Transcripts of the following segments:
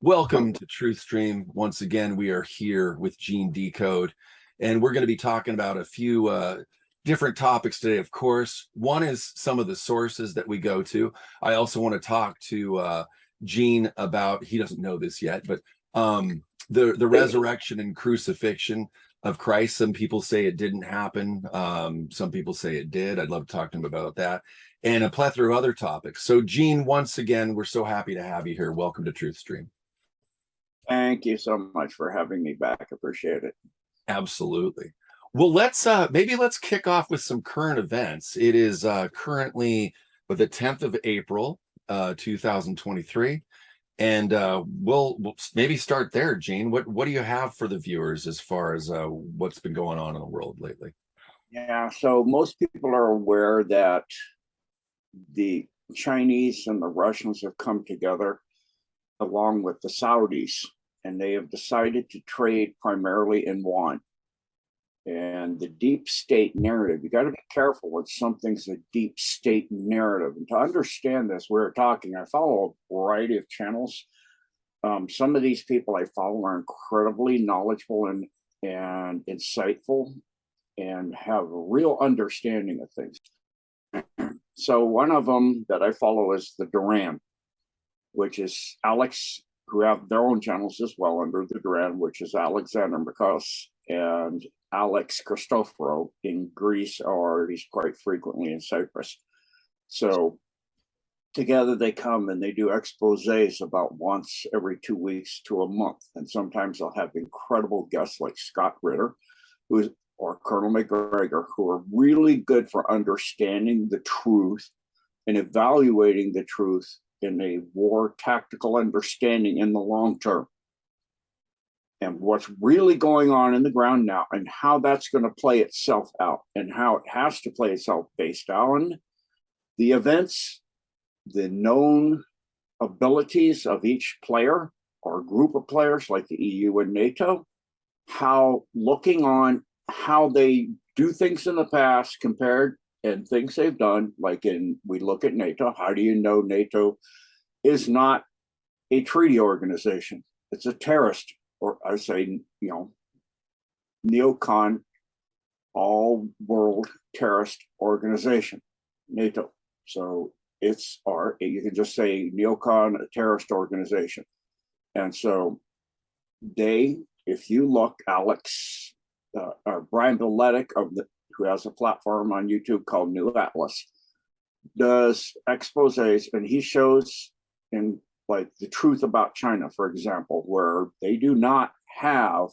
Welcome to Truth Stream. Once again, we are here with Gene Decode, and we're going to be talking about a few different topics today, of course. One is some of the sources that we go to. I also want to talk to Gene about, he doesn't know this yet, but the resurrection and crucifixion of Christ. Some people say it didn't happen. Some people say it did. I'd love to talk to him about that and a plethora of other topics. So, Gene, once again, we're so happy to have you here. Welcome to Truth Stream. Thank you so much for having me back. Appreciate it. Absolutely. Well, let's kick off with some current events. It is currently the 10th of April, 2023. And we'll maybe start there, Gene. What do you have for the viewers as far as what's been going on in the world lately? Yeah, so most people are aware that the Chinese and the Russians have come together along with the Saudis, and they have decided to trade primarily in yuan. And the deep state narrative, you got to be careful when something's a deep state narrative. And to understand this, I follow a variety of channels. Some of these people I follow are incredibly knowledgeable and insightful and have a real understanding of things. So one of them that I follow is the Duran, which is Alex, who have their own channels as well under the Duran, which is Alexander Mikos and Alex Christophorou in Greece, or at least quite frequently in Cyprus. So together they come and they do exposés about once every 2 weeks to a month. And sometimes they'll have incredible guests like Scott Ritter, or Colonel McGregor, who are really good for understanding the truth and evaluating the truth in a war tactical understanding in the long term. And what's really going on in the ground now and how that's going to play itself out and how it has to play itself based on the events, the known abilities of each player or group of players like the EU and NATO, how looking on how they do things in the past compared and things they've done, like we look at NATO. How do you know NATO is not a treaty organization? It's a terrorist, or I say, neocon, all world terrorist organization, NATO. So you can just say neocon, a terrorist organization. And so if you look, Alex, or Brian Valetic who has a platform on YouTube called New Atlas, does exposés, and he shows in like the truth about China, for example, where they do not have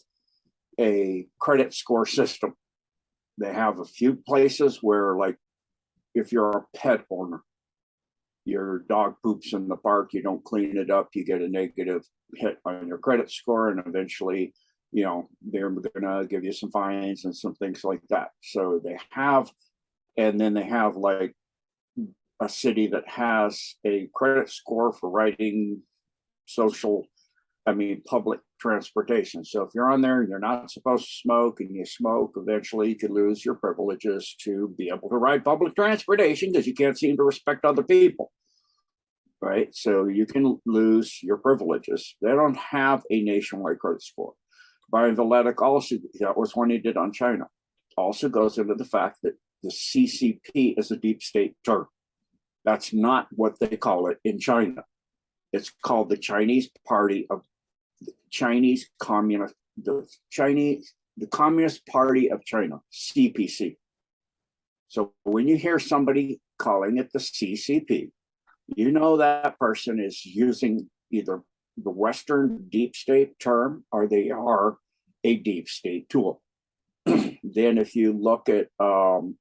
a credit score system. They have a few places where, like, if you're a pet owner, your dog poops in the park, you don't clean it up, you get a negative hit on your credit score, and eventually they're going to give you some fines and some things like that. So they have, and then they have like a city that has a credit score for riding public transportation. So if you're on there and you're not supposed to smoke and you smoke, eventually you could lose your privileges to be able to ride public transportation because you can't seem to respect other people. Right? So you can lose your privileges. They don't have a nationwide credit score. Brian Valetic also, that was one he did on China, also goes into the fact that the CCP is a deep state term. That's not what they call it in China. It's called the Chinese Party of the Chinese Communist, the Communist Party of China, CPC. So when you hear somebody calling it the CCP, you know that person is using either the Western deep state term or they are a deep state tool. Then if you look at to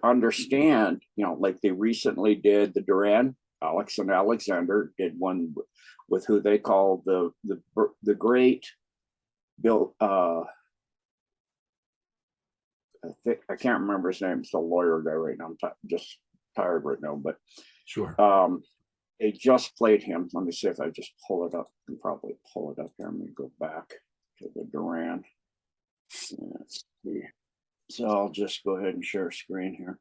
understand, like they recently did the Duran, Alex and Alexander did one with who they call the great Bill. I can't remember his name. It's a lawyer guy right now. I'm just tired right now, but sure. They just played him. Let me see if I just pull it up. I can probably pull it up here. I'm going to go back to the Duran. Let's see. So I'll just go ahead and share screen here.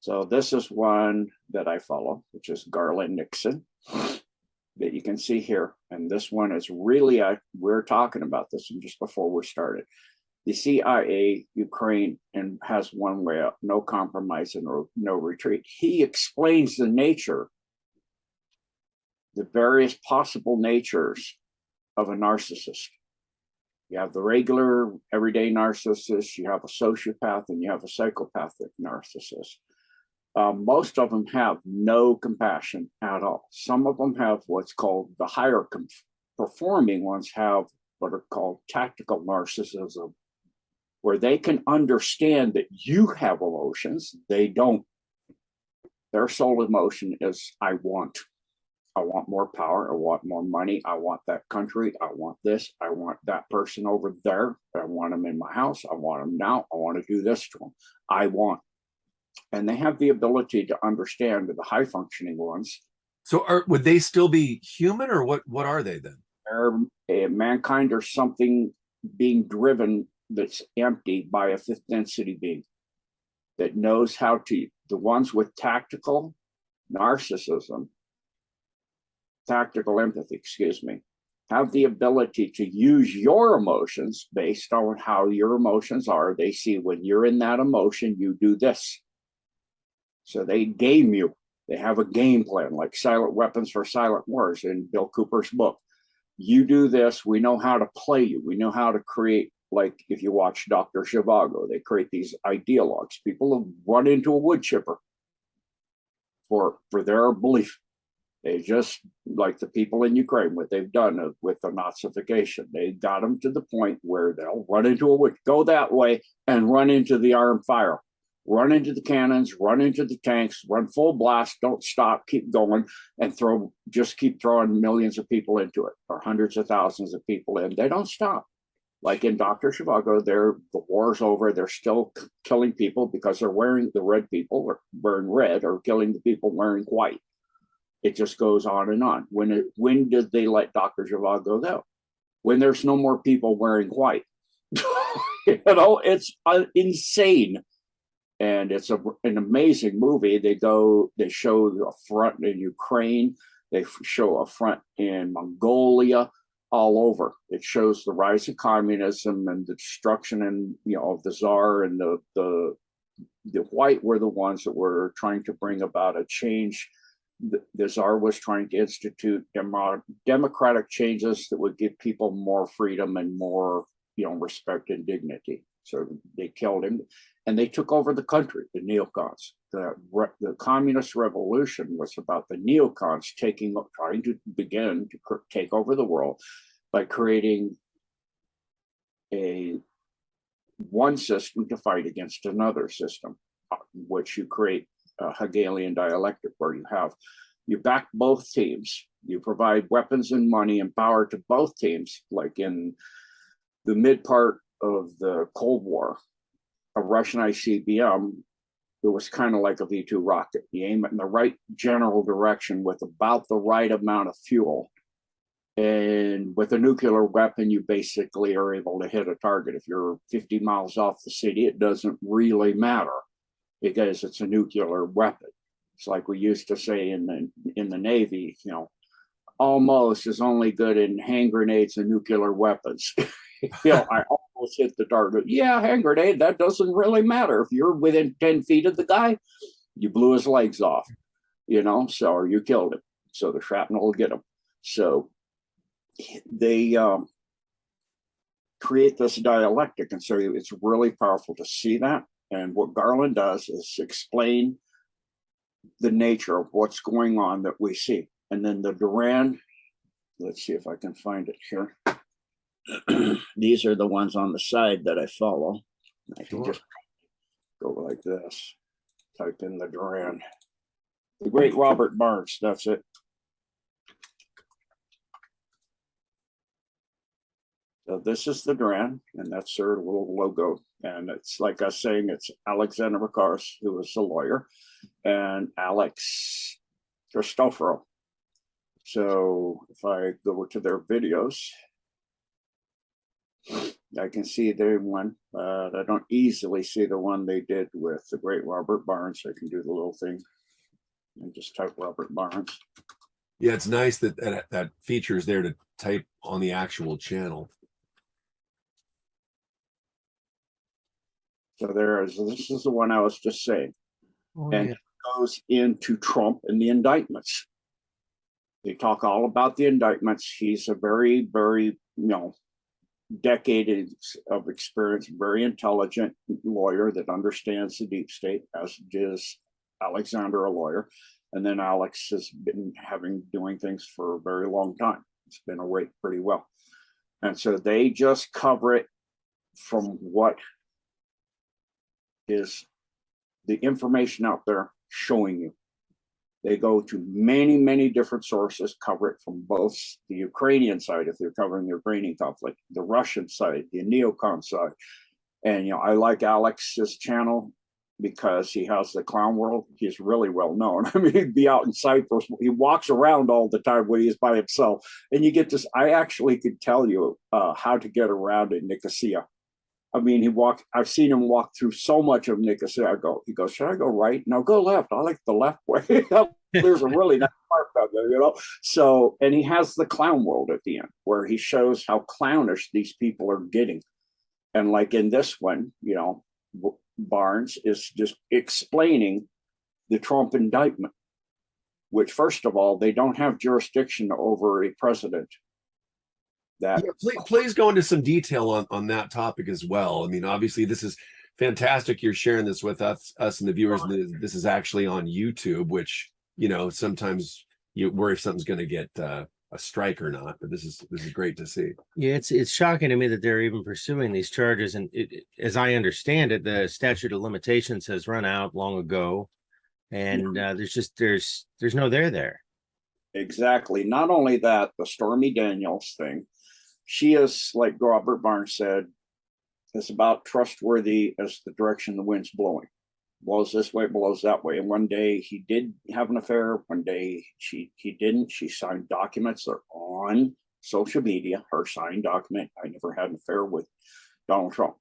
So this is one that I follow, which is Garland Nixon. that you can see here. And this one is really, we're talking about this just before we started. The CIA, Ukraine, and has one way up, no compromise and no retreat. He explains the nature, the various possible natures of a narcissist. You have the regular, everyday narcissist, you have a sociopath, and you have a psychopathic narcissist. Most of them have no compassion at all. Some of them have what's called the higher performing ones have what are called tactical narcissism, where they can understand that you have emotions. They don't. Their sole emotion is, I want more power. I want more money. I want that country. I want this. I want that person over there. I want them in my house. I want them now. I want to do this to them. I want. And they have the ability to understand the high functioning ones. So would they still be human, or what are they then? They're mankind or something being driven that's empty by a fifth density being that knows how to, the ones with tactical narcissism, tactical empathy, excuse me, have the ability to use your emotions based on how your emotions are. They see when you're in that emotion, you do this. So they game you. They have a game plan, like Silent Weapons for Silent Wars in Bill Cooper's book. You do this, we know how to play you. We know how to create, like if you watch Dr. Zhivago, they create these ideologues. People have run into a wood chipper for their belief. They just, like the people in Ukraine, what they've done with the Nazification, they got them to the point where they'll run into a wood, go that way and run into the armed fire. Run into the cannons, run into the tanks, run full blast, don't stop, keep going, and just keep throwing millions of people into it, or hundreds of thousands of people in. They don't stop. Like in Dr. Zhivago, the war's over, they're still killing people because they're wearing, the red people are wearing red, or killing the people wearing white. It just goes on and on. When did they let Dr. Zhivago go? When there's no more people wearing white. It's insane. And it's an amazing movie. They show a front in Ukraine. They show a front in Mongolia, all over. It shows the rise of communism and the destruction of the Tsar, and the white were the ones that were trying to bring about a change. The Tsar was trying to institute democratic changes that would give people more freedom and more, respect and dignity. So they killed him, and they took over the country, the neocons. The communist revolution was about the neocons trying to begin to take over the world by creating one system to fight against another system, which you create a Hegelian dialectic, where you back both teams, you provide weapons and money and power to both teams. Like in the mid part of the Cold War, a Russian ICBM, it was kind of like a V2 rocket. You aim it in the right general direction with about the right amount of fuel. And with a nuclear weapon, you basically are able to hit a target. If you're 50 miles off the city, it doesn't really matter because it's a nuclear weapon. It's like we used to say in the Navy, almost is only good in hand grenades and nuclear weapons. I almost hit the target. Yeah, hand grenade, that doesn't really matter. If you're within 10 feet of the guy, you blew his legs off, or you killed him. So the shrapnel will get him. So they create this dialectic. And so it's really powerful to see that. And what Garland does is explain the nature of what's going on that we see. And then the Duran, let's see if I can find it here. These are the ones on the side that I follow. I can just go like this, type in the Duran. The great Robert Barnes, that's it. So this is the Duran, and that's their little logo. And it's like I was saying, it's Alexander Makars, who was a lawyer, and Alex Cristoforo. So if I go to their videos, I can see the one, but I don't easily see the one they did with the great Robert Barnes. I can do the little thing and just type Robert Barnes. Yeah, it's nice that that feature is there to type on the actual channel. So there is, this is the one I was just saying. Oh, And yeah. it goes into Trump and the indictments. They talk all about the indictments. He's a very, very, decade of experience, very intelligent lawyer that understands the deep state, as is Alexander, a lawyer. And then Alex has been doing things for a very long time. It's been awake pretty well. And so they just cover it from what is the information out there showing you. They go to many, many different sources, cover it from both the Ukrainian side, if they're covering the Ukrainian conflict, the Russian side, the neocon side. And, I like Alex's channel because he has the clown world. He's really well known. I mean, he'd be out in Cyprus. He walks around all the time when he's by himself. And you get this, I actually could tell you how to get around in Nicosia. I mean, I've seen him walk through so much of Nicosia. He goes, should I go right? No, go left. I like the left way. There's a really nice park out there, So, and he has the clown world at the end where he shows how clownish these people are getting. And like in this one, Barnes is just explaining the Trump indictment, which first of all, they don't have jurisdiction over a president. That please go into some detail on that topic as well. I mean, obviously this is fantastic. You're sharing this with us and the viewers. And this is actually on YouTube, which, sometimes you worry if something's going to get a strike or not, but this is great to see. Yeah, it's shocking to me that they're even pursuing these charges. And as I understand it, the statute of limitations has run out long ago. And there's no there. Exactly. Not only that, the Stormy Daniels thing, she is, like Robert Barnes said, is about trustworthy as the direction the wind's blowing. Blows this way, blows that way. And one day he did have an affair. One day he didn't. She signed documents. They're on social media, her signed document. I never had an affair with Donald Trump.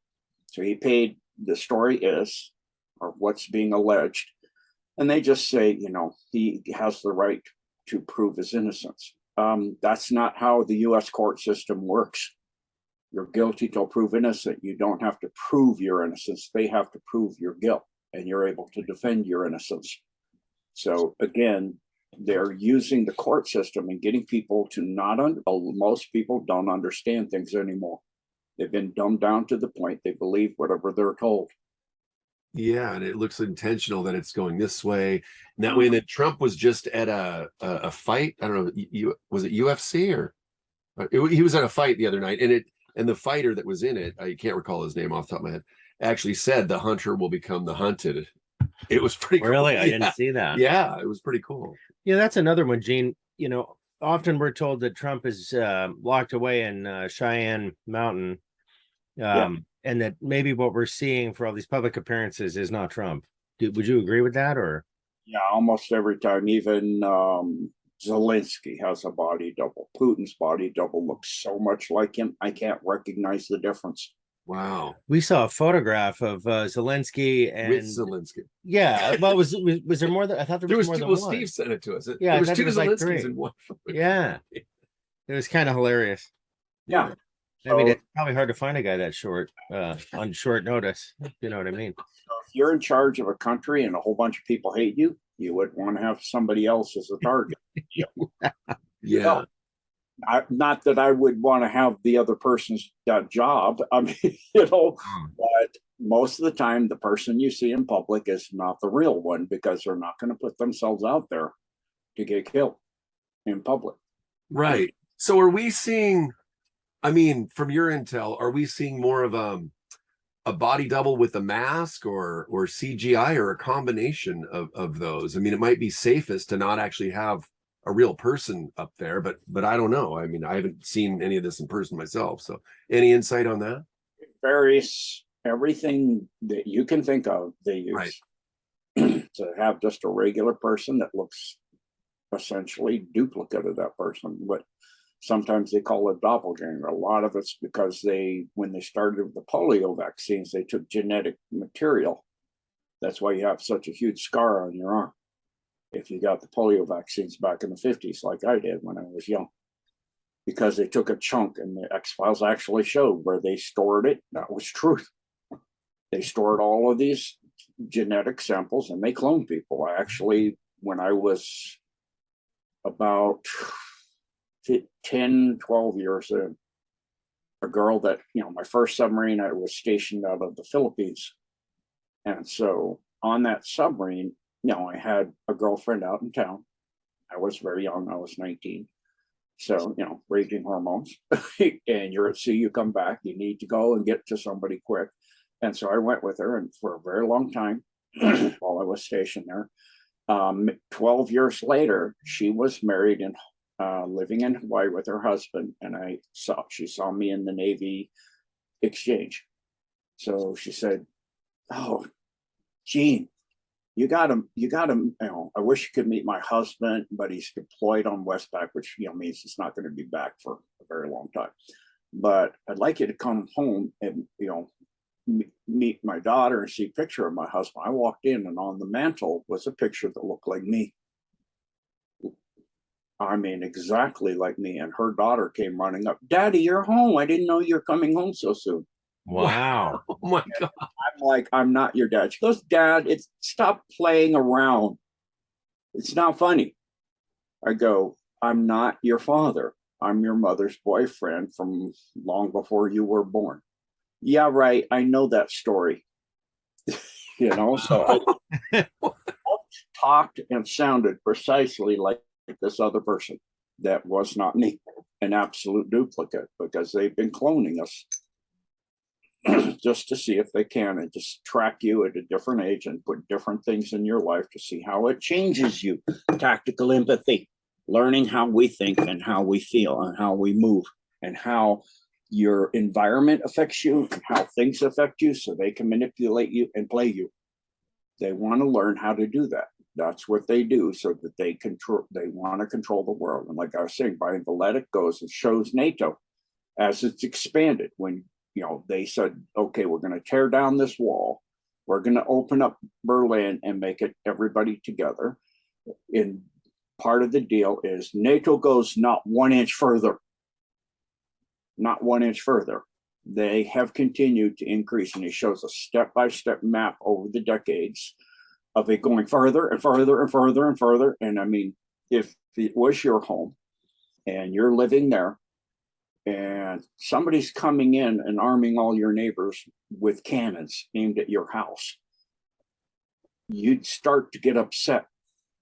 So he paid, the story is, or what's being alleged. And they just say, he has the right to prove his innocence. That's not how the U.S. court system works. You're guilty till proven innocent. You don't have to prove your innocence. They have to prove your guilt, and you're able to defend your innocence. So again, they're using the court system and getting people to most people don't understand things anymore. They've been dumbed down to the point they believe whatever they're told. Yeah, and it looks intentional that it's going this way. And that way, and then Trump was just at a fight. I don't know, was it UFC or he was at a fight the other night, and the fighter that was in it, I can't recall his name off the top of my head, actually said the hunter will become the hunted. It was pretty cool. Really? I didn't see that. Yeah, it was pretty cool. Yeah, that's another one, Gene. Often we're told that Trump is locked away in Cheyenne Mountain. And that maybe what we're seeing for all these public appearances is not Trump. Would you agree with that? Or yeah, almost every time. Even Zelensky has a body double. Putin's body double looks so much like him. I can't recognize the difference. Wow. We saw a photograph of Zelensky and with Zelensky. Yeah. Well, was there more than I thought there was more two, than well, one. Steve sent it to us. Yeah, there was two like Zelenskys in one. Yeah. It was kind of hilarious. Yeah. I mean, it's probably hard to find a guy that short on short notice. You know what I mean? So if you're in charge of a country and a whole bunch of people hate you, you would want to have somebody else as a target. Yeah. Not that I would want to have the other person's job. I mean, but most of the time, the person you see in public is not the real one because they're not going to put themselves out there to get killed in public. Right. So are we seeing, I mean, from your intel, are we seeing more of a body double with a mask or CGI or a combination of those? I mean, it might be safest to not actually have a real person up there, but I don't know. I mean, I haven't seen any of this in person myself. So any insight on that? It varies. Everything that you can think of, they use to have just a regular person that looks essentially duplicate of that person. But sometimes they call it doppelganger. A lot of it's because when they started with the polio vaccines, they took genetic material. That's why you have such a huge scar on your arm. if you got the polio vaccines back in the 50s, like I did when I was young, because they took a chunk, and the X-Files actually showed where they stored it. That was truth. They stored all of these genetic samples and they cloned people. I actually, when I was about 10, 12 years in, a girl that, my first submarine, I was stationed out of the Philippines. And so on that submarine, I had a girlfriend out in town. I was very young. I was 19. So, raging hormones. And you're at sea, you come back, you need to go and get to somebody quick. And so I went with her, and for a very long time, while I was stationed there. 12 years later, she was married and living in Hawaii with her husband. And she saw me in the Navy exchange. So she said, "Oh, Gene, you got him. I wish you could meet my husband, but he's deployed on Westpac, which means he's not going to be back for a very long time. But I'd like you to come home and meet my daughter and see a picture of my husband." I walked in, and on the mantle was a picture that looked like me. I mean, exactly like me. And her daughter came running up, "Daddy, you're home. I didn't know you're coming home so soon." Wow. Oh my God. I'm like, "I'm not your dad." She goes, "Dad, stop playing around. It's not funny." I go, "I'm not your father. I'm your mother's boyfriend from long before you were born." "Yeah, right. I know that story." So I talked and sounded precisely like this other person that was not me, an absolute duplicate, because they've been cloning us just to see if they can, and just track you at a different age and put different things in your life to see how it changes you. Tactical empathy, learning how we think and how we feel and how we move and how your environment affects you and how things affect you, so they can manipulate you and play you. They want to learn how to do that. That's what they do, so that they want to control the world. And like I was saying, Brian Valletta goes and shows NATO as it's expanded. When they said, "Okay, we're going to tear down this wall. We're going to open up Berlin and make it everybody together." And part of the deal is NATO goes not 1 inch further. Not 1 inch further. They have continued to increase, and he shows a step-by-step map over the decades of it going further and further and further and further. And I mean, if it was your home and you're living there, and somebody's coming in and arming all your neighbors with cannons aimed at your house, you'd start to get upset.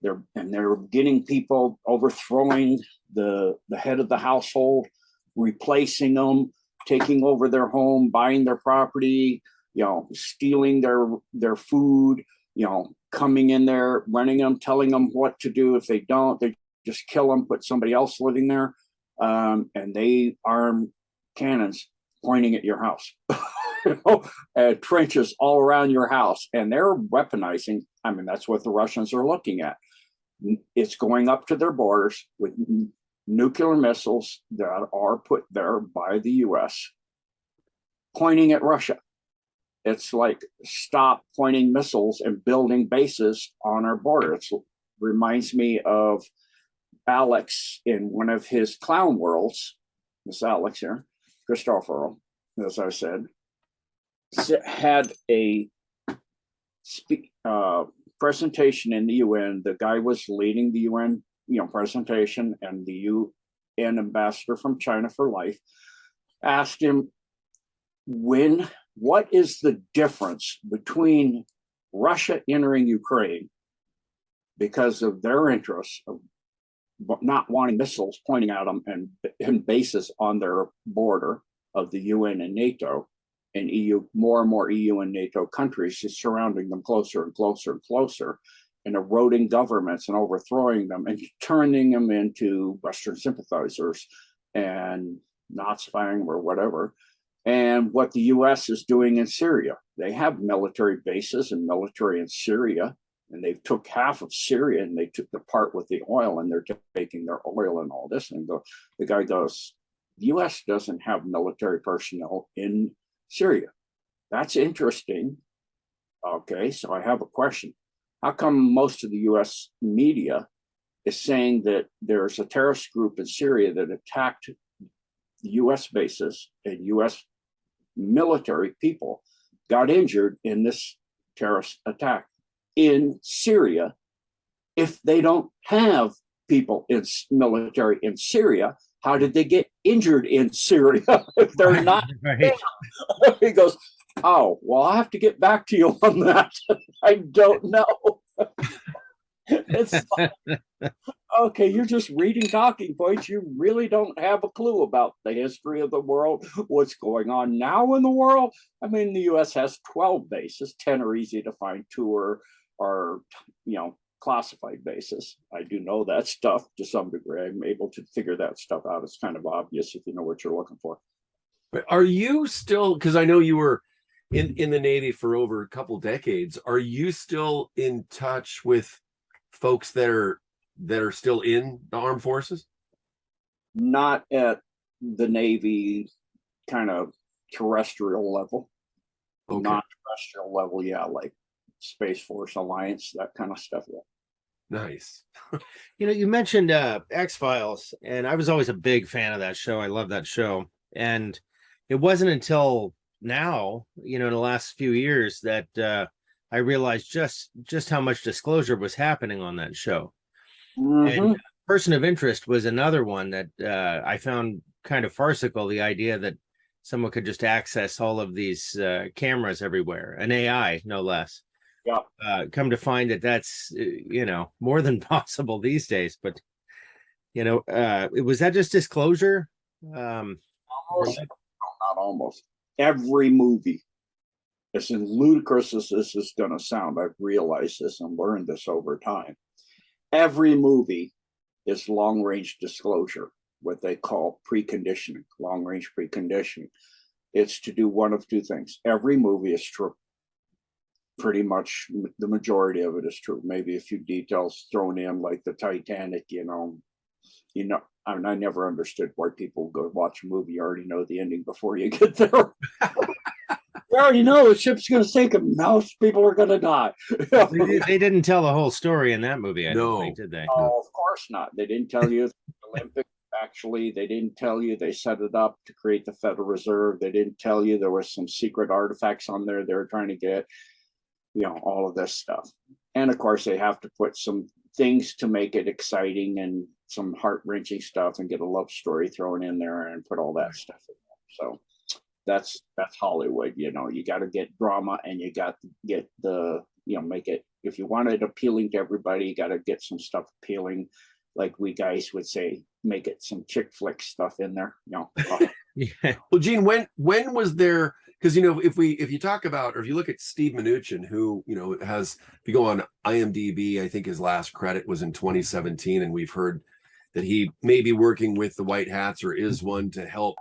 They're getting people, overthrowing the head of the household, replacing them, taking over their home, buying their property, stealing their food, coming in there, running them, telling them what to do. If they don't, they just kill them, put somebody else living there. And they arm cannons pointing at your house, trenches all around your house, and they're weaponizing. I mean, that's what the Russians are looking at. It's going up to their borders with nuclear missiles that are put there by the US, pointing at Russia. It's like, stop pointing missiles and building bases on our border. It reminds me of Alex in one of his clown worlds. This Alex here, Christopher, as I said, had a presentation in the UN. The guy was leading the UN, presentation, and the UN ambassador from China for life asked him, what is the difference between Russia entering Ukraine because of their interests of not wanting missiles pointing at them and bases on their border of the UN and NATO, and EU, more and more EU and NATO countries just surrounding them closer and closer and closer, and eroding governments and overthrowing them and turning them into Western sympathizers and not spying or whatever. And what the US is doing in Syria. They have military bases and military in Syria, and they took half of Syria and they took the part with the oil, and they're taking their oil and all this. And the guy goes, the US doesn't have military personnel in Syria. That's interesting. Okay, so I have a question. how come most of the US media is saying that there's a terrorist group in Syria that attacked US bases and US military people got injured in this terrorist attack in Syria if they don't have people in military in Syria? How did they get injured in Syria if they're not? Right. He goes, oh, well, I'll have to get back to you on that. I don't know. It's like, okay, you're just reading talking points. You really don't have a clue about the history of the world, what's going on now in the world. I mean, the US has 12 bases, 10 are easy to find, 2 are classified bases. I do know that stuff to some degree. I'm able to figure that stuff out. It's kind of obvious if you know what you're looking for. But are you still, because I know you were in the Navy for over a couple decades, are you still in touch with folks that are still in the armed forces? Not at the Navy kind of terrestrial level. Okay. Non-terrestrial level, yeah, like Space Force Alliance, that kind of stuff. Yeah. Nice. You mentioned X-Files, and I was always a big fan of that show. I love that show. And it wasn't until now, in the last few years that I realized just how much disclosure was happening on that show. Mm-hmm. And Person of Interest was another one that I found kind of farcical, the idea that someone could just access all of these cameras everywhere, an AI, no less. Yeah. Come to find that that's, more than possible these days. But, was that just disclosure? Almost, not almost. Every movie, as ludicrous as this is going to sound, I've realized this and learned this over time. Every movie is long-range disclosure, what they call preconditioning, long-range preconditioning. It's to do one of two things. Every movie is true. Pretty much the majority of it is true. Maybe a few details thrown in, like the Titanic, I mean, I never understood why people go watch a movie, you already know the ending before you get there. You already know the ship's going to sink and most people are going to die. They didn't tell the whole story in that movie, I don't think, did they? No, of course not. They didn't tell you the Olympics. Actually, they didn't tell you they set it up to create the Federal Reserve. They didn't tell you there was some secret artifacts on there they were trying to get, all of this stuff. And of course, they have to put some things to make it exciting and some heart-wrenching stuff and get a love story thrown in there and put all that stuff in there. So that's Hollywood. You got to get drama and you got to get make it, if you want it appealing to everybody, you got to get some stuff appealing, like we guys would say, make it some chick flick stuff in there. Yeah. Well, Gene, when was there, because if you talk about, or if you look at Steve Mnuchin, who has, if you go on IMDb, I think his last credit was in 2017, and we've heard that he may be working with the White Hats or is one to help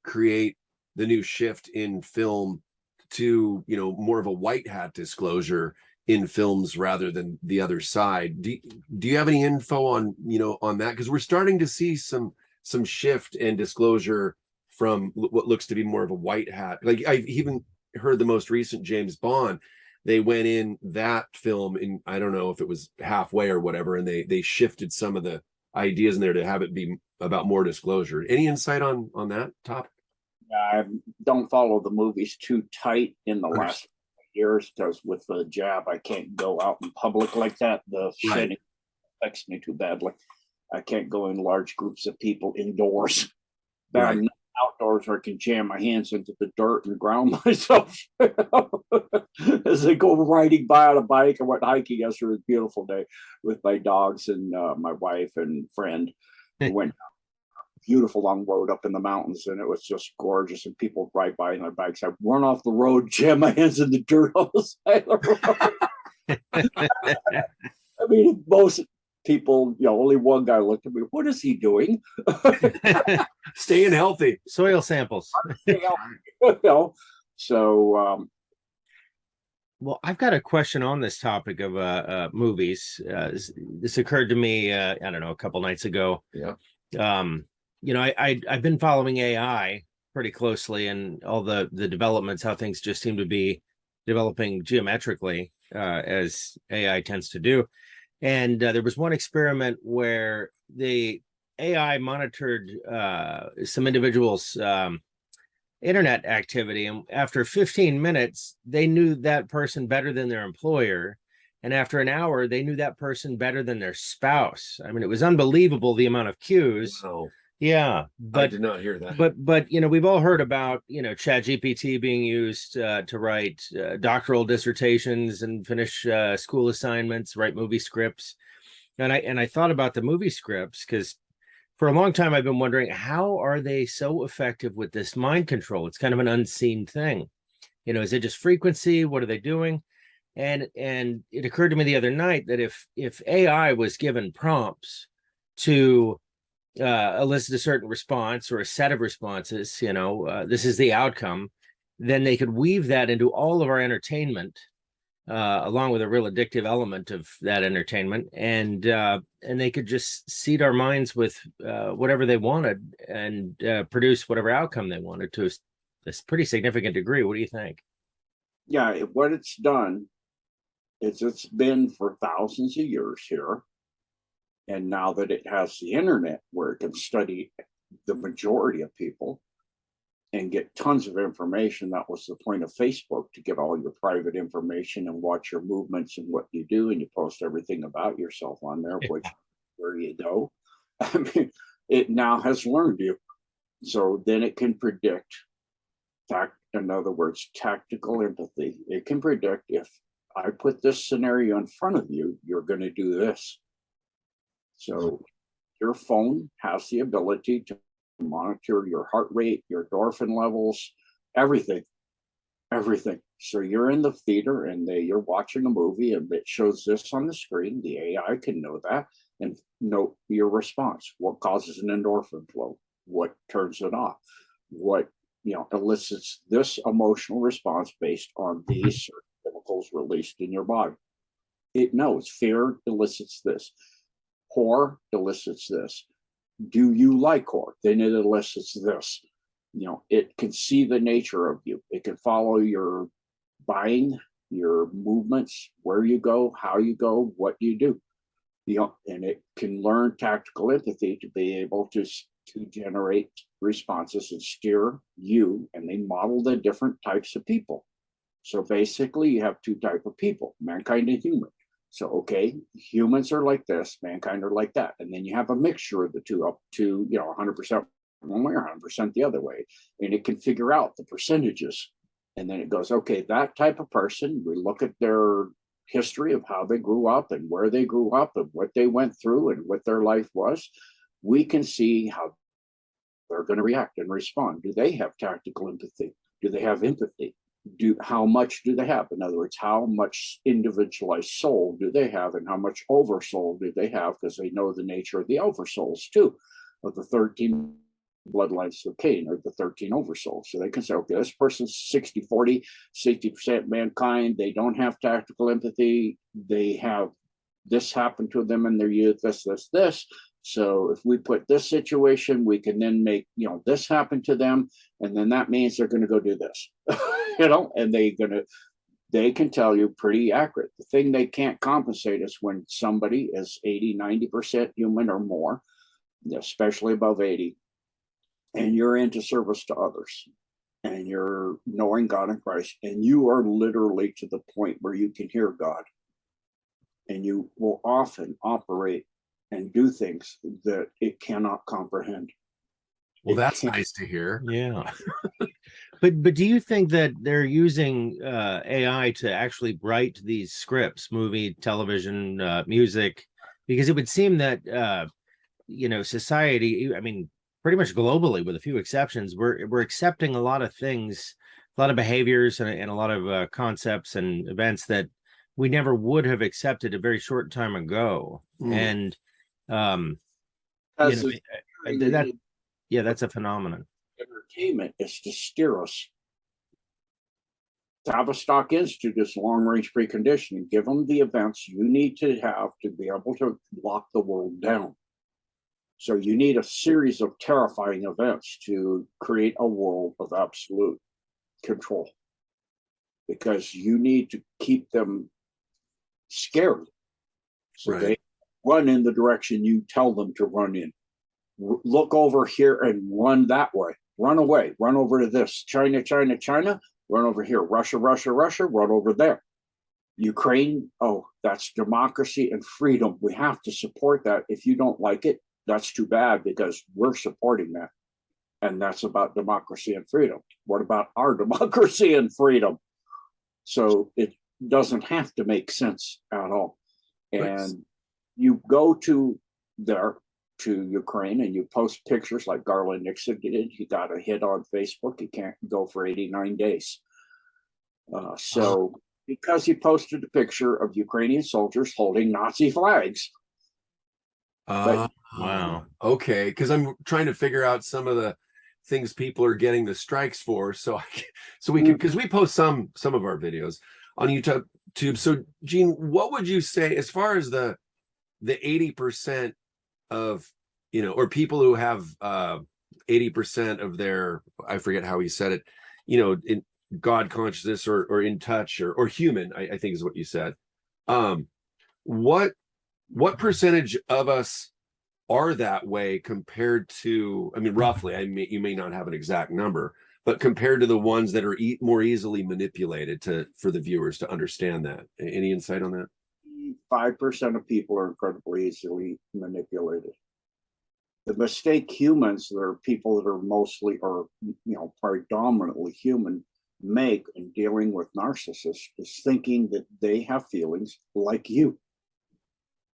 create the new shift in film to more of a white hat disclosure in films rather than the other side. Do you have any info on on that? Because we're starting to see some shift and disclosure from what looks to be more of a white hat. Like I've even heard the most recent James Bond, they went in that film in, I don't know if it was halfway or whatever, and they shifted some of the ideas in there to have it be about more disclosure. Any insight on that topic? I don't follow the movies too tight in the last years, because with the jab, I can't go out in public like that. The shedding affects me too badly. I can't go in large groups of people indoors. Right. Outdoors where I can jam my hands into the dirt and ground myself as I go riding by on a bike. I went hiking yesterday. It was a beautiful day with my dogs and my wife and friend. We went down a beautiful long road up in the mountains, and it was just gorgeous. And people ride by on their bikes. I run off the road, jam my hands in the dirt on the side of the road. I mean, most people, only one guy looked at me. What is he doing? Staying healthy. Soil samples. So, well, I've got a question on this topic of movies. This occurred to me, I don't know, a couple nights ago. Yeah. I've been following AI pretty closely and all the developments, how things just seem to be developing geometrically. as AI tends to do. And there was one experiment where the AI monitored some individuals' internet activity, and after 15 minutes, they knew that person better than their employer. And after an hour, they knew that person better than their spouse. I mean, it was unbelievable the amount of cues. Wow. Yeah, I but did not hear that. but you know, we've all heard about, you know, Chat GPT being used to write doctoral dissertations and finish school assignments, write movie scripts. And I thought about the movie scripts because for a long time I've been wondering, how are they so effective with this mind control? It's kind of an unseen thing. You know, is it just frequency? What are they doing? And it occurred to me the other night that if AI was given prompts to elicit a certain response or a set of responses, you know, this is the outcome, then they could weave that into all of our entertainment, along with a real addictive element of that entertainment, and they could just seed our minds with whatever they wanted and produce whatever outcome they wanted to a pretty significant degree. What do you think? Yeah, what it's done is it's been for thousands of years here. And now that it has the internet where it can study the majority of people and get tons of information, that was the point of Facebook, to get all your private information and watch your movements and what you do. And you post everything about yourself on there, which where you go. I mean, it now has learned you. So then it can predict, in other words, tactical empathy. It can predict, if I put this scenario in front of you, you're going to do this. So your phone has the ability to monitor your heart rate, your endorphin levels, everything. So you're in the theater and you're watching a movie and it shows this on the screen. The AI can know that and know your response. What causes an endorphin flow? What turns it off? What, you know, elicits this emotional response based on these chemicals released in your body? It knows fear elicits this. Horror elicits this. Do you like horror? Then it elicits this. You know, it can see the nature of you. It can follow your buying, your movements, where you go, how you go, what you do. You know, and it can learn tactical empathy to be able to generate responses and steer you. And they model the different types of people. So basically, you have two types of people: mankind and human. So, okay, humans are like this, mankind are like that. And then you have a mixture of the two, up to, you know, 100% one way or 100% the other way. And it can figure out the percentages. And then it goes, okay, that type of person, we look at their history of how they grew up and where they grew up and what they went through and what their life was. We can see how they're going to react and respond. Do they have tactical empathy? Do they have empathy? How much do they have? In other words, how much individualized soul do they have, and how much oversoul do they have? Because they know the nature of the oversouls too, of the 13 bloodlines of Cain, or the 13 oversouls. So they can say, okay, this person's 60-40, 60% mankind. They don't have tactical empathy. They have this happen to them in their youth, this. So if we put this situation, we can then make, you know, this happen to them. And then that means they're going to go do this, you know, and they can tell you pretty accurate. The thing they can't compensate is when somebody is 80-90% human or more, especially above 80, and you're into service to others and you're knowing God in Christ, and you are literally to the point where you can hear God, and you will often operate and do things that it cannot comprehend. Well, that's nice to hear. Yeah. But do you think that they're using AI to actually write these scripts, movie, television, music? Because it would seem that you know, society, I mean, pretty much globally, with a few exceptions, we're accepting a lot of things, a lot of behaviors, and a lot of concepts and events that we never would have accepted a very short time ago. And you know, that's a phenomenon. Entertainment is to steer us. Tavistock Institute is long-range preconditioning. Give them the events you need to have to be able to lock the world down. So you need a series of terrifying events to create a world of absolute control, because you need to keep them scared. So Right. they run in the direction you tell them to run in. Look over here and run that way. Run away. Run over to this. China, China, China. Run over here. Russia, Russia, Russia. Run over there. Ukraine, oh, that's democracy and freedom. We have to support that. If you don't like it, that's too bad, because we're supporting that. And that's about democracy and freedom. What about our democracy and freedom? So it doesn't have to make sense at all. And you go to Ukraine and you post pictures like Garland Nixon did. He got a hit on Facebook. He can't go for 89 days. Because he posted a picture of Ukrainian soldiers holding Nazi flags. Wow. Okay, because I'm trying to figure out some of the things people are getting the strikes for, so we can, because we post some of our videos on YouTube. So, Gene, what would you say as far as the 80% of, or people who have 80% of their, I forget how he said it, in God consciousness or in touch or human, I think is what you said. What percentage of us are that way compared to, I mean, roughly, you may not have an exact number, but compared to the ones that are more easily manipulated for the viewers to understand that? Any insight on that? 5% of people are incredibly easily manipulated. The mistake humans, that are people that are mostly or predominantly human, make in dealing with narcissists is thinking that they have feelings like you.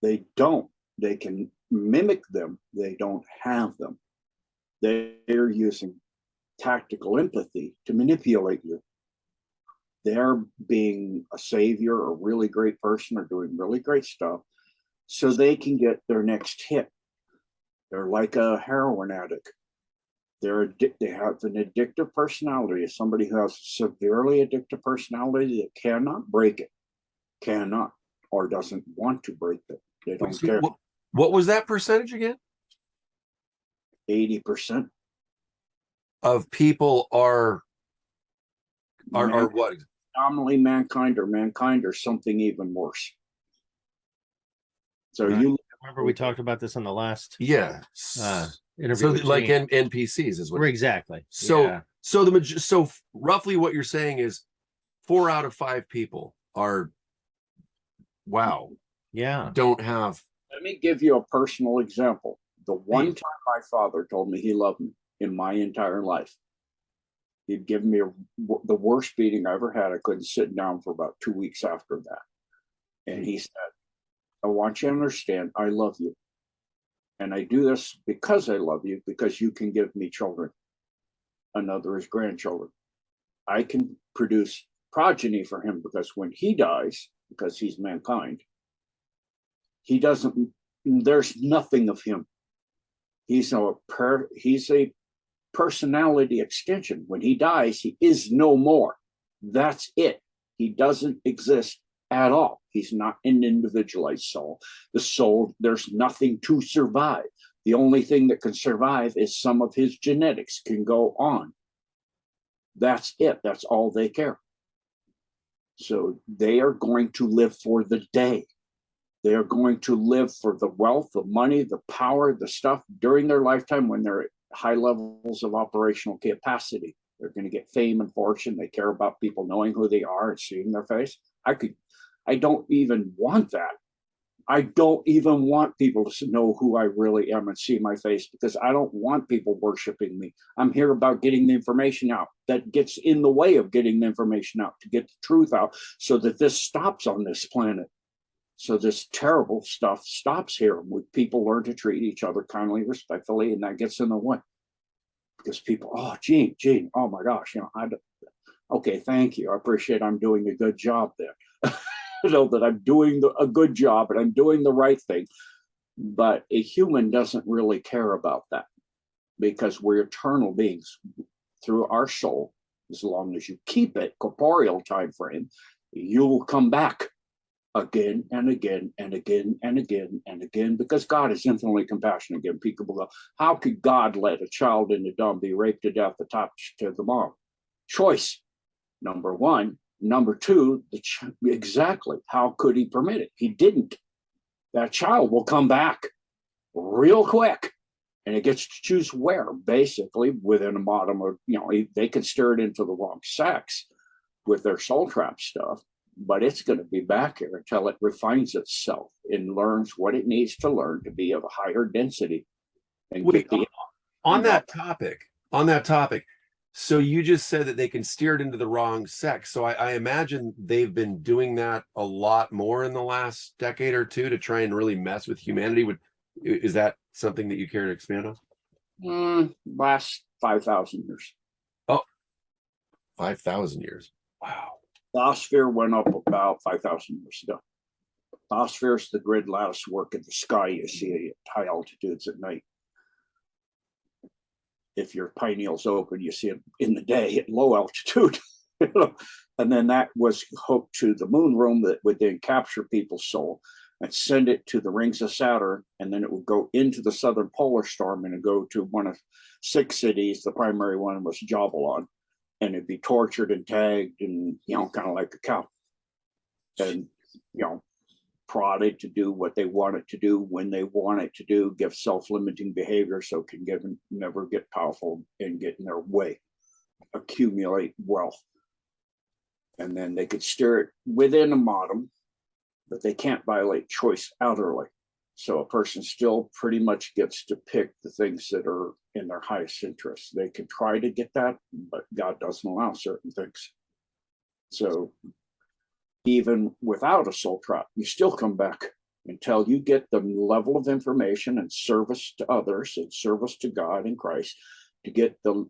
They don't. They can mimic them. They don't have them. They're using tactical empathy to manipulate you. They're being a savior, a really great person, or doing really great stuff so they can get their next hit. They're like a heroin addict. They have an addictive personality. As somebody who has a severely addictive personality that cannot break it, cannot, or doesn't want to break it. They don't care. What was that percentage again? 80% of people are what? Nominally mankind or something even worse. So Right. you remember we talked about this on the last interview. So like NPCs is what exactly. So so roughly what you're saying is 4 out of 5 people are don't have. Let me give you a personal example. The one time my father told me he loved me in my entire life, he'd given me the worst beating I ever had. I couldn't sit down for about 2 weeks after that. And he said, I want you to understand, I love you. And I do this because I love you, because you can give me children. Another is grandchildren. I can produce progeny for him, because when he dies, because he's mankind, there's nothing of him. He's a personality extension. When he dies, he is no more. That's it. He doesn't exist at all. He's not an individualized soul. The soul, there's nothing to survive. The only thing that can survive is some of his genetics can go on. That's it. That's all they care. So they are going to live for the day. They are going to live for the wealth, the money, the power, the stuff during their lifetime when they're at high levels of operational capacity. They're going to get fame and fortune. They care about people knowing who they are and seeing their face. I don't even want that. I don't even want people to know who I really am and see my face, because I don't want people worshiping me. I'm here about getting the information out. That gets in the way of getting the information out, to get the truth out, so that this stops on this planet. So this terrible stuff stops here. People learn to treat each other kindly, respectfully, and that gets in the way. Because people, oh, Gene, oh my gosh, okay, thank you. I appreciate I'm doing a good job there. That I'm doing a good job and I'm doing the right thing. But a human doesn't really care about that, because we're eternal beings through our soul. As long as you keep it corporeal time frame, you will come back again and again and again and again and again, because God is infinitely compassionate. Again, people go, how could God let a child in the dumb be raped to death, attached to the mom? Choice. Number one, Number two, exactly, how could he permit it? He didn't. That child will come back real quick, and it gets to choose where, basically within a bottom of, they can steer it into the wrong sex with their soul trap stuff, but it's going to be back here until it refines itself and learns what it needs to learn to be of a higher density. And Wait, get the on that topic, so you just said that they can steer it into the wrong sex. So I imagine they've been doing that a lot more in the last decade or two to try and really mess with humanity. Is that something that you care to expand on? Last 5,000 years. Oh, 5,000 years. Wow. Biosphere went up about 5,000 years ago. Biosphere is the grid lattice work in the sky you see at high altitudes at night. If your pineal's open, you see it in the day at low altitude. And then that was hooked to the moon room that would then capture people's soul and send it to the rings of Saturn. And then it would go into the southern polar storm and go to one of 6 cities. The primary one was Jabalon. And it'd be tortured and tagged and, kind of like a cow. And, prodded to do what they want it to do when they want it to do, give self-limiting behavior so it can never get powerful and get in their way, accumulate wealth. And then they could steer it within a modem, but they can't violate choice outerly. So a person still pretty much gets to pick the things that are in their highest interest. They can try to get that, but God doesn't allow certain things. So even without a soul trap, you still come back until you get the level of information and service to others and service to God and Christ to get the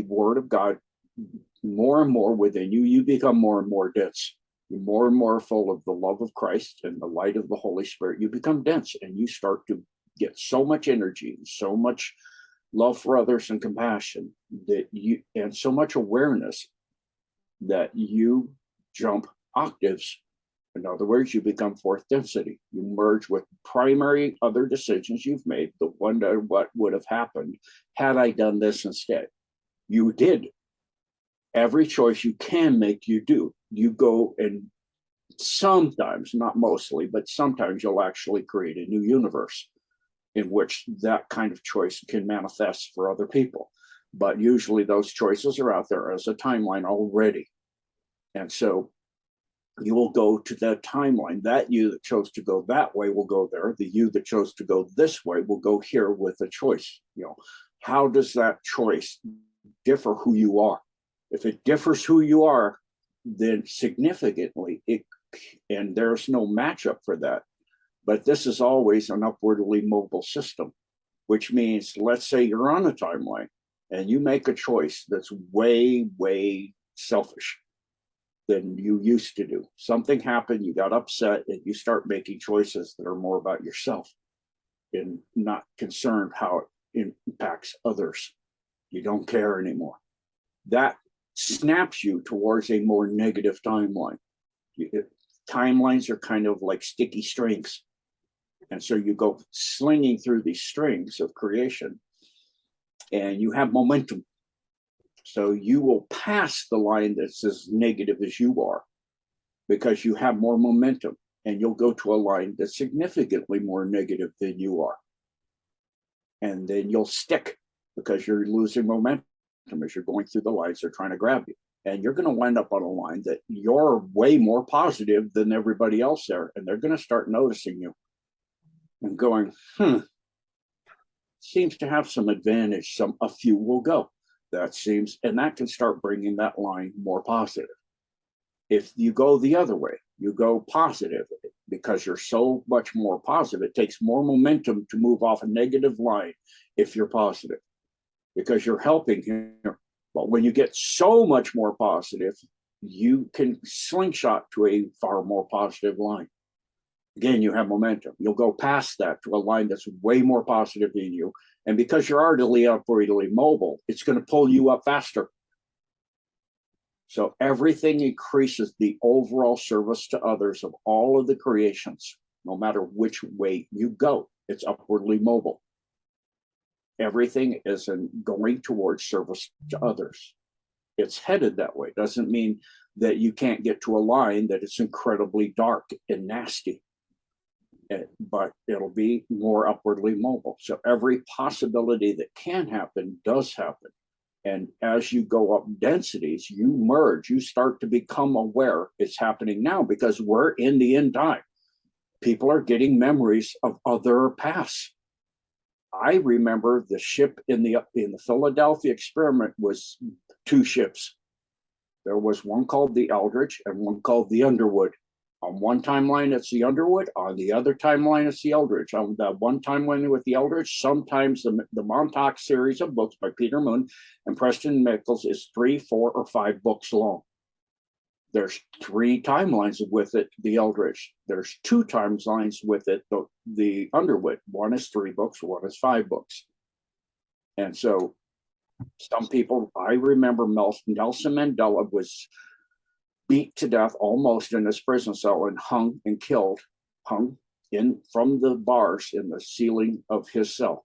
word of God more and more within you. You become more and more dense. You're more and more full of the love of Christ and the light of the Holy Spirit. You become dense and you start to get so much energy and so much love for others and compassion and so much awareness that you jump octaves. In other words, you become fourth density. You merge with primary other decisions you've made, the wonder what would have happened had I done this instead. You did. Every choice you can make, you do. You go and sometimes, not mostly, but sometimes you'll actually create a new universe in which that kind of choice can manifest for other people. But usually those choices are out there as a timeline already. And so you will go to that timeline. That you that chose to go that way will go there. The you that chose to go this way will go here with a choice. How does that choice differ who you are? If it differs who you are, then significantly and there's no matchup for that. But this is always an upwardly mobile system, which means, let's say you're on a timeline and you make a choice that's way, way selfish than you used to do. Something happened, you got upset, and you start making choices that are more about yourself and not concerned how it impacts others. You don't care anymore. That snaps you towards a more negative timeline. Timelines are kind of like sticky strings. And so you go slinging through these strings of creation and you have momentum. So you will pass the line that's as negative as you are because you have more momentum, and you'll go to a line that's significantly more negative than you are. And then you'll stick because you're losing momentum as you're going through the lines they're trying to grab you. And you're going to wind up on a line that you're way more positive than everybody else there. And they're going to start noticing you and going, seems to have some advantage. A few will go. And that can start bringing that line more positive. If you go the other way, you go positive because you're so much more positive. It takes more momentum to move off a negative line if you're positive because you're helping him. But when you get so much more positive, you can slingshot to a far more positive line. Again, you have momentum. You'll go past that to a line that's way more positive than you. And because you're already upwardly mobile, it's going to pull you up faster. So everything increases the overall service to others of all of the creations, no matter which way you go. It's upwardly mobile. Everything is going towards service to others. it's headed that way. Doesn't mean that you can't get to a line that it's incredibly dark and nasty, but it'll be more upwardly mobile. So every possibility that can happen does happen. And as you go up densities, you merge, you start to become aware it's happening now, because we're in the end time. People are getting memories of other pasts. I remember the ship in the Philadelphia experiment was 2 ships. There was one called the Eldridge and one called the Underwood. On one timeline, it's the Underwood. On the other timeline, it's the Eldridge. On the one timeline with the Eldridge, sometimes the Montauk series of books by Peter Moon and Preston Nichols is 3, 4, or 5 books long. There's 3 timelines with it, the Eldridge. There's 2 timelines with it, the Underwood. One is 3 books, one is 5 books. And so some people, I remember Nelson Mandela was beat to death almost in his prison cell and hung in from the bars in the ceiling of his cell.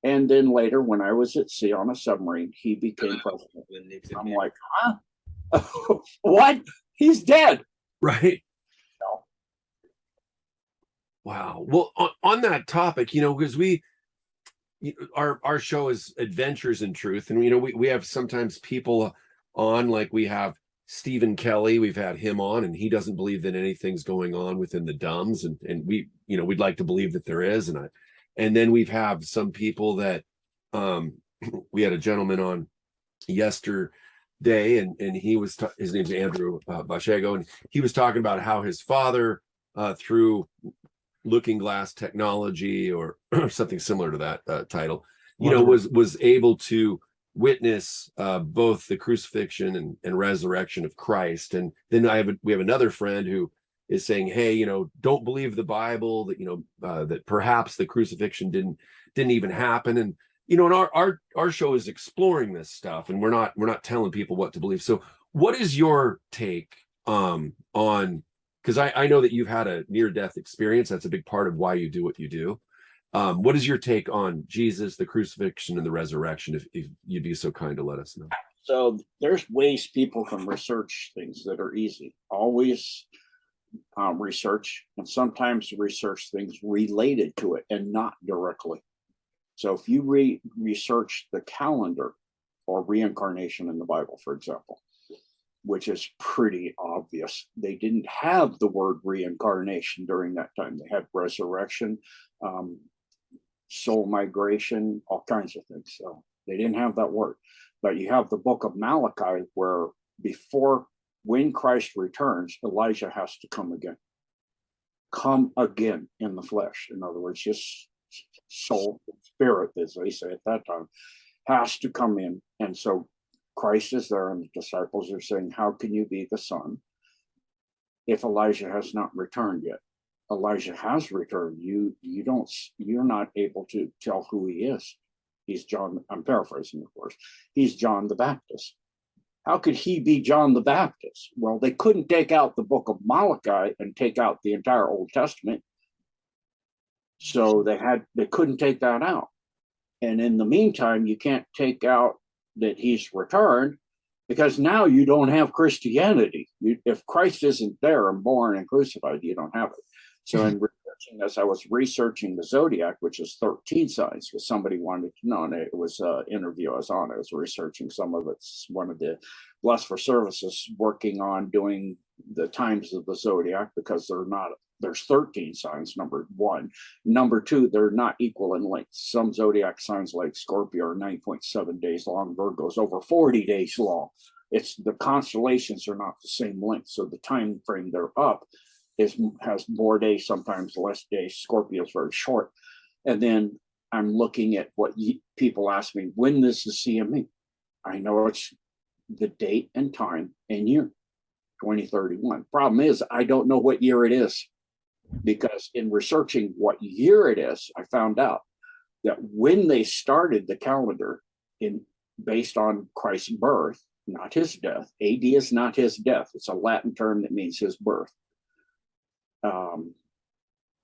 And then later, when I was at sea on a submarine, he became president. I'm like, huh? What? He's dead. Right. No. Wow. Well, on that topic, because our show is Adventures in Truth, and we have sometimes people on, like we have Stephen Kelly, we've had him on, and he doesn't believe that anything's going on within the DUMBS, and we'd like to believe that there is, and then we've have some people that we had a gentleman on yesterday, and he was his name's Andrew Bashego, and he was talking about how his father through looking glass technology or something similar to that title, was able to witness both the crucifixion and resurrection of Christ. And then we have another friend who is saying, hey, don't believe the Bible, that that perhaps the crucifixion didn't even happen. And and our show is exploring this stuff, and we're not telling people what to believe. So what is your take on, because I know that you've had a near-death experience. That's a big part of why you do what you do. What is your take on Jesus, the crucifixion, and the resurrection, if you'd be so kind to let us know? So there's ways people can research things that are easy. Always research, and sometimes research things related to it and not directly. So if you research the calendar or reincarnation in the Bible, for example, which is pretty obvious, they didn't have the word reincarnation during that time. They had resurrection, soul migration, all kinds of things. So they didn't have that word. But you have the book of Malachi, where when Christ returns, Elijah has to come again in the flesh. In other words, just soul, spirit, as they say at that time, has to come in. And so Christ is there, and the disciples are saying, how can you be the Son if Elijah has not returned yet? Elijah has returned. You're not able to tell who he is. He's John. I'm paraphrasing, of course. He's John the Baptist. How could he be John the Baptist? Well, they couldn't take out the book of Malachi and take out the entire Old Testament. So they couldn't take that out. And in the meantime, you can't take out that he's returned, because now you don't have Christianity. If Christ isn't there and born and crucified, you don't have it. So in researching this, I was researching the zodiac, which is 13 signs, because somebody wanted to know, and it was an interview I was on. I was researching some of it's one of the Blessed for Services working on doing the times of the zodiac, because there's 13 signs, number one. Number two, they're not equal in length. Some zodiac signs like Scorpio are 9.7 days long. Virgo's over 40 days long. It's the constellations are not the same length. So the time frame they're up has more days, sometimes less days. Scorpio's very short. And then I'm looking at what people ask me, when is the CME? I know it's the date and time and year, 2031. Problem is, I don't know what year it is, because in researching what year it is, I found out that when they started the calendar based on Christ's birth, not his death. AD is not his death. It's a Latin term that means his birth.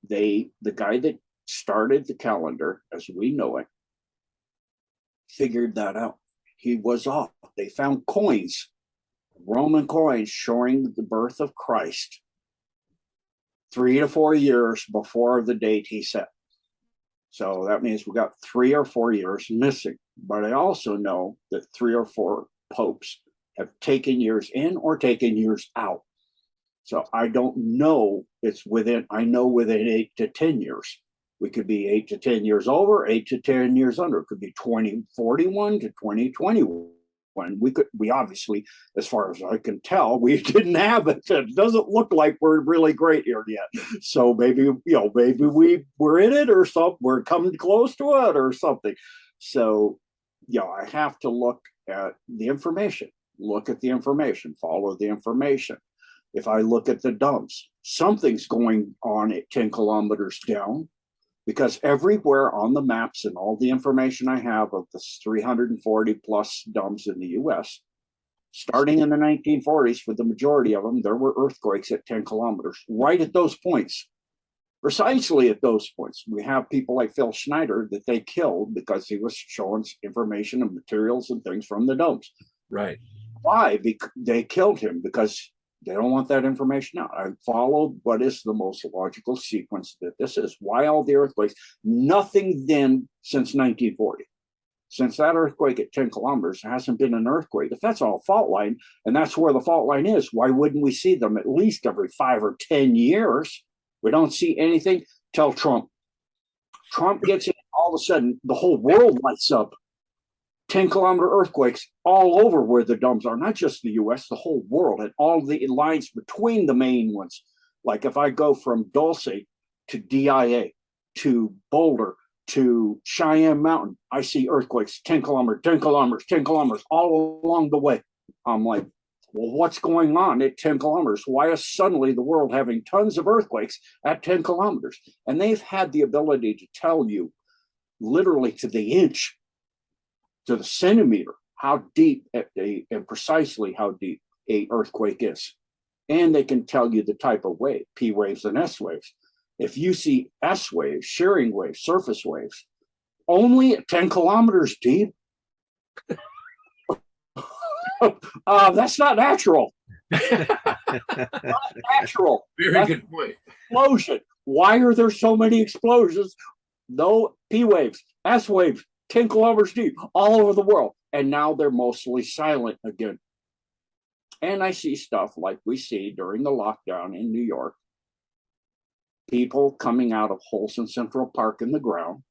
The guy that started the calendar as we know it figured that out. He was off they found coins, Roman coins showing the birth of Christ 3 to 4 years before the date he set. So that means we got 3 or 4 years missing. But I also know that 3 or 4 popes have taken years in or taken years out. So I don't know. I know within 8 to 10 years. We could be 8 to 10 years over, 8 to 10 years under. It could be 2041 to 2021. We obviously, as far as I can tell, we didn't have it. It doesn't look like we're really great here yet. So maybe we're in it or something. We're coming close to it or something. So I have to look at the information. Look at the information. Follow the information. If I look at the dumps, something's going on at 10 kilometers down, because everywhere on the maps and all the information I have of the 340 plus dumps in the US, starting in the 1940s, for the majority of them, there were earthquakes at 10 kilometers, right at those points, precisely at those points. We have people like Phil Schneider that they killed because he was showing information and materials and things from the dumps. Right. Why? Because they killed him because they don't want that information out. I followed what is the most logical sequence that this is. Why all the earthquakes? Nothing then since 1940. Since that earthquake at 10 kilometers, there hasn't been an earthquake. If that's all fault line, and that's where the fault line is, why wouldn't we see them at least every 5 or 10 years? We don't see anything. Tell Trump. Trump gets in, all of a sudden, the whole world lights up. 10-kilometer earthquakes all over where the dumps are, not just the US, the whole world, and all the lines between the main ones. Like if I go from Dulce to DIA to Boulder to Cheyenne Mountain, I see earthquakes 10 kilometers, 10 kilometers, 10 kilometers all along the way. I'm like, well, what's going on at 10 kilometers? Why is suddenly the world having tons of earthquakes at 10 kilometers? And they've had the ability to tell you literally to the inch, to the centimeter, how deep and precisely how deep a earthquake is. And they can tell you the type of wave, P waves and S waves. If you see S waves, shearing waves, surface waves, only at 10 kilometers deep, that's not natural. Not natural. Very good point. Explosion. Why are there so many explosions? No P waves, S waves, 10 kilometers deep, all over the world. And now they're mostly silent again. And I see stuff like we see during the lockdown in New York, people coming out of holes in Central Park in the ground.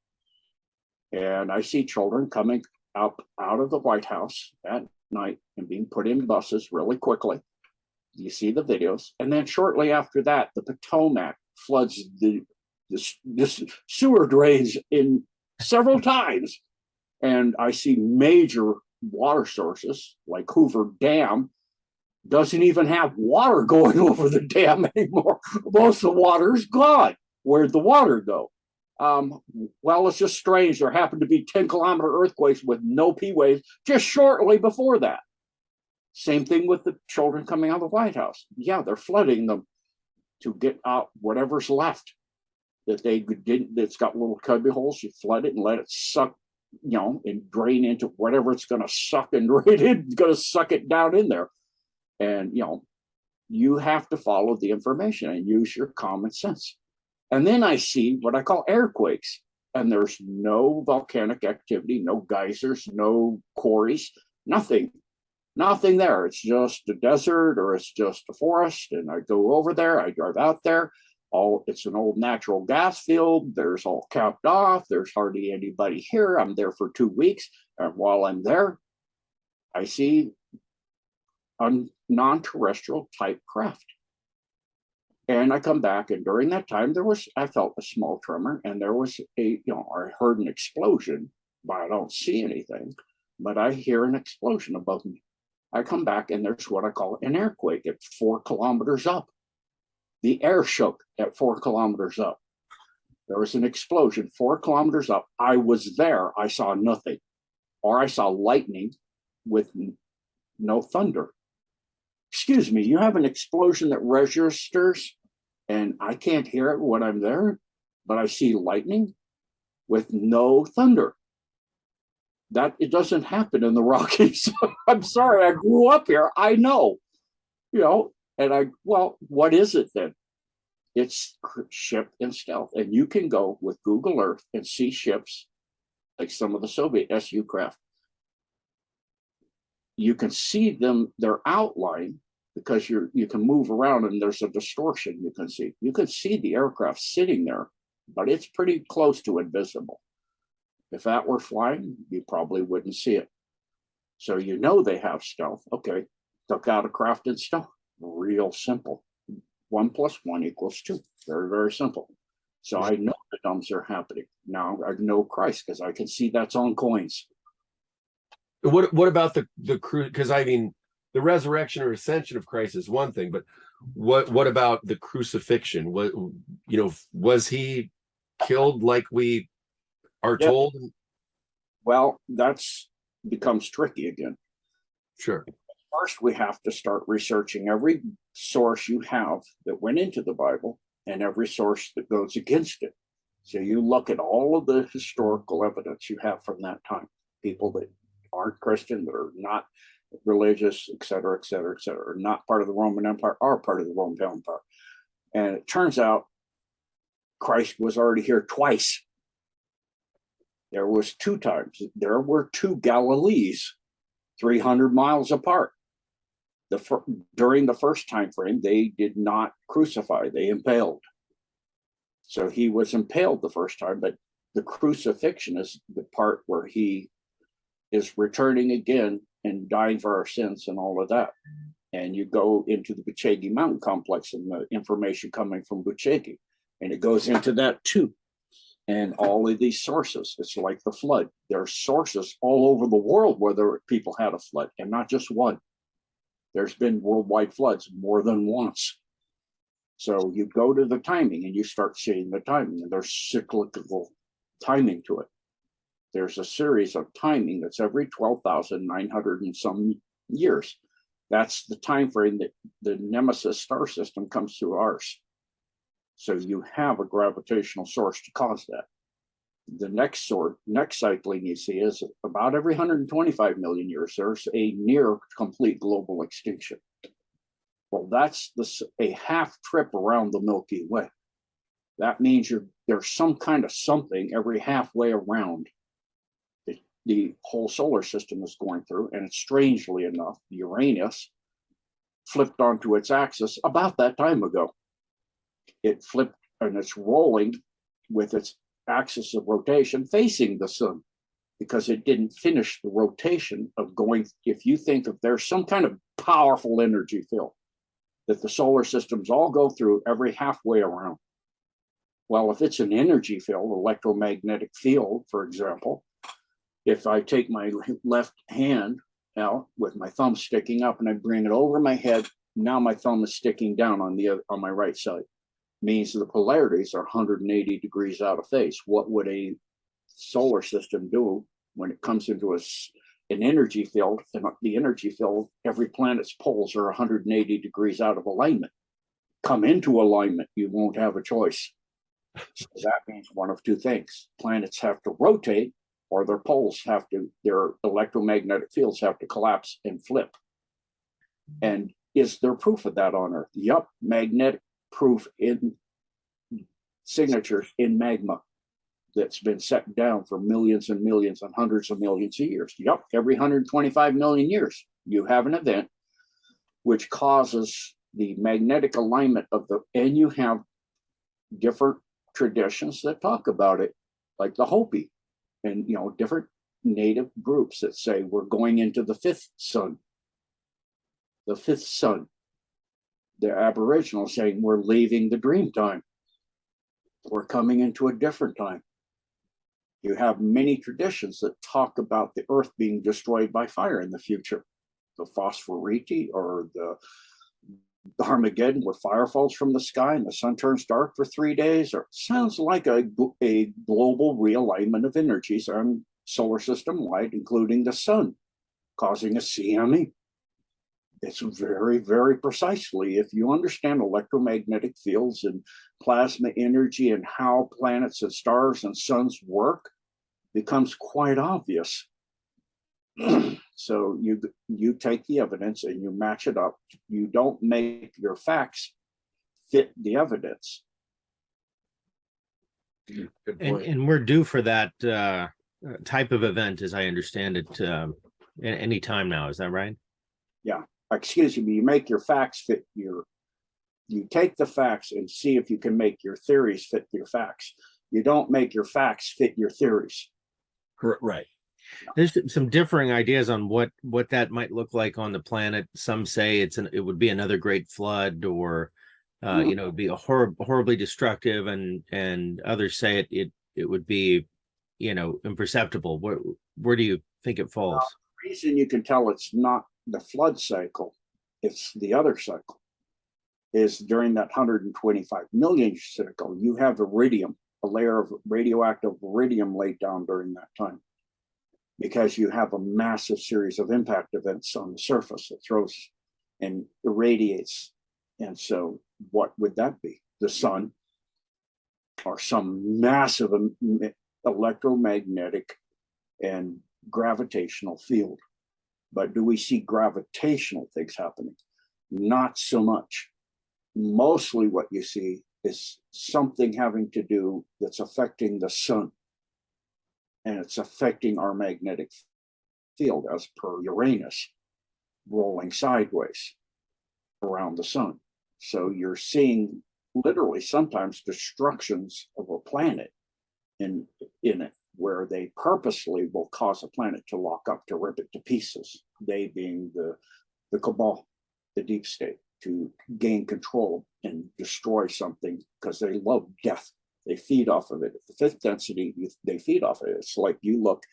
And I see children coming up out of the White House at night and being put in buses really quickly. You see the videos. And then shortly after that, the Potomac floods the sewer drains in several times. And I see major water sources like Hoover Dam doesn't even have water going over the dam anymore. Most of the water is gone. Where'd the water go? Well, it's just strange. There happened to be 10-kilometer earthquakes with no P waves just shortly before that. Same thing with the children coming out of the White House. Yeah, they're flooding them to get out whatever's left that they didn't. That's got little cubby holes. You flood it and let it suck, and drain into whatever it's going to suck and drain it. It's going to suck it down in there. And, you have to follow the information and use your common sense. And then I see what I call airquakes. And there's no volcanic activity, no geysers, no quarries, nothing there. It's just a desert or it's just a forest. And I go over there, I drive out there. It's an old natural gas field. There's all capped off. There's hardly anybody here. I'm there for 2 weeks. And while I'm there, I see a non-terrestrial type craft. And I come back, and during that time, I felt a small tremor, and there was I heard an explosion, but I don't see anything, but I hear an explosion above me. I come back, and there's what I call an airquake at 4 kilometers up. The air shook at 4 kilometers up. There was an explosion 4 kilometers up. I was there. I saw nothing, or I saw lightning with no thunder. Excuse me, you have an explosion that registers and I can't hear it when I'm there, but I see lightning with no thunder. That it doesn't happen in the Rockies. I'm sorry, I grew up here. I know, and well, what is it then? It's ship and stealth. And you can go with Google Earth and see ships like some of the Soviet SU craft. You can see them, their outline, because you can move around and there's a distortion you can see. You can see the aircraft sitting there, but it's pretty close to invisible. If that were flying, you probably wouldn't see it. So they have stealth. Okay, took out a craft in stealth. Real simple. 1 + 1 = 2. Very, very simple. So I know the DUMBS are happening. Now I know Christ because I can see that's on coins. What about the crew? Because I mean, the resurrection or ascension of Christ is one thing, but what about the crucifixion? What was he killed like we are told? Well, that's becomes tricky again. Sure. First, we have to start researching every source you have that went into the Bible and every source that goes against it. So you look at all of the historical evidence you have from that time, people that aren't Christian, that are not religious, et cetera, are not part of the Roman Empire, are part of the Roman Empire. And it turns out Christ was already here twice. There was 2 times. There were 2 Galilees, 300 miles apart. During the first time frame, they did not crucify, they impaled. So he was impaled the first time, but the crucifixion is the part where he is returning again and dying for our sins and all of that. And you go into the Buchegi mountain complex and the information coming from Buchegi, and it goes into that too. And all of these sources, it's like the flood. There are sources all over the world where people had a flood, and not just one. There's been worldwide floods more than once. So you go to the timing and you start seeing the timing, and there's cyclical timing to it. There's a series of timing that's every 12,900 and some years. That's the time frame that the Nemesis star system comes through ours. So you have a gravitational source to cause that. The next cycling you see is about every 125 million years, there's a near complete global extinction. Well, that's a half trip around the Milky Way. That means there's some kind of something every halfway around the whole solar system is going through. And strangely enough, Uranus flipped onto its axis about that time ago. It flipped and it's rolling with its axis of rotation facing the sun, because it didn't finish the rotation of going. If you think of there's some kind of powerful energy field that the solar systems all go through every halfway around. Well, if it's an energy field, electromagnetic field, for example, if I take my left hand out with my thumb sticking up and I bring it over my head, now my thumb is sticking down on my right side. Means the polarities are 180 degrees out of phase. What would a solar system do when it comes into an energy field? And the energy field, every planet's poles are 180 degrees out of alignment. Come into alignment, you won't have a choice. So that means one of 2 things. Planets have to rotate, or their poles their electromagnetic fields have to collapse and flip. And is there proof of that on Earth? Yup, magnetic proof in signatures in magma that's been set down for millions and millions and hundreds of millions of years. Yup, every 125 million years, you have an event which causes the magnetic alignment and you have different traditions that talk about it, like the Hopi, and different native groups that say we're going into the 5th sun. The 5th sun. The Aboriginals saying we're leaving the dream time. We're coming into a different time. You have many traditions that talk about the earth being destroyed by fire in the future. The Phosphorite, or the Armageddon, where fire falls from the sky and the sun turns dark for 3 days, or sounds like a global realignment of energies on solar system wide, including the sun, causing a CME. It's very, very precisely, if you understand electromagnetic fields and plasma energy and how planets and stars and suns work, becomes quite obvious So you take the evidence and you match it up. You don't make your facts fit the evidence. Good And point. and we're due for that type of event, as I understand it, any time now. Is that right? Excuse me, you make your facts fit you take the facts and see if you can make your theories fit your facts. You don't make your facts fit your theories. Correct. Right. There's some differing ideas on what that might look like on the planet. Some say it would be another great flood, or it'd be a horribly destructive, and others say it would be, imperceptible. Where do you think it falls? The reason you can tell it's not the flood cycle, it's the other cycle, is during that 125 million cycle, you have iridium, a layer of radioactive iridium laid down during that time, because you have a massive series of impact events on the surface that throws and irradiates. And so what would that be? The sun, or some massive electromagnetic and gravitational field. But do we see gravitational things happening? Not so much. Mostly what you see is something having to do that's affecting the sun, and it's affecting our magnetic field, as per Uranus rolling sideways around the sun. So you're seeing literally sometimes destructions of a planet in it, where they purposely will cause a planet to lock up, to rip it to pieces, they being the cabal, the deep state, to gain control and destroy something, because they love death. They feed off of it. At the fifth density, they feed off of it. It's like you look,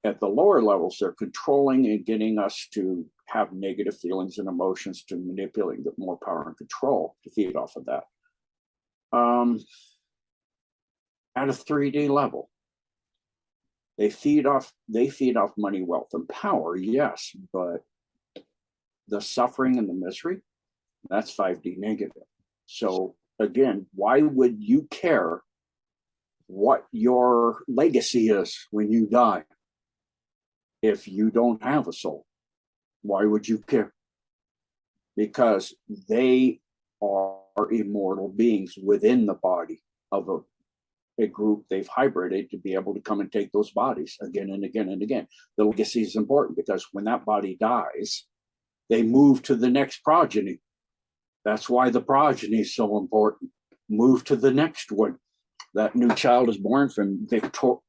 at the lower levels, they're controlling and getting us to have negative feelings and emotions, to manipulate, get more power and control, to feed off of that. At a 3D level, they feed off money, wealth, and power, yes, but the suffering and the misery, that's 5D negative. So again, why would you care what your legacy is when you die if you don't have a soul? Why would you care? Because they are immortal beings within the body of a group they've hybrided to be able to come and take those bodies again and again and again. The legacy is important, because when that body dies, they move to the next progeny. That's why the progeny is so important. Move to the next one. That new child is born from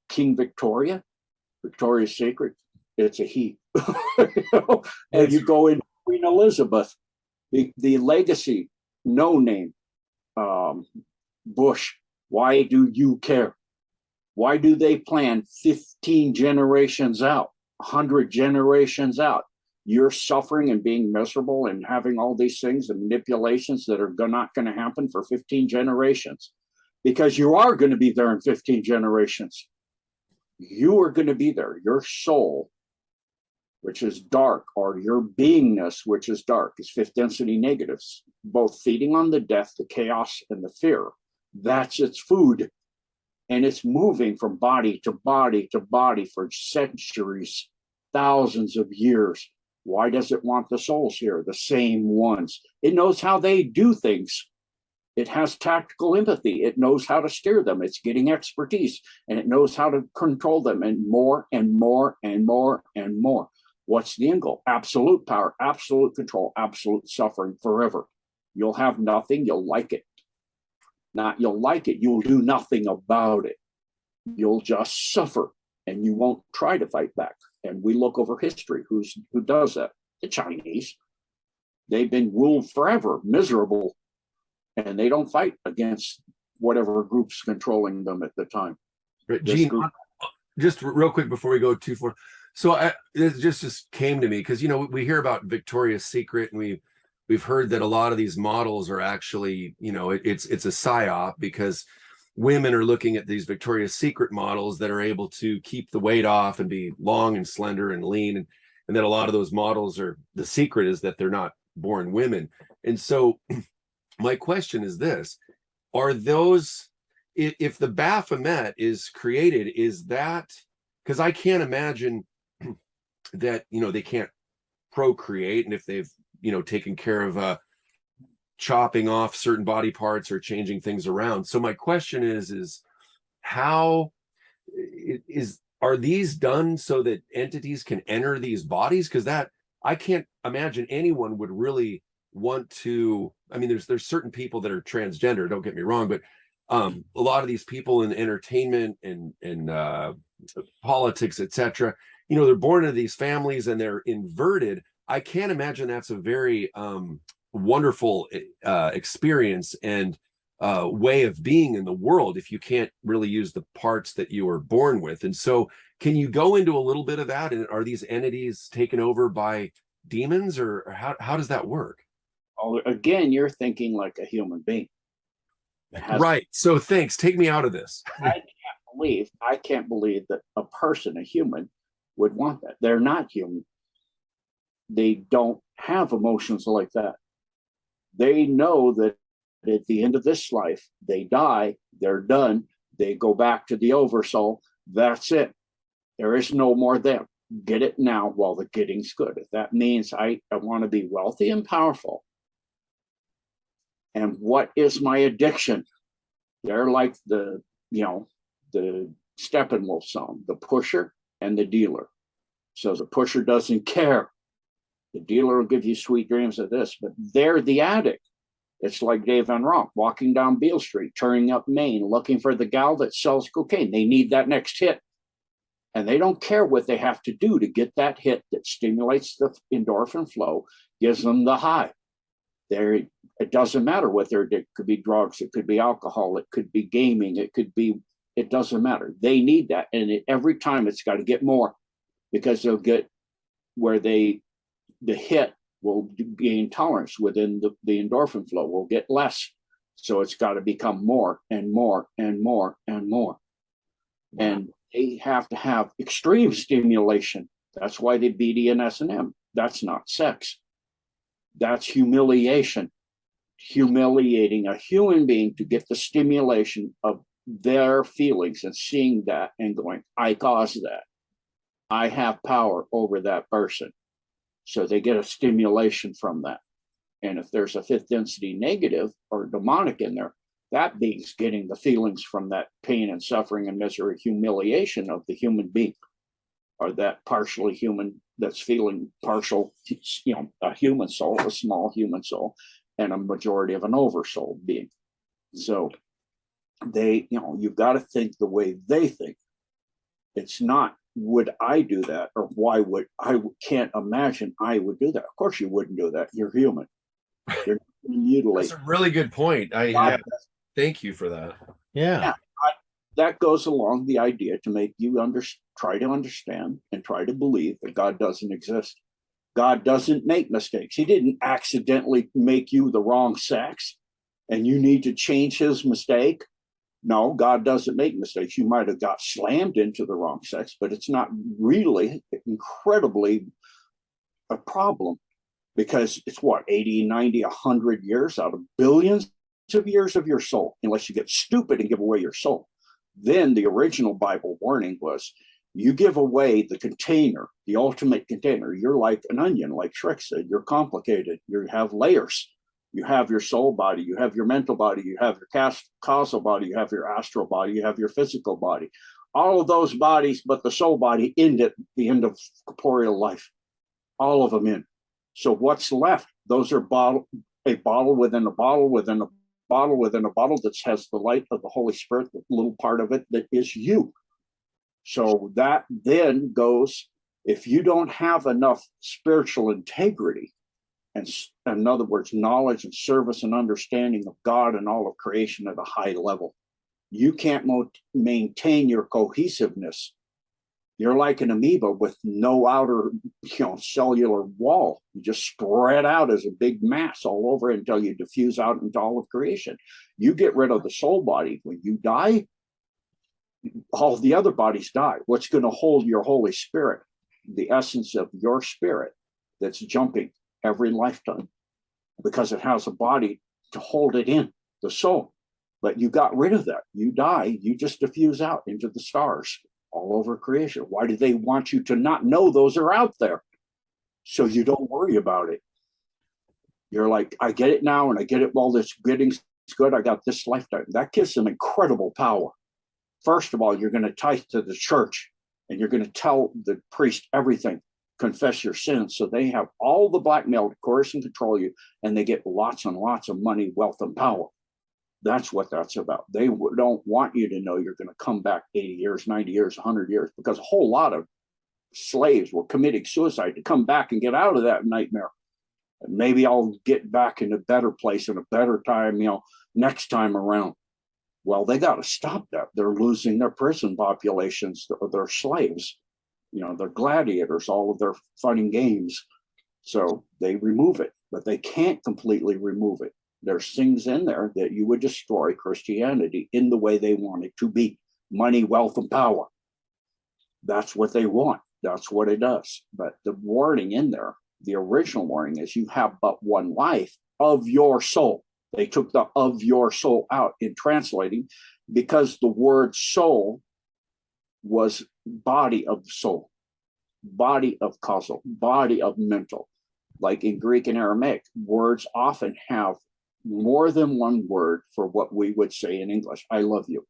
King Victoria, Victoria's Secret. It's a he. And you go in Queen Elizabeth, the legacy, no name, Bush. Why do you care? Why do they plan 15 generations out, 100 generations out? You're suffering and being miserable and having all these things and manipulations that are not going to happen for 15 generations, because you are going to be there in 15 generations. You are going to be there. Your soul, which is dark, or your beingness, which is dark, is fifth density negatives, both feeding on the death, the chaos, and the fear. That's its food. And it's moving from body to body to body for centuries, thousands of years. Why does it want the souls here? The same ones. It knows how they do things. It has tactical empathy. It knows how to steer them. It's getting expertise, and it knows how to control them, and more and more and more and more. What's the end goal? Absolute power, absolute control, absolute suffering forever. You'll have nothing. You'll like it. Not you'll like it. You'll do nothing about it. You'll just suffer, and you won't try to fight back. And we look over history. Who does that? The Chinese. They've been ruled forever, miserable, and they don't fight against whatever group's controlling them at the time. Gene, just real quick before we go too far. So it just came to me, because we hear about Victoria's Secret, and we've heard that a lot of these models are actually, it's a psyop, because women are looking at these Victoria's Secret models that are able to keep the weight off and be long and slender and lean, and that a lot of those models are, the secret is that they're not born women. And so my question is this: are those, if the Baphomet is created, is that, because I can't imagine that, you know, they can't procreate, and if they've, you know, taken care of chopping off certain body parts or changing things around. So my question is how are these done so that entities can enter these bodies? Because that, I can't imagine anyone would really want to. I mean, there's certain people that are transgender, don't get me wrong, but a lot of these people in entertainment and politics, etc., you know, they're born into these families and they're inverted. I can't imagine that's a very wonderful experience and way of being in the world if you can't really use the parts that you were born with. And so can you go into a little bit of that? And are these entities taken over by demons, or how does that work? Oh, again, you're thinking like a human being. Right. So thanks. Take me out of this. I can't believe that a person, a human, would want that. They're not human. They don't have emotions like that. They know that at the end of this life, they die, they're done, they go back to the oversoul. That's it. There is no more them. Get it now while the getting's good. If that means I want to be wealthy and powerful. And what is my addiction? They're like the Steppenwolf song, the pusher and the dealer. So the pusher doesn't care. The dealer will give you sweet dreams of this, but they're the addict. It's like Dave Van Ronk walking down Beale Street, turning up Maine, looking for the gal that sells cocaine. They need that next hit. And they don't care what they have to do to get that hit that stimulates the endorphin flow, gives them the high. It doesn't matter what they're addicted. It could be drugs, it could be alcohol, it could be gaming, it doesn't matter. They need that. And every time it's got to get more, because they'll get where the hit will gain tolerance within the endorphin flow will get less. So it's got to become more and more and more and more. Wow. And they have to have extreme stimulation. That's why they BD and S&M. That's not sex. That's humiliation. Humiliating a human being to get the stimulation of their feelings and seeing that and going, I caused that. I have power over that person. So they get a stimulation from that. And if there's a fifth density negative or demonic in there, that being's getting the feelings from that pain and suffering and misery, humiliation of the human being, or that partially human that's feeling partial, a human soul, a small human soul, and a majority of an oversoul being. So you've got to think the way they think. It's not, would I do that? Or why would I can't imagine I would do that. Of course you wouldn't do that. You're human. You're mutilated. That's a really good point. Thank you for that. Yeah. That goes along the idea to make you try to understand and try to believe that God doesn't exist. God doesn't make mistakes. He didn't accidentally make you the wrong sex and you need to change his mistake. No, God doesn't make mistakes. You might have got slammed into the wrong sex, but it's not really incredibly a problem, because it's 80, 90, 100 years out of billions of years of your soul, unless you get stupid and give away your soul. Then the original Bible warning was, you give away the container, the ultimate container. You're like an onion, like Shrek said. You're complicated. You have layers. You have your soul body, you have your mental body, you have your causal body, you have your astral body, you have your physical body. All of those bodies, but the soul body end at the end of corporeal life. All of them in. So what's left? Those are a bottle within a bottle within a bottle within a bottle that has the light of the Holy Spirit, the little part of it that is you. So that then goes, if you don't have enough spiritual integrity, and in other words, knowledge and service and understanding of God and all of creation at a high level, you can't maintain your cohesiveness. You're like an amoeba with no outer, cellular wall. You just spread out as a big mass all over until you diffuse out into all of creation. You get rid of the soul body. When you die, all of the other bodies die. What's going to hold your Holy Spirit, the essence of your spirit that's jumping every lifetime, because it has a body to hold it in, the soul. But you got rid of that. You die, you just diffuse out into the stars. all over creation. Why do they want you to not know those are out there? So you don't worry about it. You're like, I get it now, and I get it while this getting's good. I got this lifetime. That gives them incredible power. First of all, you're going to tithe to the church, and you're going to tell the priest everything, confess your sins. So they have all the blackmail to coerce and control you, and they get lots and lots of money, wealth, and power. That's what that's about. They don't want you to know you're going to come back 80 years, 90 years, 100 years, because a whole lot of slaves were committing suicide to come back and get out of that nightmare. And maybe I'll get back in a better place in a better time, next time around. Well, they got to stop that. They're losing their prison populations, their slaves, their gladiators, all of their fun and games. So they remove it, but they can't completely remove it. There's things in there that you would destroy Christianity in the way they want it to be: money, wealth, and power. That's what they want. That's what it does. But the warning in there, the original warning, is you have but one life of your soul. They took the "of your soul" out in translating, because the word soul was body of the soul, body of causal, body of mental. Like in Greek and Aramaic, words often have more than one word for what we would say in English. I love you.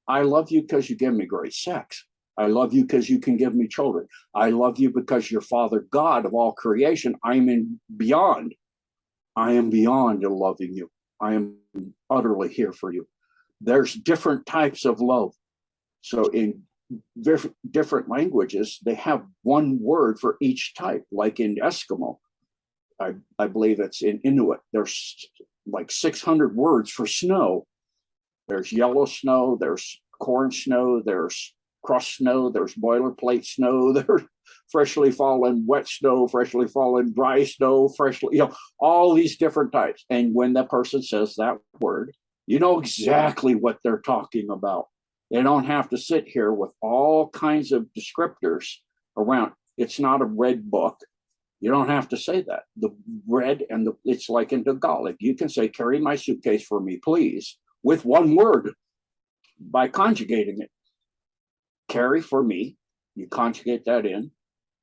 I love you because you give me great sex. I love you because you can give me children. I love you because you're Father God of all creation. I am beyond in loving you. I am utterly here for you. There's different types of love. So in different languages, they have one word for each type. Like in Eskimo, I believe it's in Inuit, there's like 600 words for snow. There's yellow snow, there's corn snow, there's crust snow, there's boilerplate snow, there's freshly fallen wet snow, freshly fallen dry snow, all these different types. And when that person says that word, you know exactly what they're talking about. They don't have to sit here with all kinds of descriptors around. It's not a red book. You don't have to say that. The red and it's like in Tagalog. You can say, "Carry my suitcase for me, please," with one word by conjugating it. Carry for me. You conjugate that in.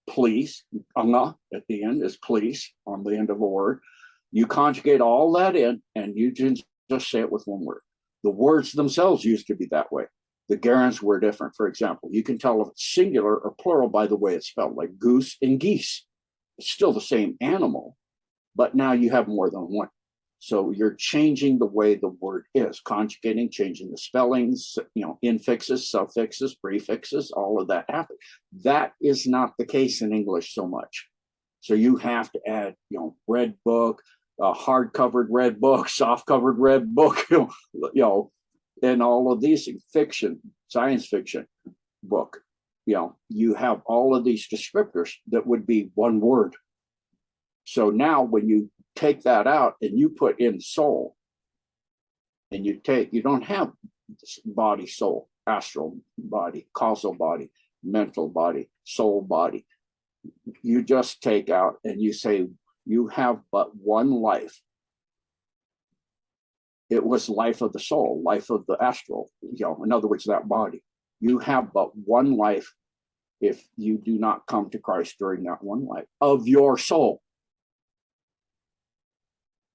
Please, anga at the end is please on the end of a word. You conjugate all that in, and you just say it with one word. The words themselves used to be that way. The gerunds were different. For example, you can tell if it's singular or plural by the way it's spelled, like goose and geese. It's still the same animal, but now you have more than one. So you're changing the way the word is, conjugating, changing the spellings, infixes, suffixes, prefixes, all of that happens. That is not the case in English so much. So you have to add, red book, hard-covered red book, soft-covered red book, and all of these things, fiction, science fiction book. You have all of these descriptors that would be one word. So now when you take that out and you put in soul, and you don't have body, soul, astral body, causal body, mental body, soul body. You just take out and you say, you have but one life. It was life of the soul, life of the astral, in other words, that body. You have but one life if you do not come to Christ during that one life of your soul.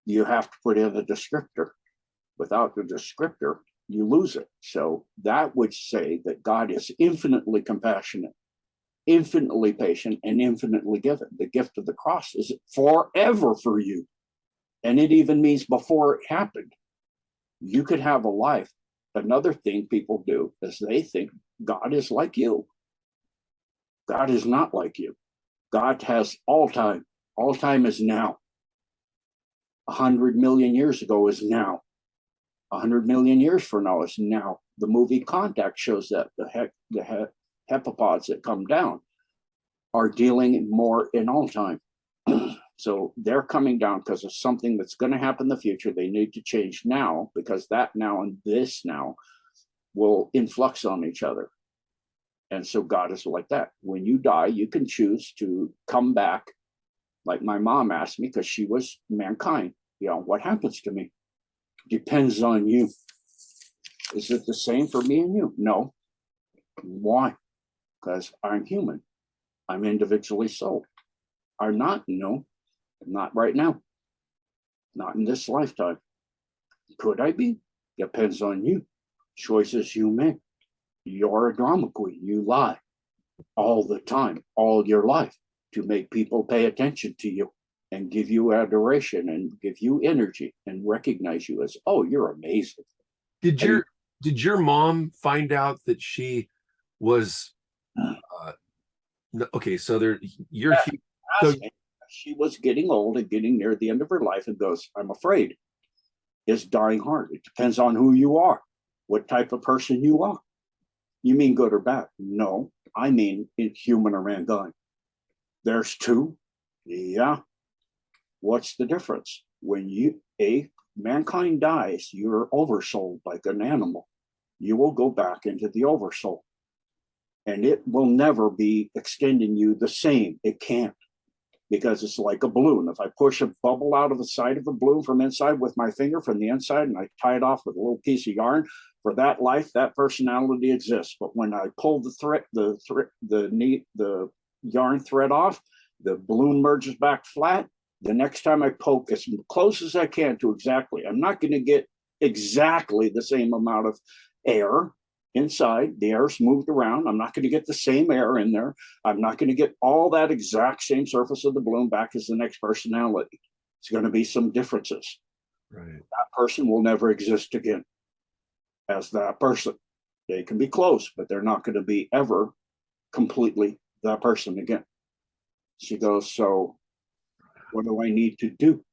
You have to put in the descriptor. Without the descriptor, you lose it. So that would say that God is infinitely compassionate, infinitely patient, and infinitely given. The gift of the cross is forever for you. And it even means before it happened. You could have a life. Another thing people do is they think God is like you. God is not like you. God has all time. All time is now. 100 million years ago is now. 100 million years from now is now. The movie Contact shows that the hepapods that come down are dealing more in all time. So they're coming down because of something that's going to happen in the future. They need to change now because that now and this now will influx on each other. And so God is like that. When you die, you can choose to come back. Like my mom asked me, because she was mankind, what happens to me? Depends on you. Is it the same for me and you? No. Why? Because I'm human. I'm individually sold. I'm not, no, not right now. Not in this lifetime. Could I be? Depends on you. Choices you make. You're a drama queen. You lie all the time, all your life, to make people pay attention to you and give you adoration and give you energy and recognize you as, oh, you're amazing. Did your mom find out that she was okay? So there, you're so she was getting old and getting near the end of her life, and goes, I'm afraid. It's dying hard. It depends on who you are, what type of person you are. You mean good or bad? No, I mean human or mankind. There's two. Yeah. What's the difference? When mankind dies, you're oversouled like an animal. You will go back into the oversoul. And it will never be extending you the same. It can't. Because it's like a balloon. If I push a bubble out of the side of the balloon from inside with my finger from the inside, and I tie it off with a little piece of yarn, for that life, that personality exists. But when I pull the yarn thread off, the balloon merges back flat. The next time I poke as close as I can to exactly, I'm not going to get exactly the same amount of air inside. The air's moved around. I'm not going to get the same air in there. I'm not going to get all that exact same surface of the balloon back as the next personality. It's going to be some differences. right. That person will never exist again as that person. They can be close, but they're not going to be ever completely that person again. She goes, so what do I need to do?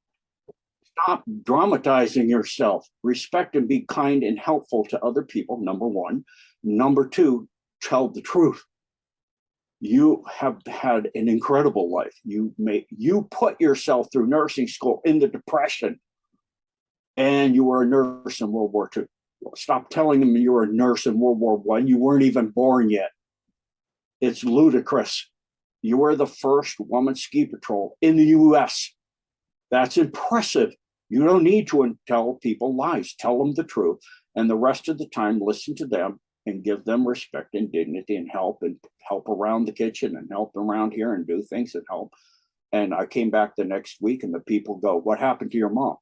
Stop dramatizing yourself. Respect and be kind and helpful to other people, number one. Number two, tell the truth. You have had an incredible life. You put yourself through nursing school in the Depression, and you were a nurse in World War II. Stop telling them you were a nurse in World War I. You weren't even born yet. It's ludicrous. You were the first woman ski patrol in the US. That's impressive. You don't need to tell people lies. Tell them the truth. And the rest of the time, listen to them and give them respect and dignity and help around the kitchen and help around here and do things that help. And I came back the next week and the people go, what happened to your mom?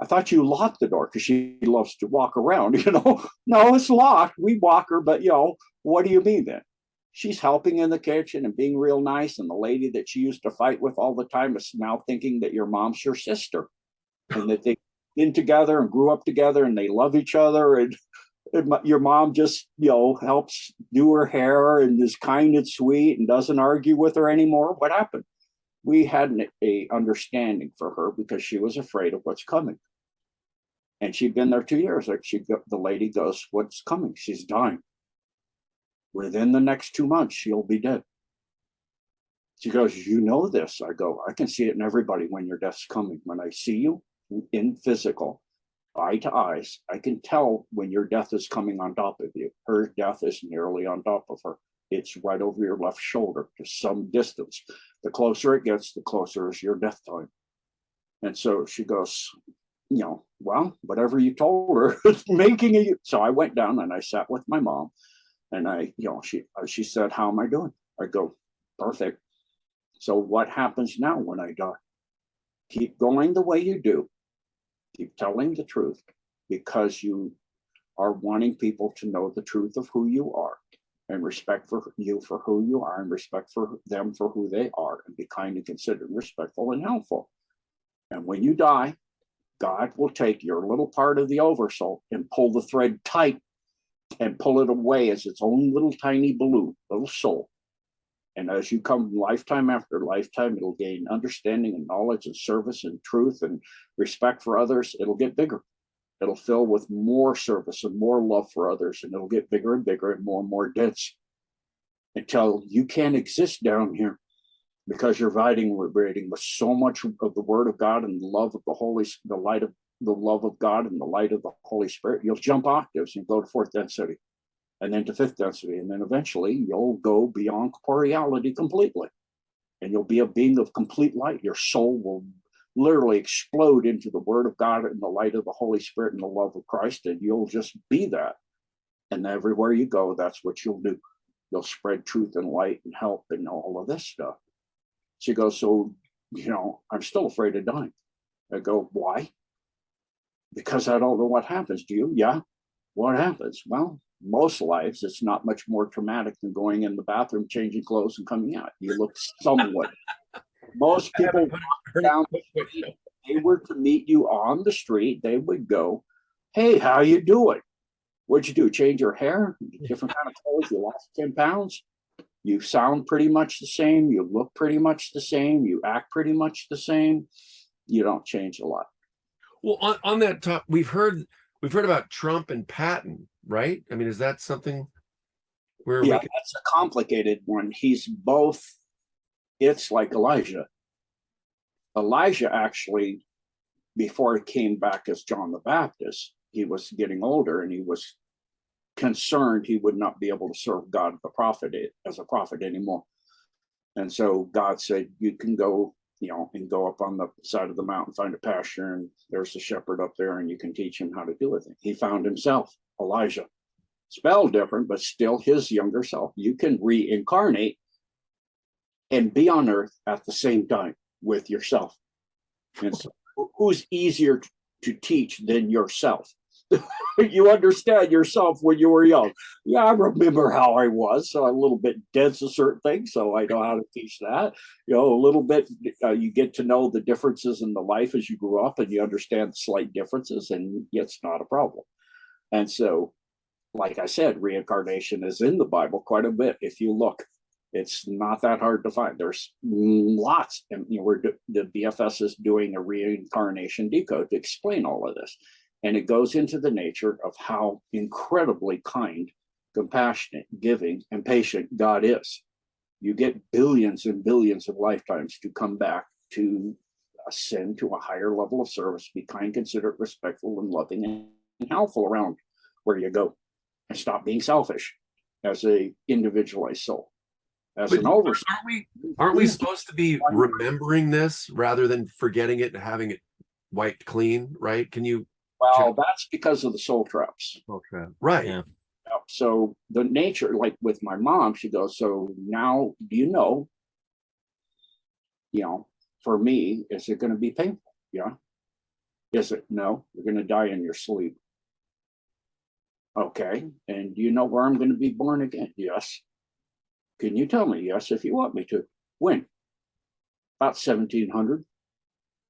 I thought you locked the door because she loves to walk around, No, it's locked. We walk her, but what do you mean then? She's helping in the kitchen and being real nice. And the lady that she used to fight with all the time is now thinking that your mom's your sister and that they've been together and grew up together and they love each other. And your mom just, helps do her hair and is kind and sweet and doesn't argue with her anymore. What happened? We had a understanding for her because she was afraid of what's coming. And she'd been there 2 years. The lady goes, what's coming? She's dying. Within the next 2 months, she'll be dead. She goes, you know this? I go, I can see it in everybody when your death's coming. When I see you in physical, eye to eyes, I can tell when your death is coming on top of you. Her death is nearly on top of her. It's right over your left shoulder to some distance. The closer it gets, the closer is your death time. And so she goes, well, whatever you told her is making it. So I went down and I sat with my mom. And she said, how am I doing? I go, perfect. So what happens now when I die? Keep going the way you do. Keep telling the truth because you are wanting people to know the truth of who you are and respect for you for who you are and respect for them for who they are and be kind and considerate, respectful and helpful. And when you die, God will take your little part of the oversoul and pull the thread tight and pull it away as its own little tiny balloon, little soul. And as you come lifetime after lifetime, it'll gain understanding and knowledge and service and truth and respect for others. It'll get bigger. It'll fill with more service and more love for others. And it'll get bigger and bigger and more dense until you can't exist down here because you're vibrating with so much of the word of God and the love of the love of God and the light of the Holy Spirit. You'll jump octaves and go to fourth density and then to fifth density. And then eventually you'll go beyond corporeality completely. And you'll be a being of complete light. Your soul will literally explode into the word of God and the light of the Holy Spirit and the love of Christ. And you'll just be that. And everywhere you go, that's what you'll do. You'll spread truth and light and help and all of this stuff. She goes, so, I'm still afraid of dying. I go, why? Because I don't know what happens. Do you? Yeah. What happens? Well, most lives, it's not much more traumatic than going in the bathroom, changing clothes, and coming out. You look somewhat. Most people down the street, they were to meet you on the street, they would go, hey, how you doing? What'd you do? Change your hair? Different kind of clothes? You lost 10 pounds? You sound pretty much the same. You look pretty much the same. You act pretty much the same. You don't change a lot. Well, on that top, we've heard about Trump and Patton, right? I mean, is that something where that's a complicated one. He's both. It's like Elijah. Elijah actually, before he came back as John the Baptist, he was getting older and he was concerned he would not be able to serve God as a prophet anymore. And so God said, you can go, and go up on the side of the mountain, find a pasture, and there's a shepherd up there, and you can teach him how to do it. He found himself, Elijah. Spelled different, but still his younger self. You can reincarnate and be on earth at the same time with yourself. And so who's easier to teach than yourself? You understand yourself when you were young. Yeah, I remember how I was. So I'm a little bit dense to certain things, so I know how to teach that. A little bit, you get to know the differences in the life as you grew up, and you understand the slight differences, and it's not a problem. And so, like I said, reincarnation is in the Bible quite a bit. If you look, it's not that hard to find. There's lots, and the BFS is doing a reincarnation decode to explain all of this. And it goes into the nature of how incredibly kind, compassionate, giving, and patient God is. You get billions and billions of lifetimes to come back to ascend to a higher level of service, be kind, considerate, respectful, and loving, and helpful around where you go. And stop being selfish as a individualized soul. As an oversight. Aren't we supposed to be remembering this rather than forgetting it and having it wiped clean, right? Can you? Well, that's because of the soul traps. Soul trap. Right. Yeah. So the nature, like with my mom, she goes, so now do you know, for me, is it going to be painful? Yeah. Is it? No, you're going to die in your sleep. Okay. And do you know where I'm going to be born again? Yes. Can you tell me? Yes, if you want me to. When? About 1700.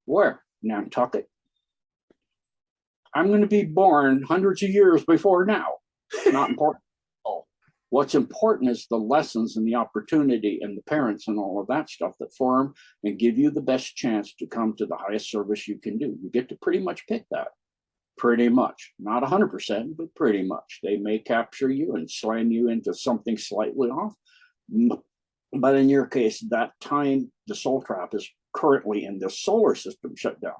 Where? Nantucket. I'm going to be born hundreds of years before now. Not important. What's important is the lessons and the opportunity and the parents and all of that stuff that form and give you the best chance to come to the highest service you can do. You get to pretty much pick that. Pretty much. Not 100%, but pretty much. They may capture you and slam you into something slightly off. But in your case, that time, the soul trap is currently in the solar system shut down.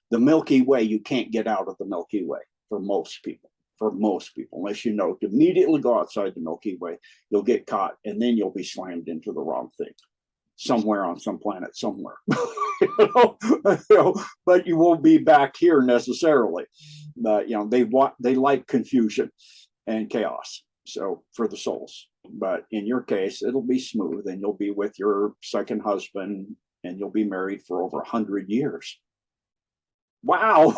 The Milky Way, you can't get out of the Milky Way for most people. Unless you know to immediately go outside the Milky Way, you'll get caught and then you'll be slammed into the wrong thing somewhere on some planet somewhere. But you won't be back here necessarily. But they like confusion and chaos. So for the souls. But in your case, it'll be smooth and you'll be with your second husband and you'll be married for over 100 years. Wow.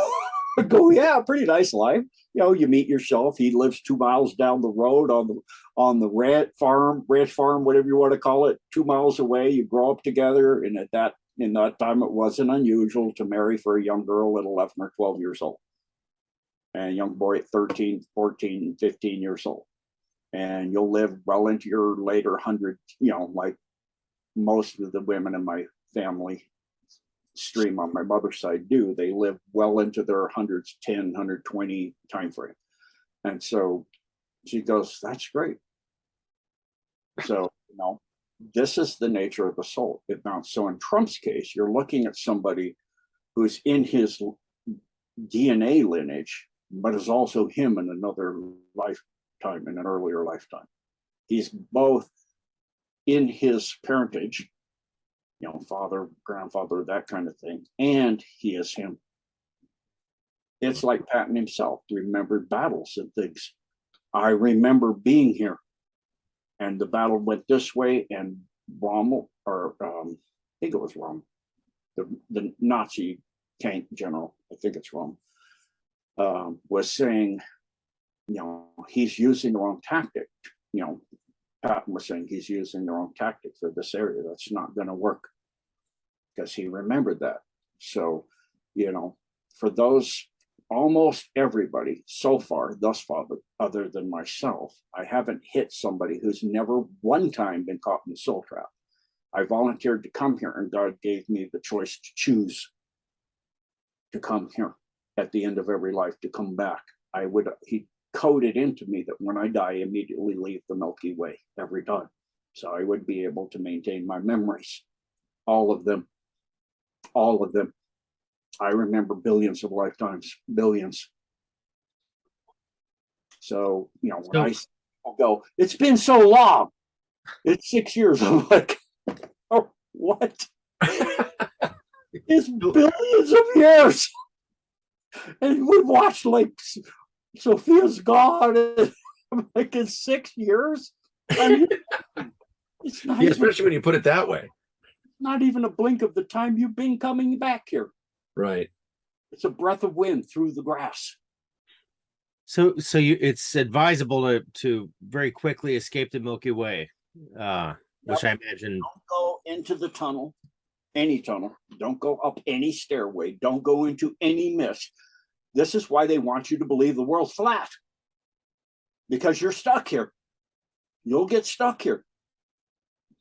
Go, yeah, pretty nice life. You meet yourself. He lives 2 miles down the road on the ranch farm, whatever you want to call it, 2 miles away. You grow up together. And in that time, it wasn't unusual to marry for a young girl at 11 or 12 years old. And a young boy at 13, 14, 15 years old. And you'll live well into your later hundreds, like most of the women in my family stream on my mother's side do. They live well into their 10, 120 time frame. And so she goes, that's great. So, this is the nature of the soul. So in Trump's case, you're looking at somebody who's in his DNA lineage, but is also him in another lifetime, in an earlier lifetime. He's both in his parentage, father, grandfather, that kind of thing, and he is him. It's like Patton himself remembered battles and things. I remember being here. and the battle went this way, and Rommel, or I think it was Rommel, the Nazi tank general, I think it's Rommel, was saying, he's using the wrong tactic. Patton was saying he's using the wrong tactic for this area. That's not going to work, because he remembered that. So, for those, almost everybody so far, thus far, other than myself, I haven't hit somebody who's never one time been caught in a soul trap. I volunteered to come here, and God gave me the choice to choose to come here at the end of every life, to come back. He coded into me that when I die, immediately leave the Milky Way every time. So I would be able to maintain my memories, all of them. I remember billions of lifetimes, billions. So, when I go, it's been so long, it's 6 years. I'm like, oh, what? It's billions of years. And we watched like Sophia's gone. And I'm like, in 6 years? It's not especially when you put it that way. Not even a blink of the time you've been coming back here. Right. It's a breath of wind through the grass. So it's advisable to very quickly escape the Milky Way, which I imagine. Don't go into the tunnel, any tunnel. Don't go up any stairway. Don't go into any mist. This is why they want you to believe the world's flat, because you're stuck here. You'll get stuck here.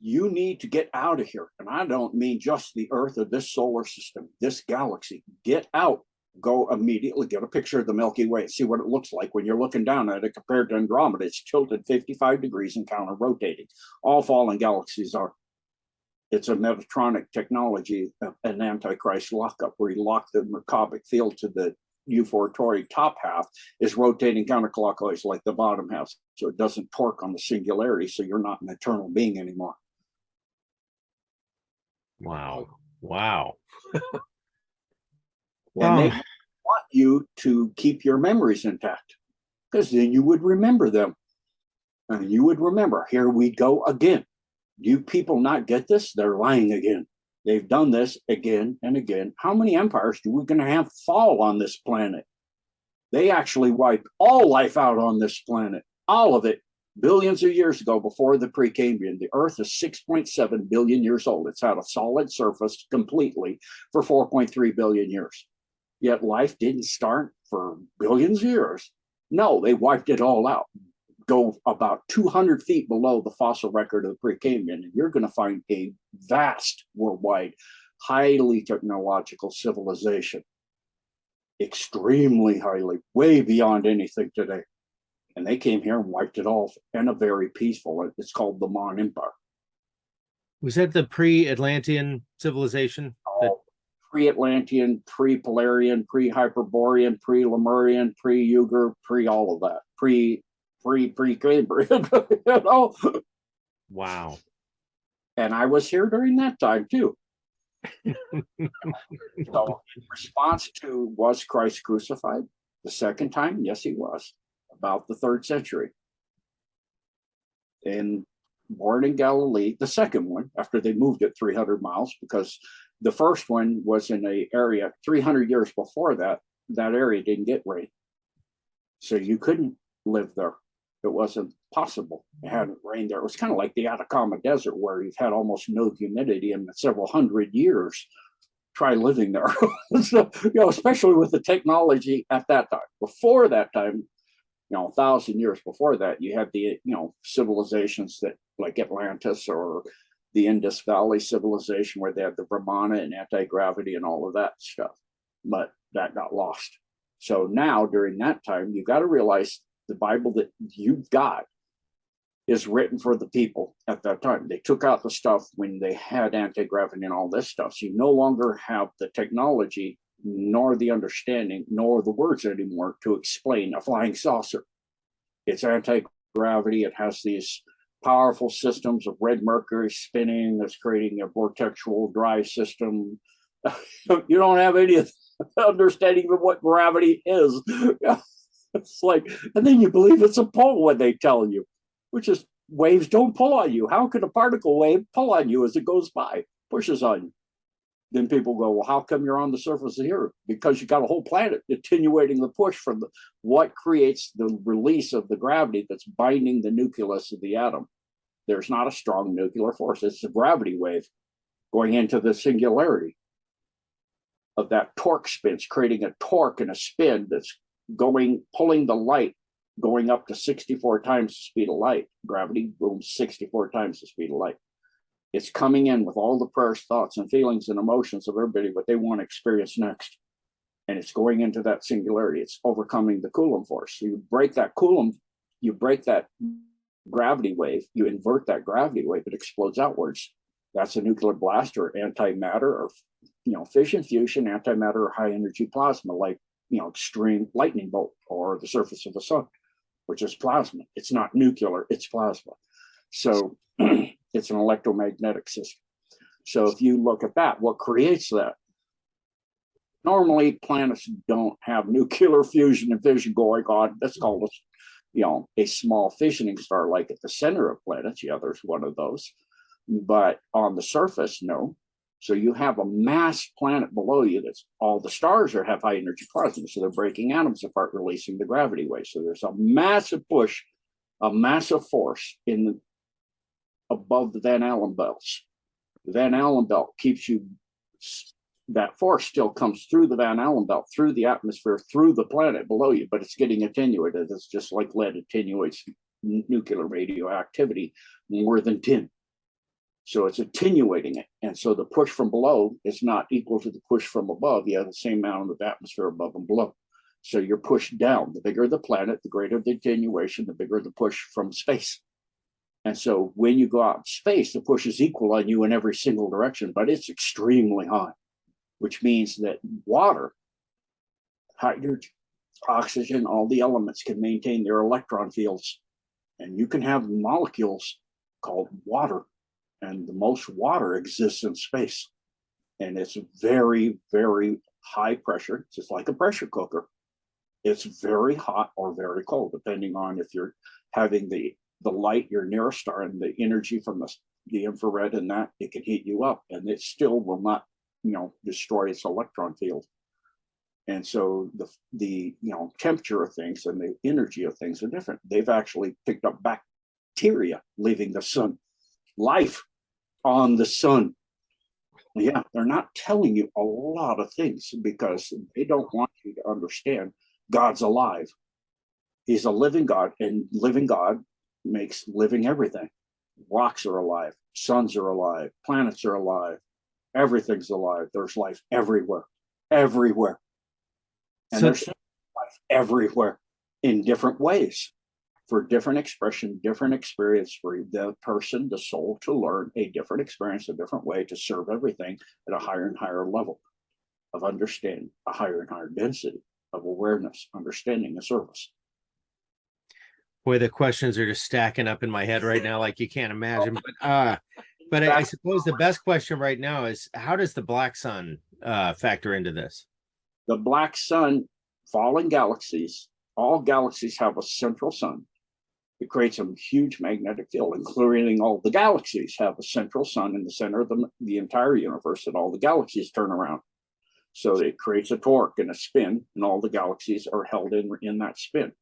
You need to get out of here. And I don't mean just the Earth or this solar system, this galaxy. Get out. Go immediately, get a picture of the Milky Way, see what it looks like when you're looking down at it compared to Andromeda. It's tilted 55 degrees and counter-rotating. All fallen galaxies are. It's a Metatronic technology, an Antichrist lockup, where you lock the Merkabah field to the U4 Tauri top half is rotating counterclockwise like the bottom half, so it doesn't torque on the singularity, so you're not an eternal being anymore. Wow. And they want you to keep your memories intact, because then you would remember them. And you would remember, here we go again. You people not get this? They're lying again. They've done this again and again. How many empires do we going to have fall on this planet? They actually wiped all life out on this planet, all of it, billions of years ago before the Precambrian. The Earth is 6.7 billion years old. It's had a solid surface completely for 4.3 billion years. Yet life didn't start for billions of years. No, they wiped it all out. Go about 200 feet below the fossil record of the Precambrian, and you're going to find a vast worldwide, highly technological civilization. Extremely highly, way beyond anything today. And they came here and wiped it all, and a very peaceful. It's called the Mon Empire. Was that the pre-Atlantean civilization? Pre-Atlantean, pre-Polarian, pre-Hyperborean, pre-Lemurian, pre-Yugur, pre-all of that. Pre-Cambrian, Wow. And I was here during that time too. So, in response to, was Christ crucified? The second time? Yes, he was. About the 3rd century. Born in Galilee, the second one, after they moved it 300 miles, because the first one was in an area 300 years before that. That area didn't get rain. So you couldn't live there. It wasn't possible. It hadn't rained there. It was kind of like the Atacama Desert, where you've had almost no humidity in several hundred years. Try living there. So, especially with the technology at that time. Before that time, 1,000 years before that, you had the, civilizations that, like Atlantis or the Indus Valley civilization, where they had the Brahmana and anti-gravity and all of that stuff. But that got lost. So now, during that time, you got to realize the Bible that you've got is written for the people at that time. They took out the stuff when they had anti-gravity and all this stuff. So you no longer have the technology, nor the understanding, nor the words anymore to explain a flying saucer. It's anti-gravity. It has these powerful systems of red mercury spinning that's creating a vortexual drive system. You don't have any understanding of what gravity is. It's like, and then you believe it's a pole when they tell you, which is waves don't pull on you. How could a particle wave pull on you as it goes by, pushes on you? Then people go, well, how come you're on the surface of here? Because you got a whole planet attenuating the push from what creates the release of the gravity that's binding the nucleus of the atom. There's not a strong nuclear force. It's a gravity wave going into the singularity of that torque spin, creating a torque and a spin that's pulling the light, going up to 64 times the speed of light. Gravity booms 64 times the speed of light. It's coming in with all the prayers, thoughts, and feelings and emotions of everybody, what they want to experience next. And it's going into that singularity. It's overcoming the Coulomb force. So you break that Coulomb, you break that gravity wave, you invert that gravity wave, it explodes outwards. That's a nuclear blast or antimatter or fission, fusion, antimatter, or high energy plasma, like extreme lightning bolt or the surface of the sun, which is plasma. It's not nuclear, it's plasma. So it's an electromagnetic system. So if you look at that, what creates that? Normally planets don't have nuclear fusion and fission going on. That's called a small fissioning star, like at the center of planets. Yeah, there's one of those. But on the surface, no. So you have a mass planet below you that's all the stars have high energy plasma. So they're breaking atoms apart, releasing the gravity wave. So there's a massive push, a massive force above the Van Allen belts. The Van Allen belt keeps you, that force still comes through the Van Allen belt, through the atmosphere, through the planet below you, but it's getting attenuated. It's just like lead attenuates nuclear radioactivity more than tin. So it's attenuating it. And so the push from below is not equal to the push from above. You have the same amount of atmosphere above and below. So you're pushed down. The bigger the planet, the greater the attenuation, the bigger the push from space. And so when you go out in space, the push is equal on you in every single direction, but it's extremely high, which means that water, hydrogen, oxygen, all the elements can maintain their electron fields. And you can have molecules called water. And the most water exists in space. And it's very, very high pressure, just like a pressure cooker. It's very hot or very cold, depending on if you're having the light, your nearest star, and the energy from the infrared and that, it can heat you up. And it still will not, destroy its electron field. And so the temperature of things and the energy of things are different. They've actually picked up bacteria leaving the sun. Life on the sun. Yeah, they're not telling you a lot of things because they don't want you to understand God's alive. He's a living God, and living God makes living everything. Rocks are alive, suns are alive, planets are alive, everything's alive. There's life everywhere, everywhere. And there's life everywhere in different ways, for different expression, different experience, for the person, the soul, to learn a different experience, a different way to serve everything at a higher and higher level of understanding, a higher and higher density of awareness, understanding, and service. Boy, the questions are just stacking up in my head right now, like you can't imagine. But I suppose the best question right now is, how does the black sun factor into this? The black sun, falling galaxies, all galaxies have a central sun. It creates a huge magnetic field, including all the galaxies have a central sun in the center of the entire universe that all the galaxies turn around. So it creates a torque and a spin, and all the galaxies are held in that spin.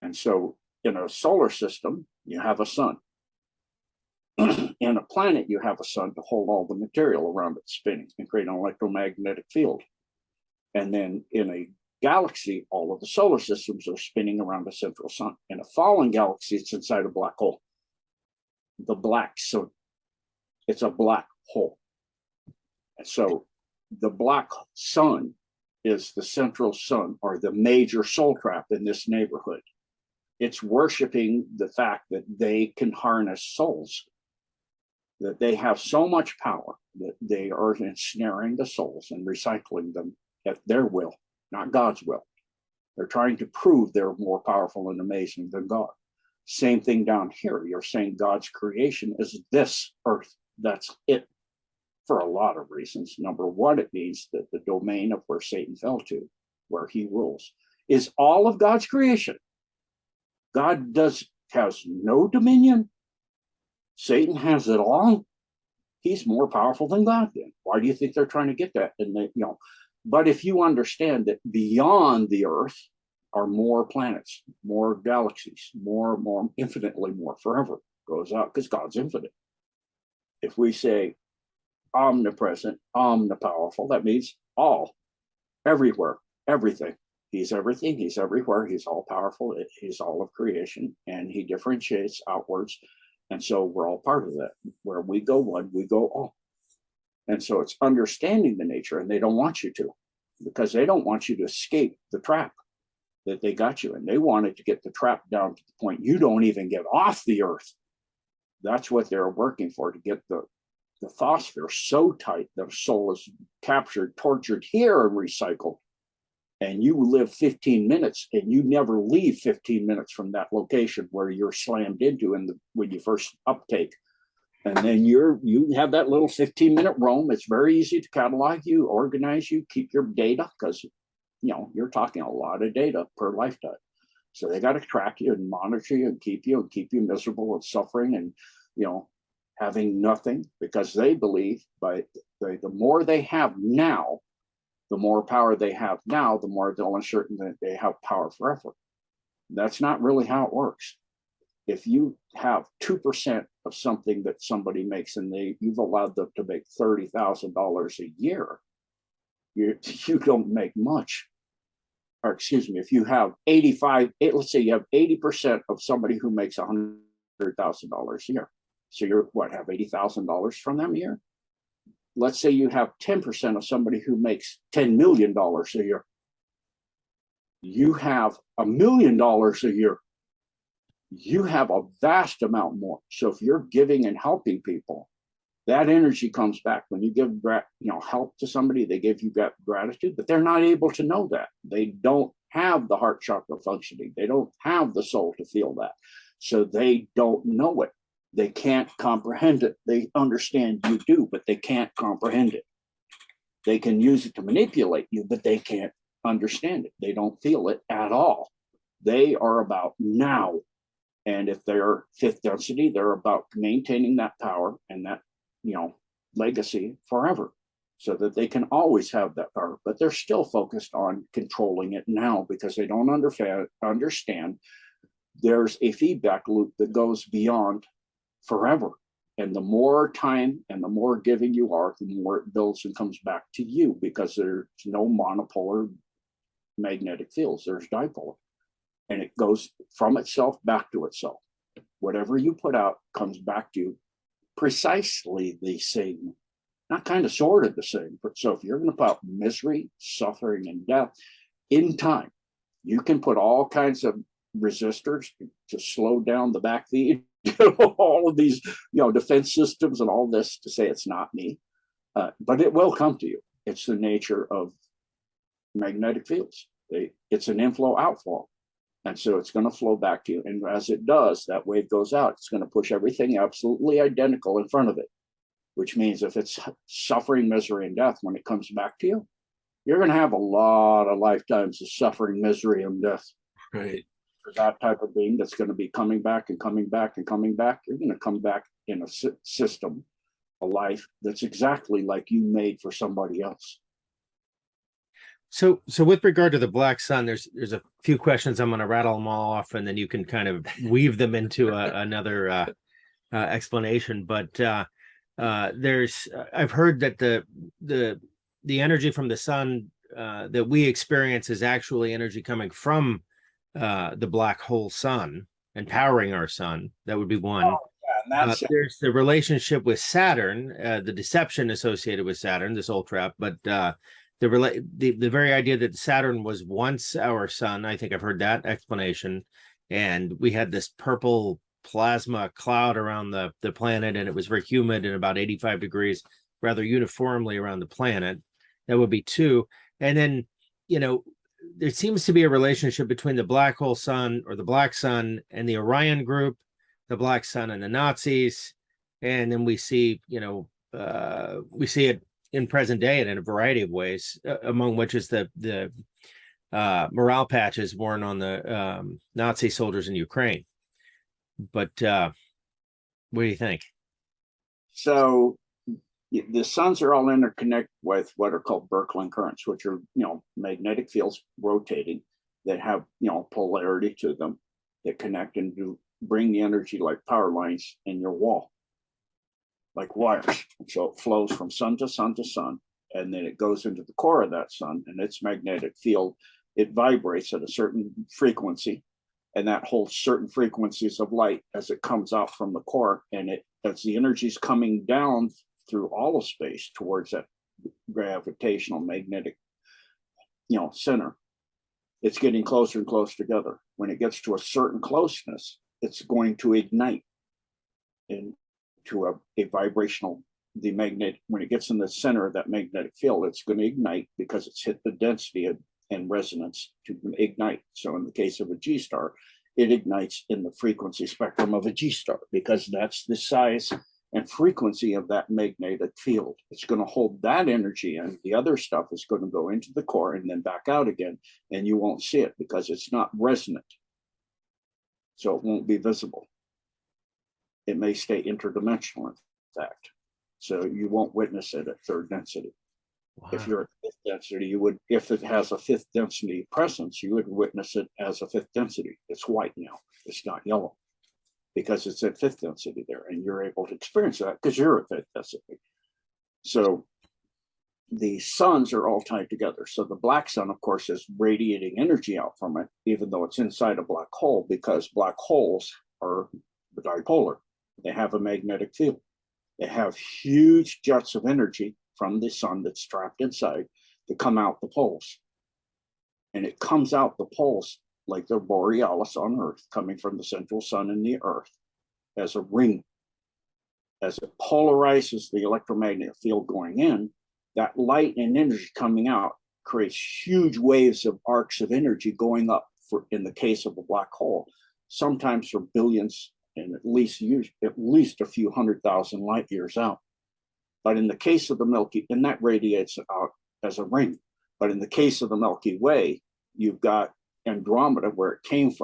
And so in a solar system, you have a sun. In a planet, you have a sun to hold all the material around it spinning and create an electromagnetic field. And then in a galaxy, all of the solar systems are spinning around a central sun. In a fallen galaxy, it's inside a black hole. The black sun, it's a black hole. And so the black sun is the central sun, or the major soul trap in this neighborhood. It's worshiping the fact that they can harness souls, that they have so much power that they are ensnaring the souls and recycling them at their will, not God's will. They're trying to prove they're more powerful and amazing than God. Same thing down here. You're saying God's creation is this earth. That's it, for a lot of reasons. Number one, it means that the domain of where Satan fell to, where he rules, is all of God's creation. God does has no dominion. Satan has it all. He's more powerful than God then. Why do you think they're trying to get that? And they, but if you understand that beyond the earth are more planets, more galaxies, more, infinitely more, forever goes out, because God's infinite. If we say omnipresent, omnipowerful, that means all, everywhere, everything. He's everything, he's everywhere, he's all powerful, he's all of creation, and he differentiates outwards. And so we're all part of that. Where we go one, we go all. And so it's understanding the nature, and they don't want you to, because they don't want you to escape the trap that they got you in. They wanted to get the trap down to the point you don't even get off the earth. That's what they're working for, to get the phosphere so tight that a soul is captured, tortured here, and recycled. And you live 15 minutes, and you never leave 15 minutes from that location where you're slammed into when you first uptake. And then you have that little 15-minute roam. It's very easy to catalog you, organize you, keep your data, because you're talking a lot of data per lifetime. So they got to track you and monitor you and keep you miserable and suffering and having nothing, because they believe the more they have now, the more power they have now, the more they'll ensure that they have power forever. That's not really how it works. If you have 2% of something that somebody makes, and you've allowed them to make $30,000 a year, you don't make much. Or excuse me, if you have let's say you have 80% of somebody who makes $100,000 a year. So you're have $80,000 from them a year? Let's say you have 10% of somebody who makes $10 million a year. You have $1 million a year. You have a vast amount more. So if you're giving and helping people, that energy comes back. When you give help to somebody, they give you gratitude, but they're not able to know that. They don't have the heart chakra functioning. They don't have the soul to feel that. So they don't know it. They can't comprehend it. They understand you do, but they can't comprehend it. They can use it to manipulate you, but they can't understand it. They don't feel it at all. They are about now. And if they're fifth density, they're about maintaining that power and that, legacy forever, so that they can always have that power. But they're still focused on controlling it now, because they don't understand there's a feedback loop that goes beyond forever. And the more time and the more giving you are, the more it builds and comes back to you, because there's no monopolar magnetic fields, there's dipolar. And it goes from itself back to itself. Whatever you put out comes back to you precisely the same, not kind of sort of the same. So if you're going to put out misery, suffering, and death in time, you can put all kinds of resistors to slow down the back feed, all of these, defense systems and all this to say it's not me, but it will come to you. It's the nature of magnetic fields. It's an inflow outflow. And so it's going to flow back to you. And as it does, that wave goes out. It's going to push everything absolutely identical in front of it, which means if it's suffering, misery, and death, when it comes back to you, you're going to have a lot of lifetimes of suffering, misery, and death. Right. For that type of being that's going to be coming back and coming back and coming back, you're going to come back in a system, a life that's exactly like you made for somebody else. So with regard to the black sun, there's a few questions. I'm going to rattle them all off, and then you can kind of weave them into another explanation. But I've heard that the energy from the sun that we experience is actually energy coming from the black hole sun and powering our sun. That would be one. Oh, yeah, and there's the relationship with Saturn, the deception associated with Saturn, this old trap, but the very idea that Saturn was once our sun, I think I've heard that explanation, and we had this purple plasma cloud around the planet, and it was very humid and about 85 degrees rather uniformly around the planet. That would be two. And then, there seems to be a relationship between the black hole sun or the black sun and the Orion group, the black sun and the Nazis. And then we see it in present day and in a variety of ways, among which is the morale patches worn on the Nazi soldiers in Ukraine. But what do you think? So the suns are all interconnected with what are called Birkeland currents, which are, magnetic fields rotating that have, polarity to them that connect and bring the energy like power lines in your wall, like wires. So it flows from sun to sun to sun, and then it goes into the core of that sun, and its magnetic field, it vibrates at a certain frequency, and that holds certain frequencies of light as it comes out from the core. And as the energy is coming down through all of space towards that gravitational magnetic, center, it's getting closer and closer together. When it gets to a certain closeness, it's going to ignite into a vibrational, when it gets in the center of that magnetic field, it's going to ignite because it's hit the density and resonance to ignite. So in the case of a G star, it ignites in the frequency spectrum of a G star because that's the size and frequency of that magnetic field. It's going to hold that energy, and the other stuff is going to go into the core and then back out again, and you won't see it because it's not resonant. So it won't be visible. It may stay interdimensional, in fact. So you won't witness it at third density. Wow. If you're at fifth density, you would, if it has a fifth density presence, you would witness it as a fifth density. It's white now, it's not yellow, because it's at fifth density there, and you're able to experience that because you're at fifth density. So the suns are all tied together. So the black sun, of course, is radiating energy out from it, even though it's inside a black hole, because black holes are dipolar. They have a magnetic field. They have huge jets of energy from the sun that's trapped inside to come out the poles. And it comes out the poles like the borealis on Earth, coming from the central sun in the Earth as a ring. As it polarizes the electromagnetic field going in, that light and energy coming out creates huge waves of arcs of energy going up, for, in the case of a black hole, sometimes for billions and at least a few 100,000 light years out. But in the case of the Milky, and that radiates out as a ring. But in the case of the Milky Way, you've got Andromeda, where it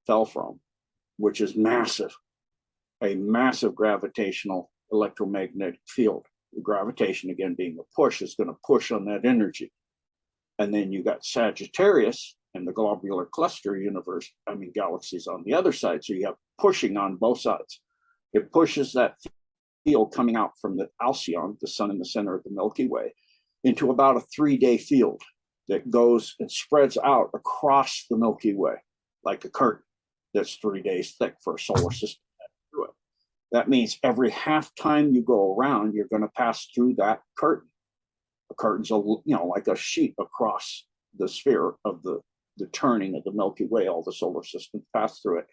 fell from, which is massive, a massive gravitational electromagnetic field. The gravitation, again, being a push, is going to push on that energy. And then you got Sagittarius and the globular cluster universe, galaxies on the other side. So you have pushing on both sides. It pushes that field coming out from the Alcyon, the sun in the center of the Milky Way, into about a 3-day field that goes and spreads out across the Milky Way like a curtain that's 3 days thick for a solar system. That means every half time you go around, you're going to pass through that curtain. The curtain's like a sheet across the sphere of the turning of the Milky Way. All the solar systems pass through it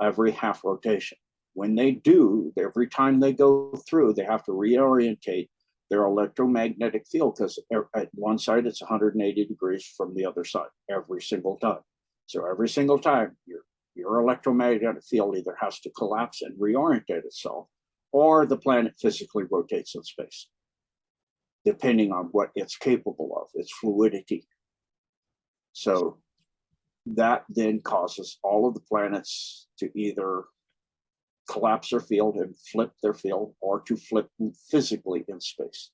every half rotation. When they do, every time they go through, they have to reorientate their electromagnetic field, because at one side it's 180 degrees from the other side every single time. So every single time your electromagnetic field either has to collapse and reorientate itself, or the planet physically rotates in space, depending on what it's capable of, its fluidity. So that then causes all of the planets to either collapse their field and flip their field, or to flip physically in space,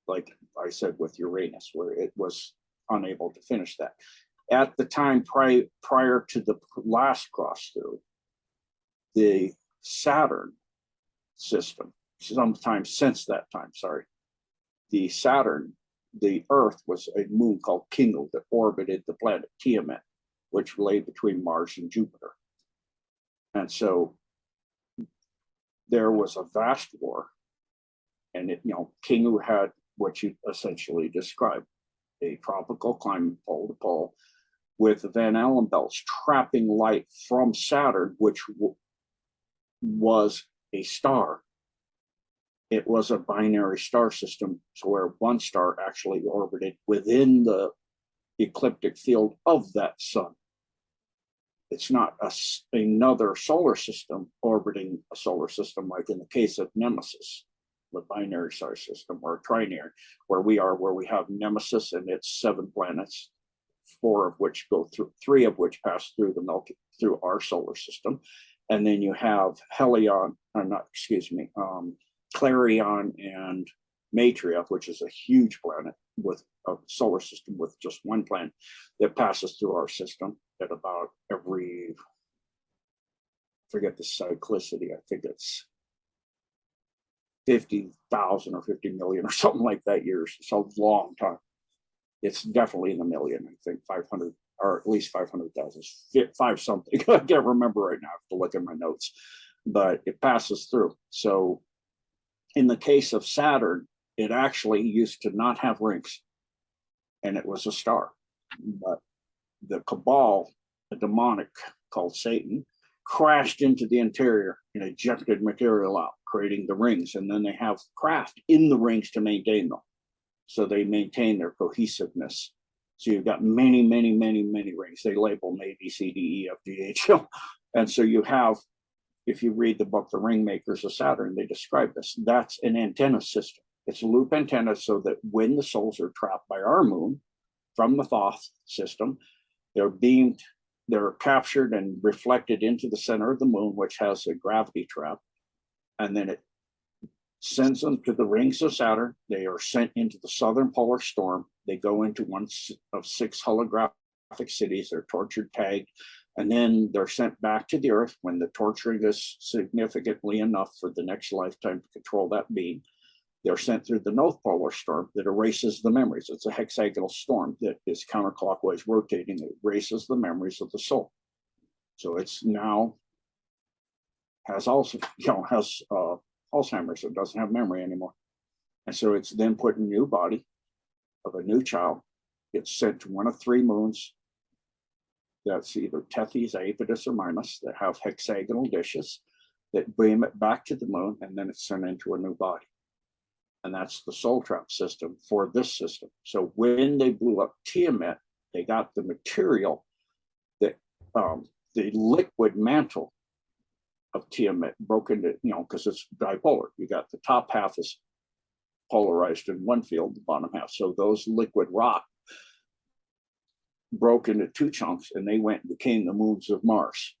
like I said with Uranus, where it was unable to finish that. At the time prior to the last cross through, the Saturn system, sometime since that time, the Saturn, the Earth was a moon called Kingo that orbited the planet Tiamat, which lay between Mars and Jupiter. And so there was a vast war, and Kingo had what you essentially described, a tropical climate pole to pole, with the Van Allen belts trapping light from Saturn, which was a star. It was a binary star system, so where one star actually orbited within the ecliptic field of that sun. It's not another solar system orbiting a solar system, like in the case of Nemesis, the binary star system, or trinary, where we have Nemesis and its 7 planets, 4 of which go through, 3 of which pass through through our solar system, And then you have Helion, or not, excuse me, Clarion and Matria, which is a huge planet with a solar system with just one planet that passes through our system at about every, forget the cyclicity, I think it's 50,000 or 50 million or something like that years. It's a long time. It's definitely in the million, I think 500 or at least 500,000, five something. I can't remember right now. I have to look at my notes, but it passes through. So in the case of Saturn, it actually used to not have rings, and it was a star. But the cabal, a demonic called Satan, crashed into the interior and ejected material out, creating the rings. And then they have craft in the rings to maintain them. So they maintain their cohesiveness. So you've got many, many, many, many rings. They label them A, B, C, D, E, F, G, H. And so you have, if you read the book, The Ring Makers of Saturn, they describe this. That's an antenna system. It's a loop antenna so that when the souls are trapped by our moon from the Thoth system, they're beamed, they're captured and reflected into the center of the moon, which has a gravity trap. And then it sends them to the rings of Saturn. They are sent into the southern polar storm. They go into one of 6 holographic cities. They're tortured, tagged, and then they're sent back to the Earth when the torturing is significantly enough for the next lifetime to control that being. They're sent through the north polar storm that erases the memories. It's a hexagonal storm that is counterclockwise rotating. It erases the memories of the soul. So it's now has also, has Alzheimer's. It doesn't have memory anymore. And so it's then put in a new body of a new child. It's sent to one of 3 moons. That's either Tethys, Iapetus, or Mimas that have hexagonal dishes that beam it back to the moon, and then it's sent into a new body. And that's the soul trap system for this system. So when they blew up Tiamat, they got the material that the liquid mantle of Tiamat broke into, because it's bipolar. You got the top half is polarized in one field, the bottom half. So those liquid rock broke into 2 chunks, and they went and became the moons of Mars.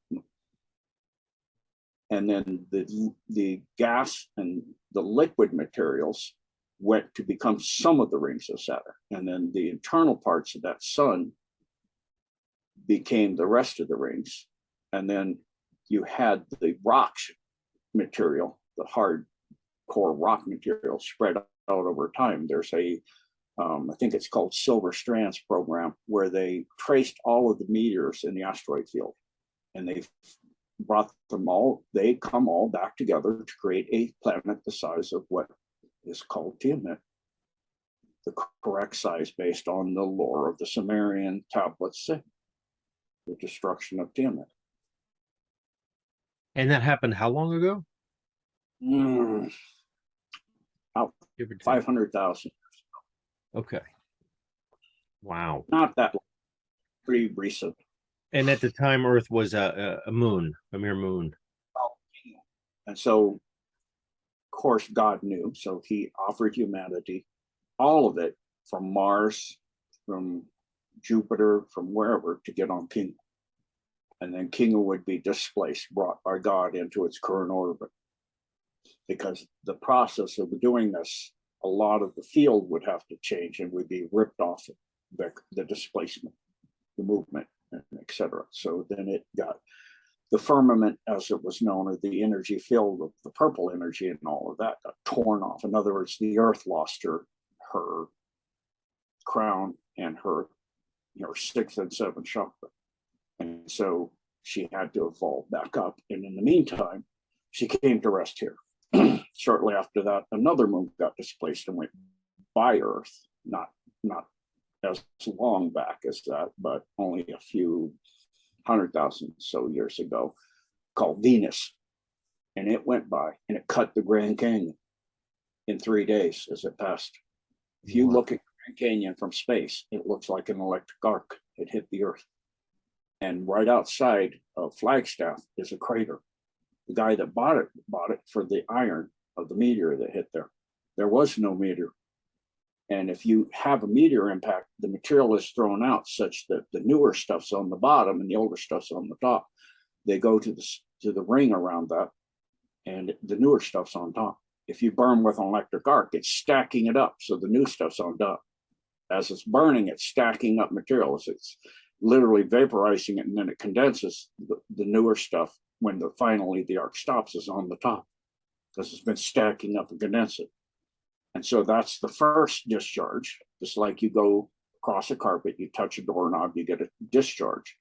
And then the gas and the liquid materials went to become some of the rings of Saturn. And then the internal parts of that sun became the rest of the rings. And then you had the rocks material, the hard core rock material spread out over time. There's a, I think it's called Silver Strands program, where they traced all of the meteors in the asteroid field. And they brought them all, they come all back together to create a planet the size of what is called Tiamat, the correct size based on the lore of the Sumerian tablets, the destruction of Tiamat. And that happened how long ago? About 500,000. Okay. Wow. Not that long, pretty recent. And at the time, Earth was a moon, a mere moon. And so, of course, God knew. So he offered humanity all of it from Mars, from Jupiter, from wherever to get on Kinga. And then Kinga would be displaced, brought by God into its current orbit. Because the process of doing this, a lot of the field would have to change and would be ripped off the displacement, the movement, etc. So then it got the firmament, as it was known, or the energy field of the purple energy and all of that got torn off. In other words, the Earth lost her crown and her 6th and 7th chakra. And so she had to evolve back up. And in the meantime, she came to rest here. Shortly after that, another moon got displaced and went by Earth, not as long back as that, but only a few 100,000 so years ago, called Venus. And it went by and it cut the Grand Canyon in 3 days as it passed. If you look at Grand Canyon from space, it looks like an electric arc. It hit the Earth. And right outside of Flagstaff is a crater. The guy that bought it for the iron of the meteor that hit there. There was no meteor. And if you have a meteor impact, the material is thrown out such that the newer stuff's on the bottom and the older stuff's on the top. They go to to the ring around that, and the newer stuff's on top. If you burn with an electric arc, it's stacking it up, so the new stuff's on top. As it's burning, it's stacking up materials. It's literally vaporizing it, and then it condenses the newer stuff. When finally the arc stops, is on the top, because it's been stacking up and condensing. And so that's the first discharge. Just like you go across a carpet, you touch a doorknob, you get a discharge.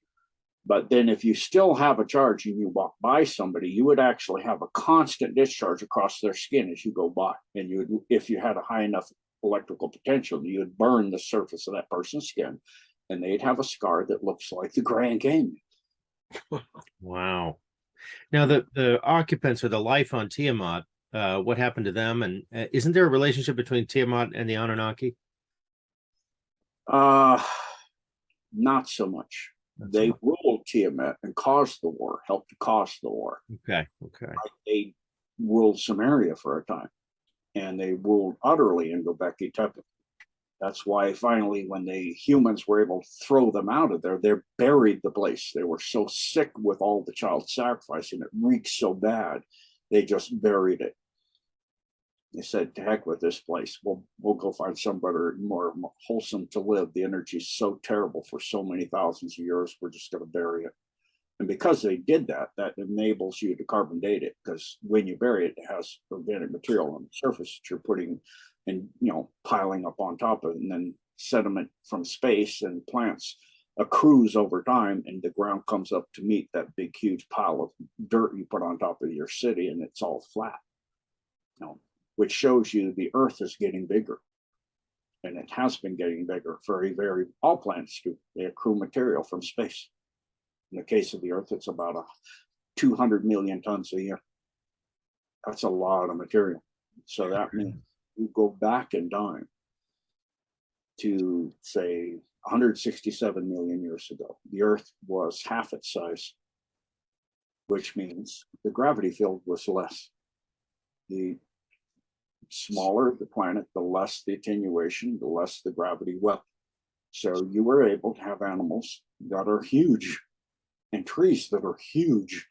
But then if you still have a charge and you walk by somebody, you would actually have a constant discharge across their skin as you go by. And you would, if you had a high enough electrical potential, you would burn the surface of that person's skin, and they'd have a scar that looks like the Grand Canyon. Wow. Now the occupants or the life on Tiamat, what happened to them? And isn't there a relationship between Tiamat and the Anunnaki? Not so much. They ruled Tiamat and caused the war, helped to cause the war. Okay. They ruled Samaria for a time, and they ruled utterly in Göbekli Tepe. That's why finally, when the humans were able to throw them out of there, they buried the place. They were so sick with all the child sacrifice, and it reeked so bad, they just buried it. They said, to heck with this place. We'll go find somewhere more wholesome to live. The energy is so terrible for so many thousands of years, we're just going to bury it. And because they did that, that enables you to carbon date it, because when you bury it, it has organic material on the surface that you're putting and, you know, piling up on top of it. And then sediment from space and plants accrues over time, and the ground comes up to meet that big, huge pile of dirt you put on top of your city, and it's all flat. You know, which shows you the Earth is getting bigger. And it has been getting bigger. All planets do. They accrue material from space. In the case of the Earth, it's about 200 million tons a year. That's a lot of material. So that means you go back in time to, say, 167 million years ago. The Earth was half its size, which means the gravity field was less. The smaller the planet, the less the attenuation, the less the gravity well. So you were able to have animals that are huge and trees that are huge,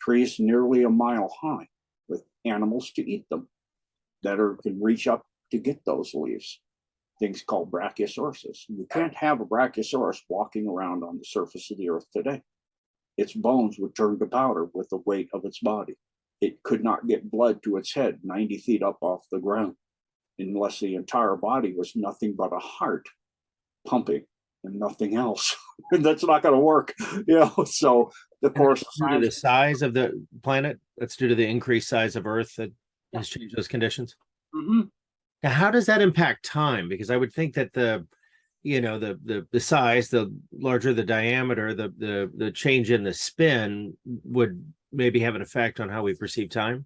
trees nearly a mile high, with animals to eat them that can reach up to get those leaves. Things called brachiosauruses. You can't have a brachiosaurus walking around on the surface of the Earth today. Its bones would turn to powder with the weight of its body. It could not get blood to its head 90 feet up off the ground unless the entire body was nothing but a heart pumping and nothing else. And that's not going to work, you know. So of course, due to the size of the planet, that's due to the increased size of Earth that has changed those conditions. Mm-hmm. Now, how does that impact time? Because I would think that the size, the larger the diameter, the change in the spin would maybe have an effect on how we perceive time.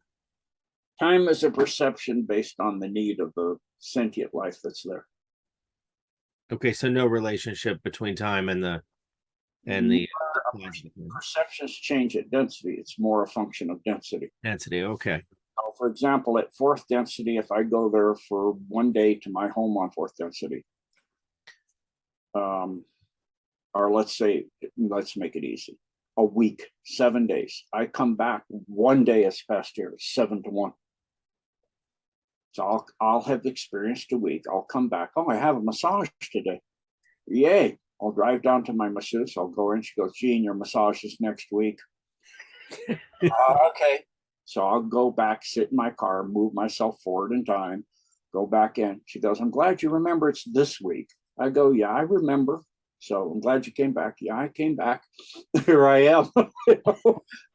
Time is a perception based on the need of the sentient life that's there. Okay, so no relationship between time and the perceptions change at density. It's more a function of density. Density, okay. So for example, at fourth density, if I go there for one day to my home on fourth density, or let's make it easy, a week, 7 days. I come back, 1 day has passed here, 7 to 1. So I'll have experienced a week. I'll come back. Oh, I have a massage today. Yay. I'll drive down to my masseuse. I'll go in. She goes, Gene, your massage is next week. Okay. So I'll go back, sit in my car, move myself forward in time, go back in. She goes, I'm glad you remember it's this week. I go, yeah, I remember. So I'm glad you came back. Yeah, I came back. Here I am.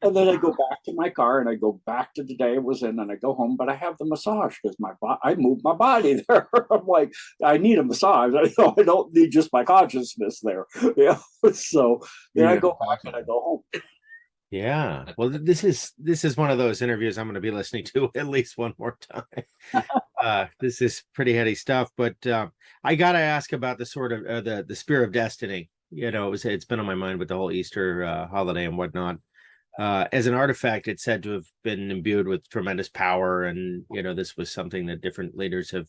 And then I go back to my car and I go back to the day it was in, and I go home, but I have the massage because I moved my body there. I'm like, I need a massage. I don't need just my consciousness there. Yeah. So then I go back and I go home. Yeah. Well, this is one of those interviews I'm going to be listening to at least one more time. This is pretty heady stuff, but I got to ask about the sort of the spear of destiny. You know, it's been on my mind with the whole Easter holiday and whatnot. As an artifact, it's said to have been imbued with tremendous power, and you know, this was something that different leaders have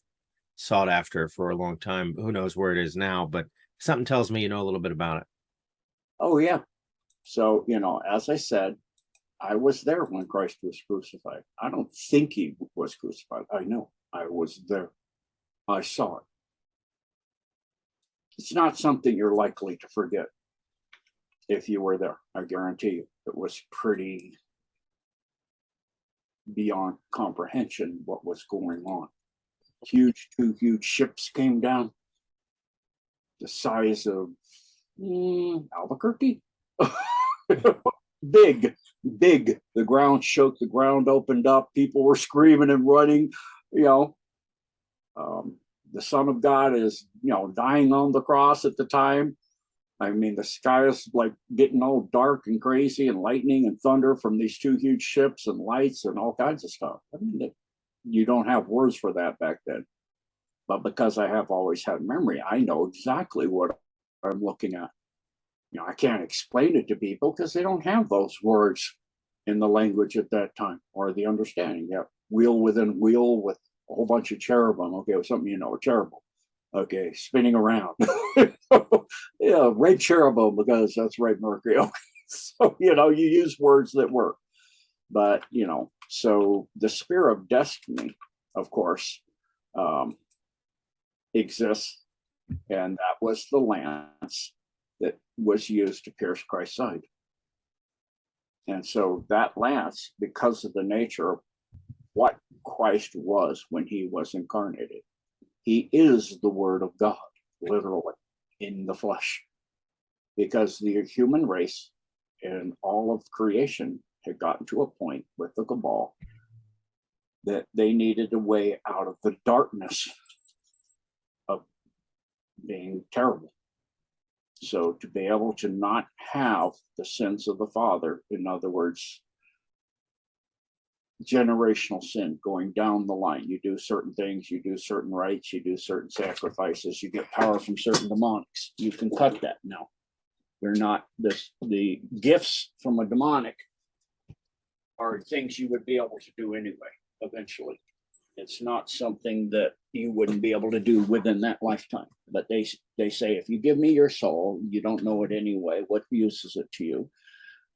sought after for a long time. Who knows where it is now, but something tells me you know a little bit about it. Oh yeah. So, you know, as I said, I was there when Christ was crucified. I don't think he was crucified. I know I was there. I saw it. It's not something you're likely to forget if you were there. I guarantee you, it was pretty beyond comprehension what was going on. Two huge ships came down, the size of Albuquerque. Big. The ground shook, the ground opened up, people were screaming and running. The Son of God is, dying on the cross at the time. I mean, the sky is like getting all dark and crazy, and lightning and thunder from these two huge ships and lights and all kinds of stuff. I mean, you don't have words for that back then. But because I have always had memory, I know exactly what I'm looking at. I can't explain it to people because they don't have those words in the language at that time or the understanding. Yeah, wheel within wheel with a whole bunch of cherubim. Okay, or something, a cherubim. Okay, spinning around. Yeah, red cherubim because that's red Mercury. Okay. So, you use words that work. But, so the spear of destiny, of course, exists. And that was the lance that was used to pierce Christ's side. And so that lance, because of the nature of what Christ was when he was incarnated, he is the Word of God, literally, in the flesh. Because the human race and all of creation had gotten to a point with the cabal that they needed a way out of the darkness of being terrible. So to be able to not have the sins of the father, in other words, generational sin going down the line. You do certain things, you do certain rites, you do certain sacrifices, you get power from certain demonics. You can cut that now. You're not the gifts from a demonic are things you would be able to do anyway, eventually. It's not something that you wouldn't be able to do within that lifetime. But they say, if you give me your soul, you don't know it anyway. What use is it to you?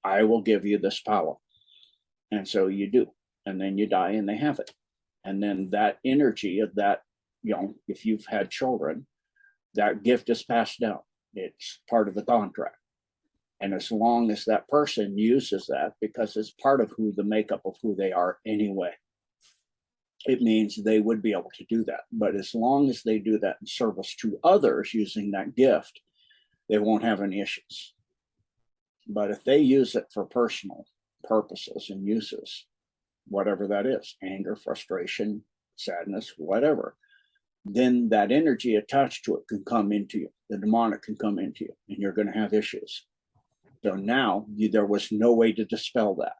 I will give you this power. And so you do. And then you die and they have it. And then that energy of that, if you've had children, that gift is passed down. It's part of the contract. And as long as that person uses that, because it's part of the makeup of who they are anyway, it means they would be able to do that. But as long as they do that in service to others using that gift, they won't have any issues. But if they use it for personal purposes and uses, whatever that is, anger, frustration, sadness, whatever, then that energy attached to it can come into you. The demonic can come into you, and you're going to have issues. So now there was no way to dispel that.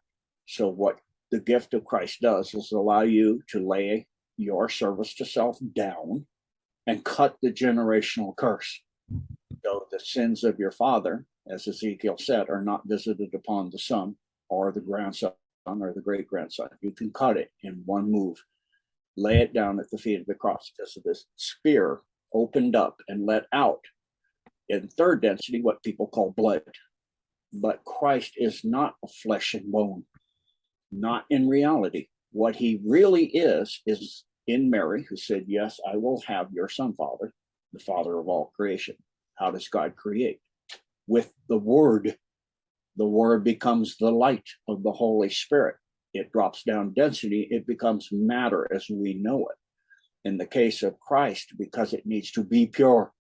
So what the gift of Christ does is allow you to lay your service to self down and cut the generational curse. So the sins of your father, as Ezekiel said, are not visited upon the son or the grandson or the great grandson. You can cut it in one move, lay it down at the feet of the cross, because of this spear opened up and let out in third density what people call blood. But Christ is not a flesh and bone, not in reality. What he really is in Mary, who said, yes, I will have your son, Father, the Father of all creation. How does God create? With the Word. The Word becomes the light of the Holy Spirit. It drops down density. It becomes matter as we know it. In the case of Christ, because it needs to be pure,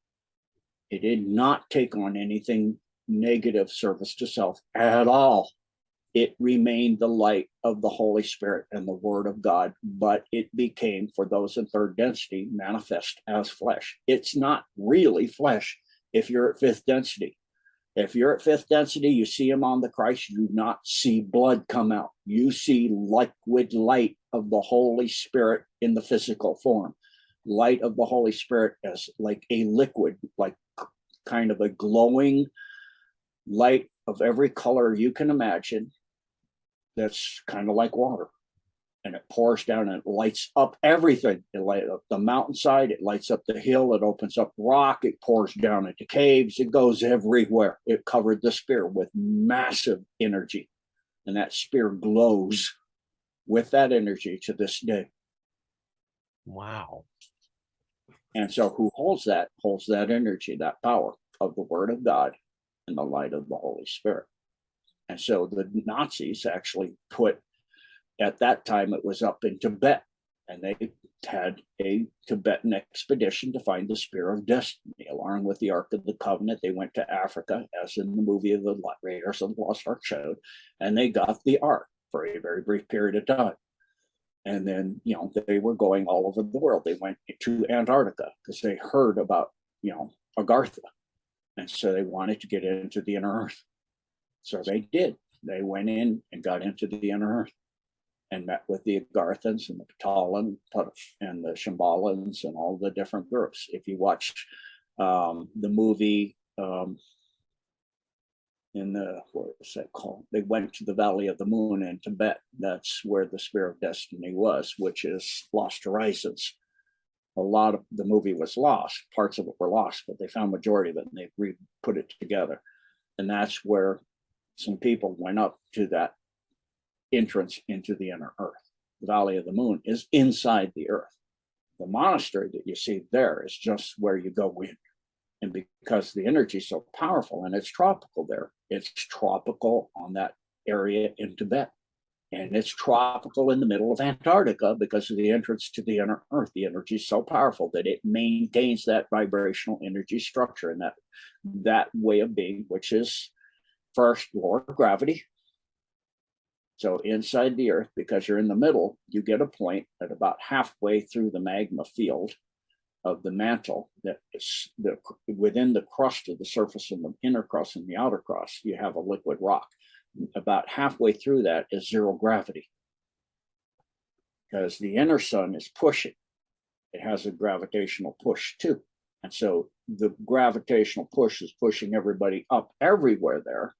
it did not take on anything negative service to self at all. It remained the light of the Holy Spirit and the Word of God, but it became, for those in third density, manifest as flesh. It's not really flesh if you're at fifth density. If you're at fifth density, you see him on the Christ, you do not see blood come out. You see liquid light of the Holy Spirit in the physical form. Light of the Holy Spirit as like a liquid, like kind of a glowing light of every color you can imagine. That's kind of like water. And it pours down and it lights up everything. It lights up the mountainside, it lights up the hill, it opens up rock, it pours down into caves, it goes everywhere. It covered the spear with massive energy. And that spear glows with that energy to this day. Wow. And so who holds that energy, that power of the word of God and the light of the Holy Spirit. And so the Nazis actually put, at that time, it was up in Tibet, and they had a Tibetan expedition to find the Spear of Destiny, along with the Ark of the Covenant. They went to Africa, as in the movie of the Raiders of the Lost Ark showed, and they got the Ark for a very brief period of time. And then, they were going all over the world. They went to Antarctica because they heard about, Agartha. And so they wanted to get into the inner earth. So they did. They went in and got into the inner earth and met with the Agarthans and the Patalan and the Shambhalans and all the different groups. If you watch the movie what was that called? They went to the Valley of the Moon in Tibet. That's where the Spear of Destiny was, which is Lost Horizons. A lot of the movie was lost. Parts of it were lost, but they found majority of it and they put it together. And that's where some people went up to that entrance into the inner earth. The Valley of the Moon is inside the earth. The monastery that you see there is just where you go in. And because the energy is so powerful and it's tropical there, it's tropical on that area in Tibet. And it's tropical in the middle of Antarctica because of the entrance to the inner earth. The energy is so powerful that it maintains that vibrational energy structure and that way of being, which is first law of gravity. So inside the earth, because you're in the middle, you get a point at about halfway through the magma field of the mantle that is within the crust of the surface and the inner crust and the outer crust, you have a liquid rock. About halfway through that is zero gravity because the inner sun is pushing. It has a gravitational push too. And so the gravitational push is pushing everybody up everywhere there.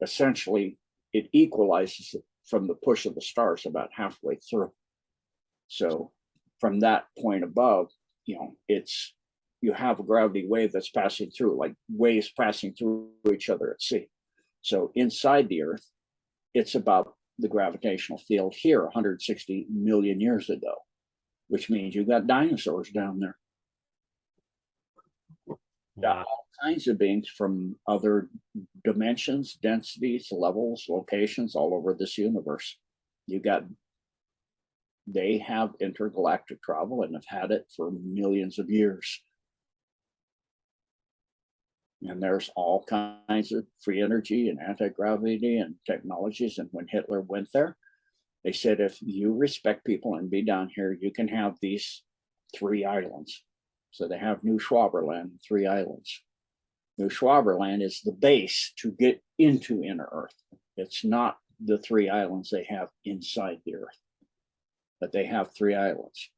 Essentially it equalizes it from the push of the stars about halfway through. So from that point above, you have a gravity wave that's passing through, like waves passing through each other at sea. So inside the earth, it's about the gravitational field here 160 million years ago, which means you've got dinosaurs down there. Got all kinds of beings from other dimensions, densities, levels, locations all over this universe. They have intergalactic travel and have had it for millions of years. And there's all kinds of free energy and anti-gravity and technologies. And when Hitler went there, they said, if you respect people and be down here, you can have these 3 islands. So they have New Schwaberland, 3 islands. New Schwaberland is the base to get into inner earth. It's not the 3 islands they have inside the earth, but they have 3 islands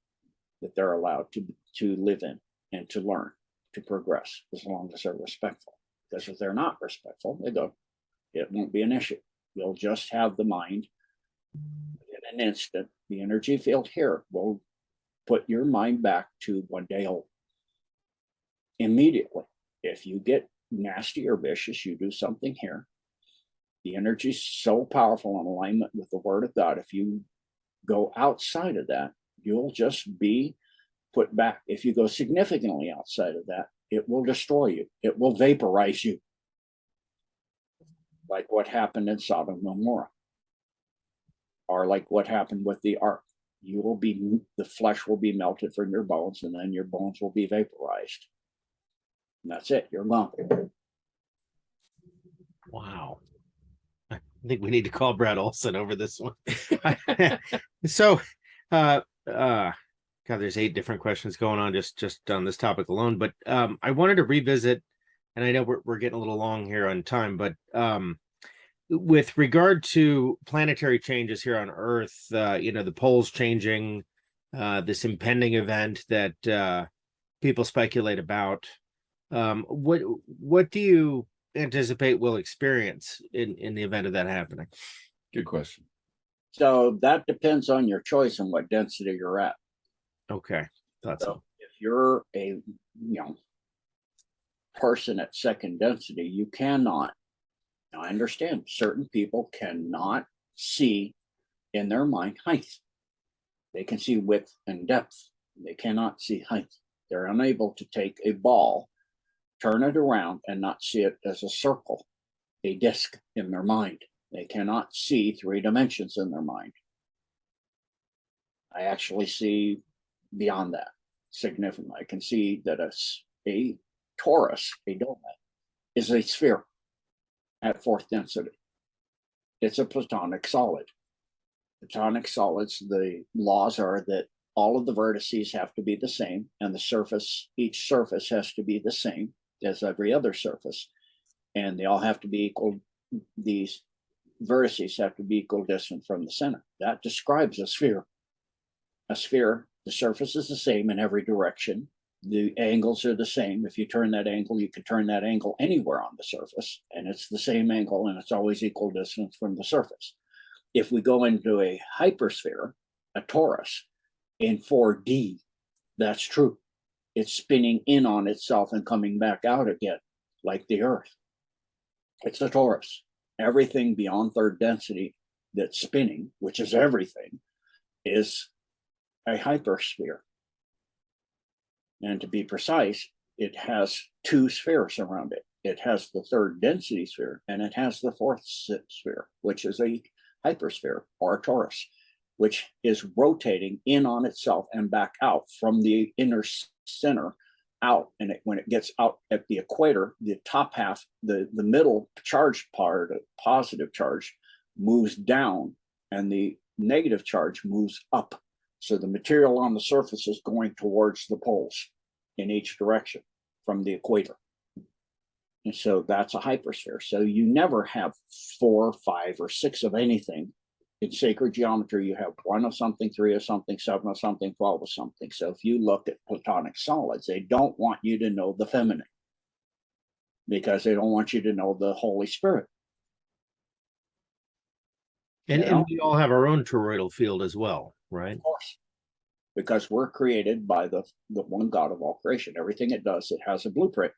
that they're allowed to live in and to learn, to progress, as long as they're respectful. Because if they're not respectful, it won't be an issue. You'll just have the mind in an instant. The energy field here will put your mind back to 1 day old. Immediately, if you get nasty or vicious, you do something here. The energy is so powerful in alignment with the word of God. If you go outside of that, you'll just be put back. If you go significantly outside of that, it will destroy you. It will vaporize you. Like what happened in Sodom and Gomorrah. Or like what happened with the ark. The flesh will be melted from your bones, and then your bones will be vaporized. And that's it. You're gone. Wow. I think we need to call Brad Olson over this one. So, God, there's 8 different questions going on just on this topic alone. But I wanted to revisit, and I know we're getting a little long here on time, but with regard to planetary changes here on Earth, the poles changing, this impending event that people speculate about. What do you anticipate we'll experience in the event of that happening? Good question. So that depends on your choice and what density you're at. Okay. So if you're a person at second density, you cannot. I understand certain people cannot see in their mind height. They can see width and depth. They cannot see height. They're unable to take a ball, turn it around, and not see it as a circle, a disc in their mind. They cannot see 3 dimensions in their mind. I actually see beyond that significantly. I can see that a torus, a donut, is a sphere at 4th density. It's a platonic solid. Platonic solids, the laws are that all of the vertices have to be the same, and the surface, each surface has to be the same as every other surface, and they all have to be equal. These vertices have to be equal distance from the center. That describes a sphere. A sphere, the surface is the same in every direction. The angles are the same. If you turn that angle, you can turn that angle anywhere on the surface, and it's the same angle, and it's always equal distance from the surface. If we go into a hypersphere, a torus, in 4D, that's true. It's spinning in on itself and coming back out again, like the Earth. It's a torus. Everything beyond 3rd density that's spinning, which is everything, is a hypersphere. And to be precise, it has 2 spheres around it. It has the 3rd density sphere, and it has the 4th sphere, which is a hypersphere or a torus, which is rotating in on itself and back out from the inner center out. And when it gets out at the equator, the top half, the middle charged part, positive charge, moves down, and the negative charge moves up. So the material on the surface is going towards the poles in each direction from the equator. And so that's a hypersphere. So you never have 4, 5, or 6 of anything. In sacred geometry, you have 1 of something, 3 of something, 7 of something, 12 of something. So if you look at platonic solids, they don't want you to know the feminine, because they don't want you to know the Holy Spirit. And we all have our own toroidal field as well, right? Of course. Because we're created by the one God of all creation. Everything it does, it has a blueprint.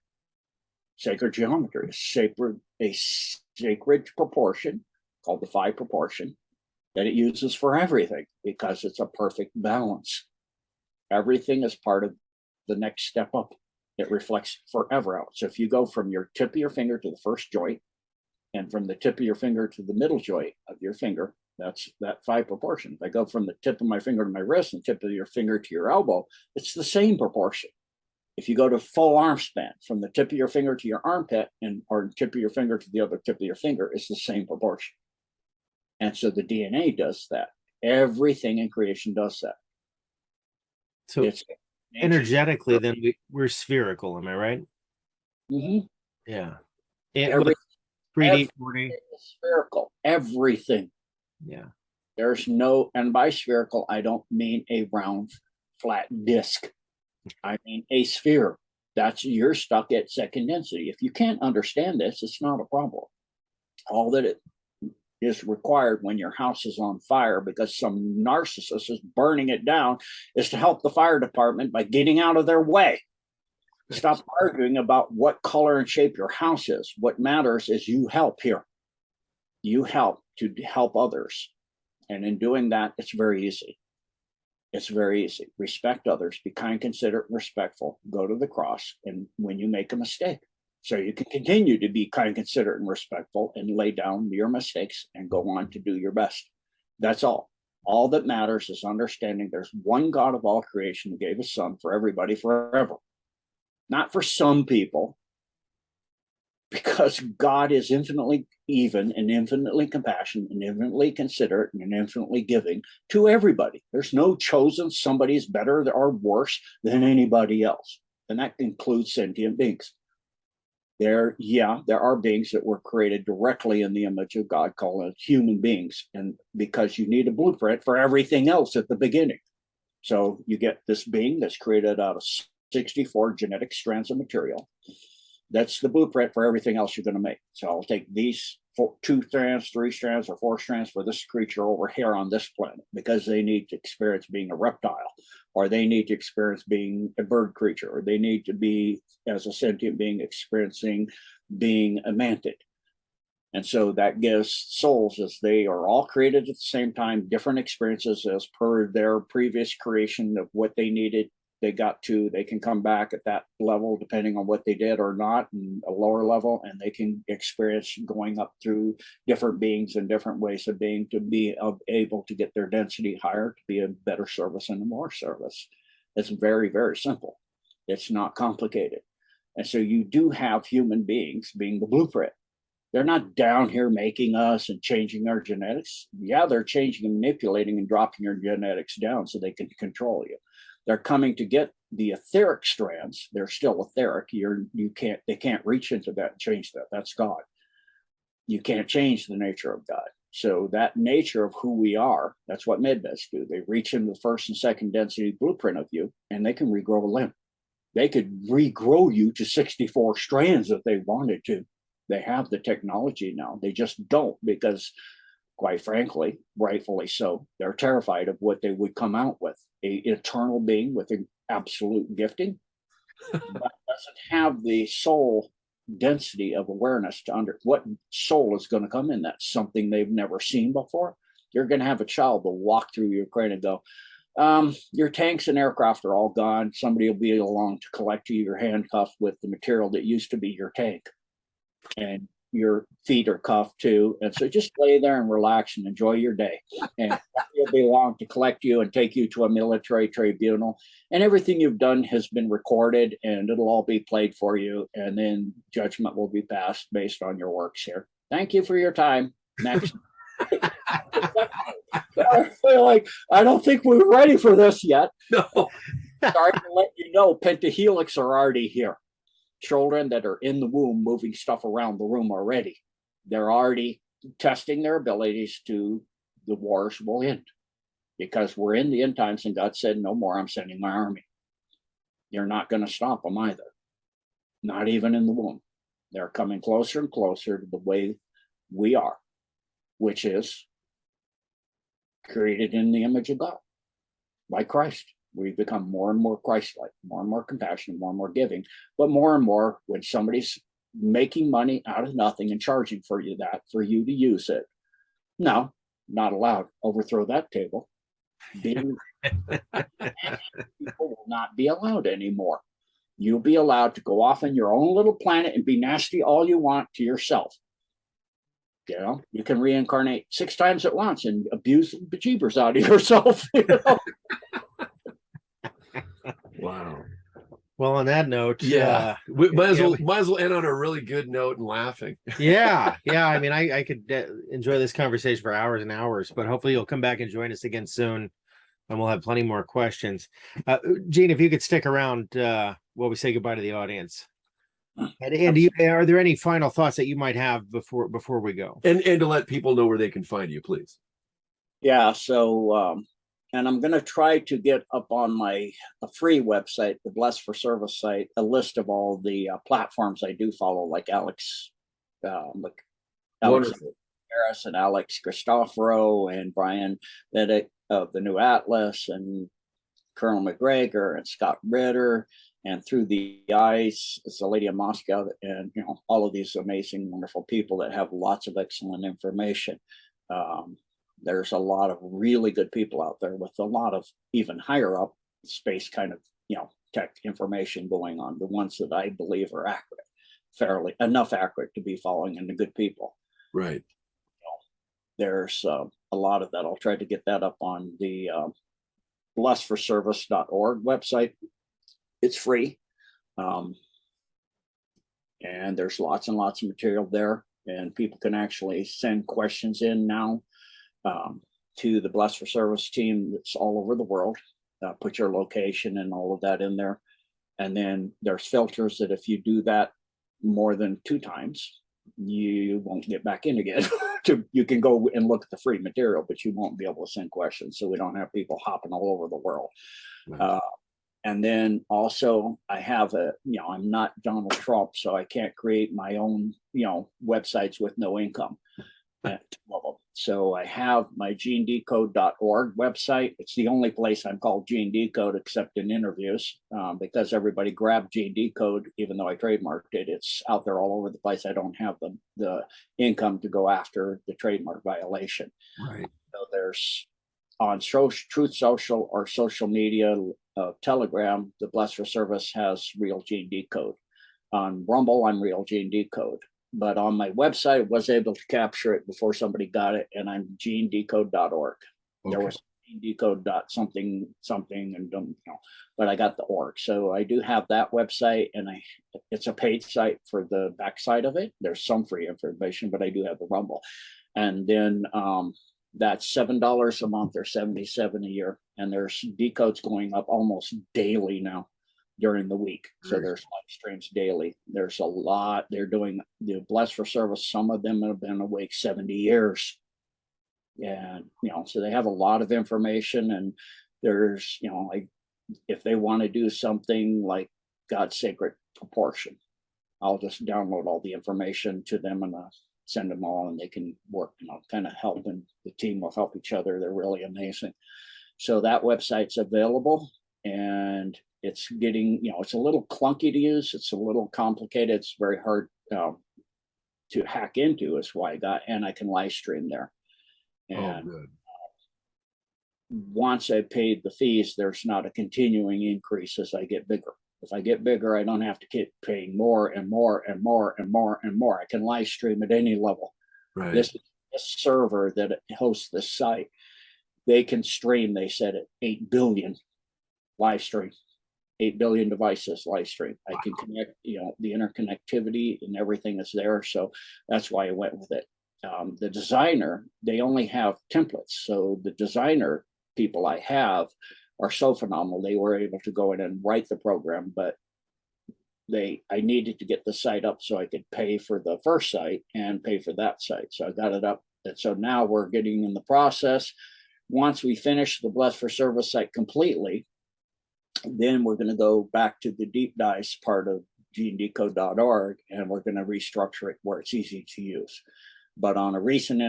Sacred geometry is a sacred proportion called the phi proportion that it uses for everything, because it's a perfect balance. Everything is part of the next step up. It reflects forever out. So if you go from your tip of your finger to the first joint, and from the tip of your finger to the middle joint of your finger, that's that phi proportion. If I go from the tip of my finger to my wrist and tip of your finger to your elbow, it's the same proportion. If you go to full arm span, from the tip of your finger to your armpit, or tip of your finger to the other tip of your finger, it's the same proportion. And so the DNA does that. Everything in creation does that. So it's energetically, then we're spherical. Am I right? Mm-hmm. Yeah. Everything 3D, 4D. is spherical. Everything. Yeah. There's no, and by spherical, I don't mean a round, flat disc. I mean a sphere. You're stuck at 2nd density. If you can't understand this, it's not a problem. All that it is required when your house is on fire because some narcissist is burning it down is to help the fire department by getting out of their way. Stop arguing about what color and shape your house is. What matters is you help here. You help to help others. And in doing that, it's very easy. It's very easy. Respect others, be kind, considerate, and respectful. Go to the cross, and when you make a mistake, so you can continue to be kind, considerate, and respectful, and lay down your mistakes and go on to do your best. That's all. All that matters is understanding there's one God of all creation who gave his son for everybody forever. Not for some people, because God is infinitely even and infinitely compassionate and infinitely considerate and infinitely giving to everybody. There's no chosen somebody's better or worse than anybody else. And that includes sentient beings. There are beings that were created directly in the image of God, called human beings. And because you need a blueprint for everything else at the beginning. So you get this being that's created out of 64 genetic strands of material. That's the blueprint for everything else you're going to make. So I'll take these 2 strands, 3 strands, or 4 strands for this creature over here on this planet, because they need to experience being a reptile, or they need to experience being a bird creature, or they need to be, as a sentient being, experiencing being a mantid. And so that gives souls, as they are all created at the same time, different experiences as per their previous creation of what they needed. They can come back at that level depending on what they did or not, and a lower level, and they can experience going up through different beings and different ways of being to be able to get their density higher, to be a better service and a more service. It's very, very simple. It's not complicated. And so you do have human beings being the blueprint. They're not down here making us and changing our genetics. Yeah, they're changing and manipulating and dropping your genetics down so they can control you. They're coming to get the etheric strands. They're still etheric. They can't reach into that and change that. That's God. You can't change the nature of God. So that nature of who we are, that's what medbeds do. They reach into the first and second density blueprint of you, and they can regrow a limb. They could regrow you to 64 strands if they wanted to. They have the technology now. They just don't, because, quite frankly, rightfully so, they're terrified of what they would come out with. An eternal being with an absolute gifting, but doesn't have the soul density of awareness to under what soul is going to come in. That's something they've never seen before. You're going to have a child will walk through your crane and go, your tanks and aircraft are all gone. Somebody will be along to collect you. You're handcuffed with the material that used to be your tank, and your feet are cuffed too. And so just lay there and relax and enjoy your day. And you'll be along to collect you and take you to a military tribunal. And everything you've done has been recorded, and it'll all be played for you. And then judgment will be passed based on your works here. Thank you for your time. Next. I feel like I don't think we're ready for this yet. No. Sorry to let you know, pentahelix are already here. Children that are in the womb moving stuff around the room already. They're already testing their abilities to the wars will end, because we're in the end times, and God said, no more, I'm sending my army. You're not going to stop them either. Not even in the womb. They're coming closer and closer to the way we are, which is created in the image of God, like Christ. We become more and more Christ-like, more and more compassionate, more and more giving, but more and more when somebody's making money out of nothing and charging for you to use it. No, not allowed. Overthrow that table. People will not be allowed anymore. You'll be allowed to go off on your own little planet and be nasty all you want to yourself. You know, you can reincarnate 6 times at once and abuse the bejeebers out of yourself. You know? Wow. Well, on that note, we might as well end on a really good note and laughing. yeah. I mean, I could enjoy this conversation for hours and hours, but hopefully you'll come back and join us again soon, and we'll have plenty more questions. Gene, if you could stick around while we say goodbye to the audience. And are there any final thoughts that you might have before we go? And to let people know where they can find you, please. Yeah. So, and I'm going to try to get up on my free website, the Blessed for Service site, a list of all the platforms I do follow, like Alex Harris and Alex Cristoforo and Brian Benedict of the New Atlas, and Colonel McGregor and Scott Ritter, and Through the Eyes, it's a lady in Moscow, and all of these amazing, wonderful people that have lots of excellent information. There's a lot of really good people out there with a lot of even higher up space kind of, tech information going on. The ones that I believe are accurate, fairly enough accurate to be following, and the good people. Right. There's a lot of that. I'll try to get that up on the blessedforservice.org website. It's free. And there's lots and lots of material there, and people can actually send questions in now to the Blessed for Service team that's all over the world. Put your location and all of that in there. And then there's filters that if you do that more than 2 times, you won't get back in again. You can go and look at the free material, but you won't be able to send questions. So we don't have people hopping all over the world. Nice. And then also I have I'm not Donald Trump, so I can't create my own, websites with no income. 2 of them. So I have my genedecode.org website. It's the only place I'm called Gene Decode except in interviews, because everybody grabbed Gene Decode, even though I trademarked it. It's out there all over the place. I don't have the income to go after the trademark violation. Right. So there's on Truth Social or social media, Telegram, the Blessed for Service has Real Gene Decode. On Rumble, I'm Real Gene Decode. But on my website, was able to capture it before somebody got it, and I'm genedecode.org. Okay. There was genedecode something and but I got the org. So I do have that website, and it's a paid site for the backside of it. There's some free information, but I do have the Rumble, and then that's $7 a month or $77 a year, and there's decodes going up almost daily now during the week. So there's live streams daily. There's a lot. They're doing the Blessed for Service. Some of them have been awake 70 years. And, so they have a lot of information, and there's, like if they want to do something like God's Sacred Proportion, I'll just download all the information to them and send them all, and they can work, kind of help, and the team will help each other. They're really amazing. So that website's available, and it's getting, it's a little clunky to use. It's a little complicated. It's very hard to hack into, is why I can live stream there. And good. Once I paid the fees, there's not a continuing increase as I get bigger. If I get bigger, I don't have to keep paying more and more and more and more and more. I can live stream at any level. Right. This server that hosts this site, they can stream, they said, at 8 billion live stream. 8 billion devices live stream. I can connect, the interconnectivity and everything is there. So that's why I went with it. The designer, they only have templates. So the designer people I have are so phenomenal. They were able to go in and write the program, but I needed to get the site up so I could pay for the first site and pay for that site. So I got it up. And so now we're getting in the process. Once we finish the Blessed for Service site completely, then we're going to go back to the deep dives part of genedecode.org, and we're going to restructure it where it's easy to use. But on a recent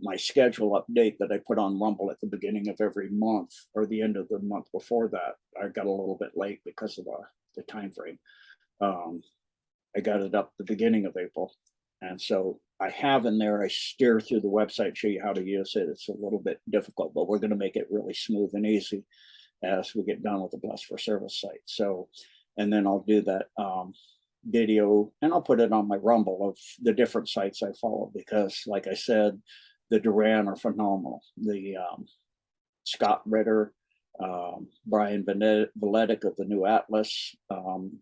my schedule update that I put on Rumble at the beginning of every month, or the end of the month before that, I got a little bit late because of the time frame. I got it up the beginning of April, and so I have in there, I steer through the website, show you how to use it. It's a little bit difficult, but we're going to make it really smooth and easy as we get done with the Blessed for Service site. So, and then I'll do that video, and I'll put it on my Rumble of the different sites I follow, because like I said, the Duran are phenomenal. The Scott Ritter, Brian Valetic of the New Atlas,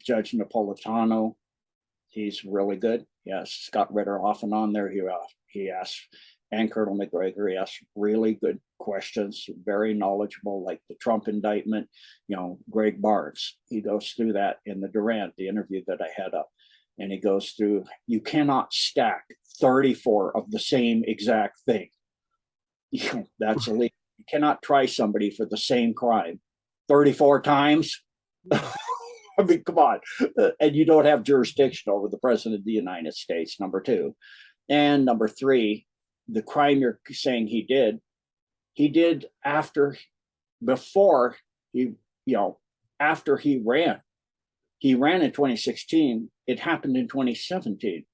Judge Napolitano, he's really good. Yes, Scott Ritter off and on there. He asks, and Colonel McGregor, he asks really good questions, very knowledgeable, like the Trump indictment. Greg Barnes, he goes through that in the Durant, the interview that I had up, and he goes through, you cannot stack 34 of the same exact thing. That's illegal. You cannot try somebody for the same crime 34 times. I mean, come on. And you don't have jurisdiction over the president of the United States, number two. And number three, the crime you're saying he did after he ran. He ran in 2016. It happened in 2017.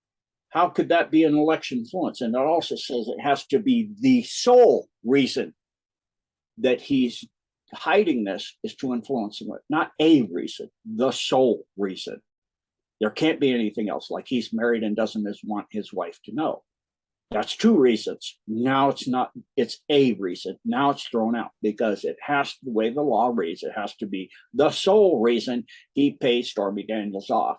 How could that be an election influence? And it also says it has to be the sole reason that he's hiding this is to influence him, not a reason, the sole reason. There can't be anything else, like he's married and doesn't want his wife to know. That's two reasons. Now it's not, it's a reason. Now it's thrown out because it has, the way the law reads, it has to be the sole reason he paid Stormy Daniels off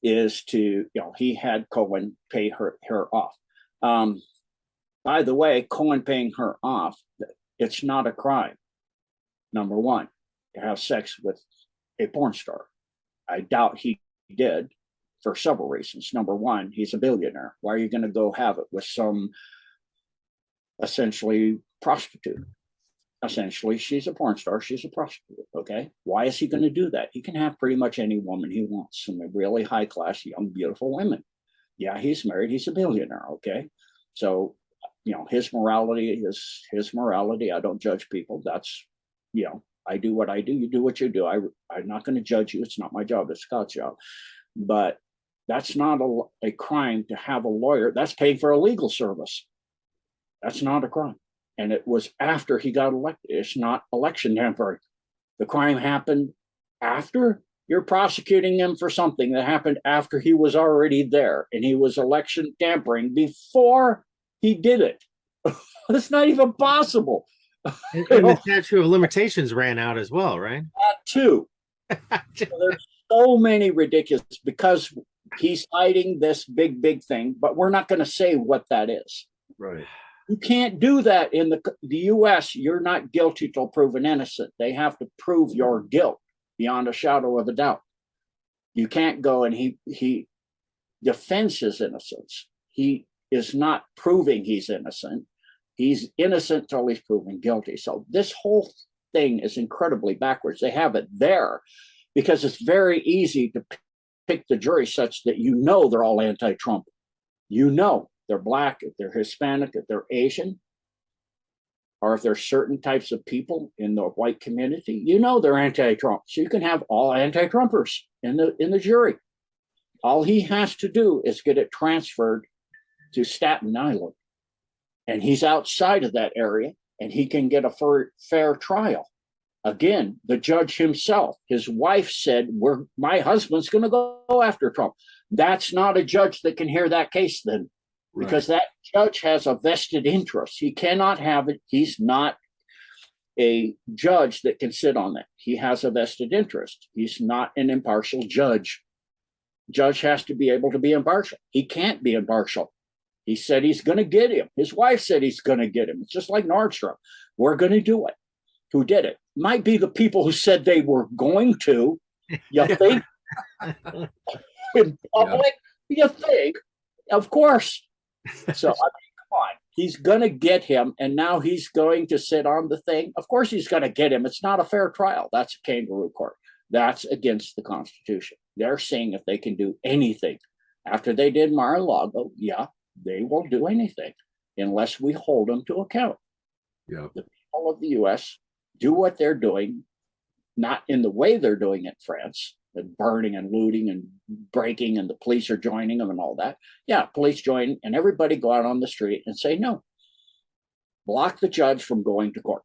is to, he had Cohen pay her off. By the way, Cohen paying her off, it's not a crime. Number one, to have sex with a porn star. I doubt he did, for several reasons. Number one, he's a billionaire. Why are you going to go have it with some essentially prostitute? Essentially, she's a porn star. She's a prostitute. Okay. Why is he going to do that? He can have pretty much any woman he wants. Some really high class, young, beautiful women. Yeah, he's married. He's a billionaire. Okay. So, you know, his morality is his morality. I don't judge people. That's, you know, I do what I do. You do what you do. I'm not going to judge you. It's not my job. It's Scott's job. But that's not a crime to have a lawyer. That's paying for a legal service. That's not a crime. And it was after he got elected. It's not election tampering. The crime happened after. You're prosecuting him for something that happened after he was already there, and he was election tampering before he did it. That's not even possible. And the statute of limitations ran out as well, right? That too. So there's so many ridiculous, because he's hiding this big thing, but we're not going to say what that is. Right. You can't do that in the US. You're not guilty till proven innocent. They have to prove your guilt beyond a shadow of a doubt. You can't go, and he defends his innocence. He is not proving he's innocent. He's innocent till he's proven guilty. So this whole thing is incredibly backwards. They have it there because it's very easy to pick the jury such that you know they're all anti-Trump. You know they're Black, if they're Hispanic, if they're Asian, or if there's certain types of people in the white community, you know they're anti-Trump. So you can have all anti-Trumpers in the jury. All he has to do is get it transferred to Staten Island, and he's outside of that area, and he can get a fair trial. Again, the judge himself, his wife said, my husband's going to go after Trump. That's not a judge that can hear that case then, because that judge has a vested interest. He cannot have it. He's not a judge that can sit on that. He has a vested interest. He's not an impartial judge. Judge has to be able to be impartial. He can't be impartial. He said he's going to get him. His wife said he's going to get him. It's just like Nordstrom. We're going to do it. Who did it? Might be the people who said they were going to. You think? In public? You think? Of course. So, I mean, come on. He's going to get him, and now he's going to sit on the thing. Of course he's going to get him. It's not a fair trial. That's a kangaroo court. That's against the Constitution. They're saying if they can do anything. After they did Mar-a-Lago, yeah, they will do anything unless we hold them to account. Yeah. The people of the U.S. do what they're doing, not in the way they're doing it in France, and burning and looting and breaking, and the police are joining them and all that. Yeah, police join, and everybody go out on the street and say, no, block the judge from going to court.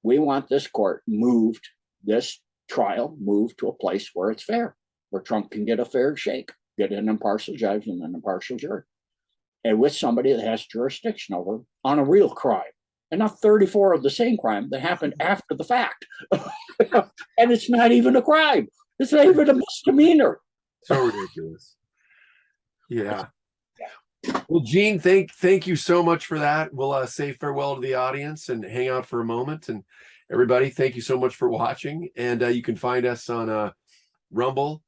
We want this court moved, this trial moved to a place where it's fair, where Trump can get a fair shake, get an impartial judge and an impartial jury, and with somebody that has jurisdiction over on a real crime, and not 34 of the same crime that happened after the fact. And it's not even a crime. It's not even a misdemeanor. So ridiculous. Yeah. Well, Gene, thank you so much for that. We'll say farewell to the audience and hang out for a moment. And everybody, thank you so much for watching. And you can find us on Rumble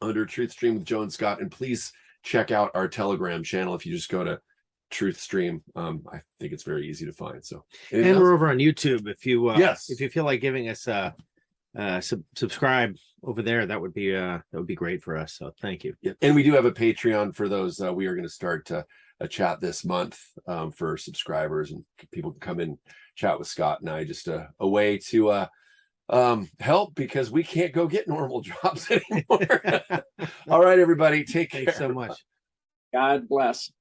under Truth Stream with Joe and Scott. And please check out our Telegram channel if you just go to Truth Stream. I think it's very easy to find. So, and we're over on YouTube. If you yes, if you feel like giving us subscribe over there, that would be great for us. So thank you. Yeah. And we do have a Patreon for those. We are going to start a chat this month for subscribers, and people can come in, chat with Scott and I, just a way to help, because we can't go get normal jobs anymore. All right, everybody, take care. Thanks so much. God bless.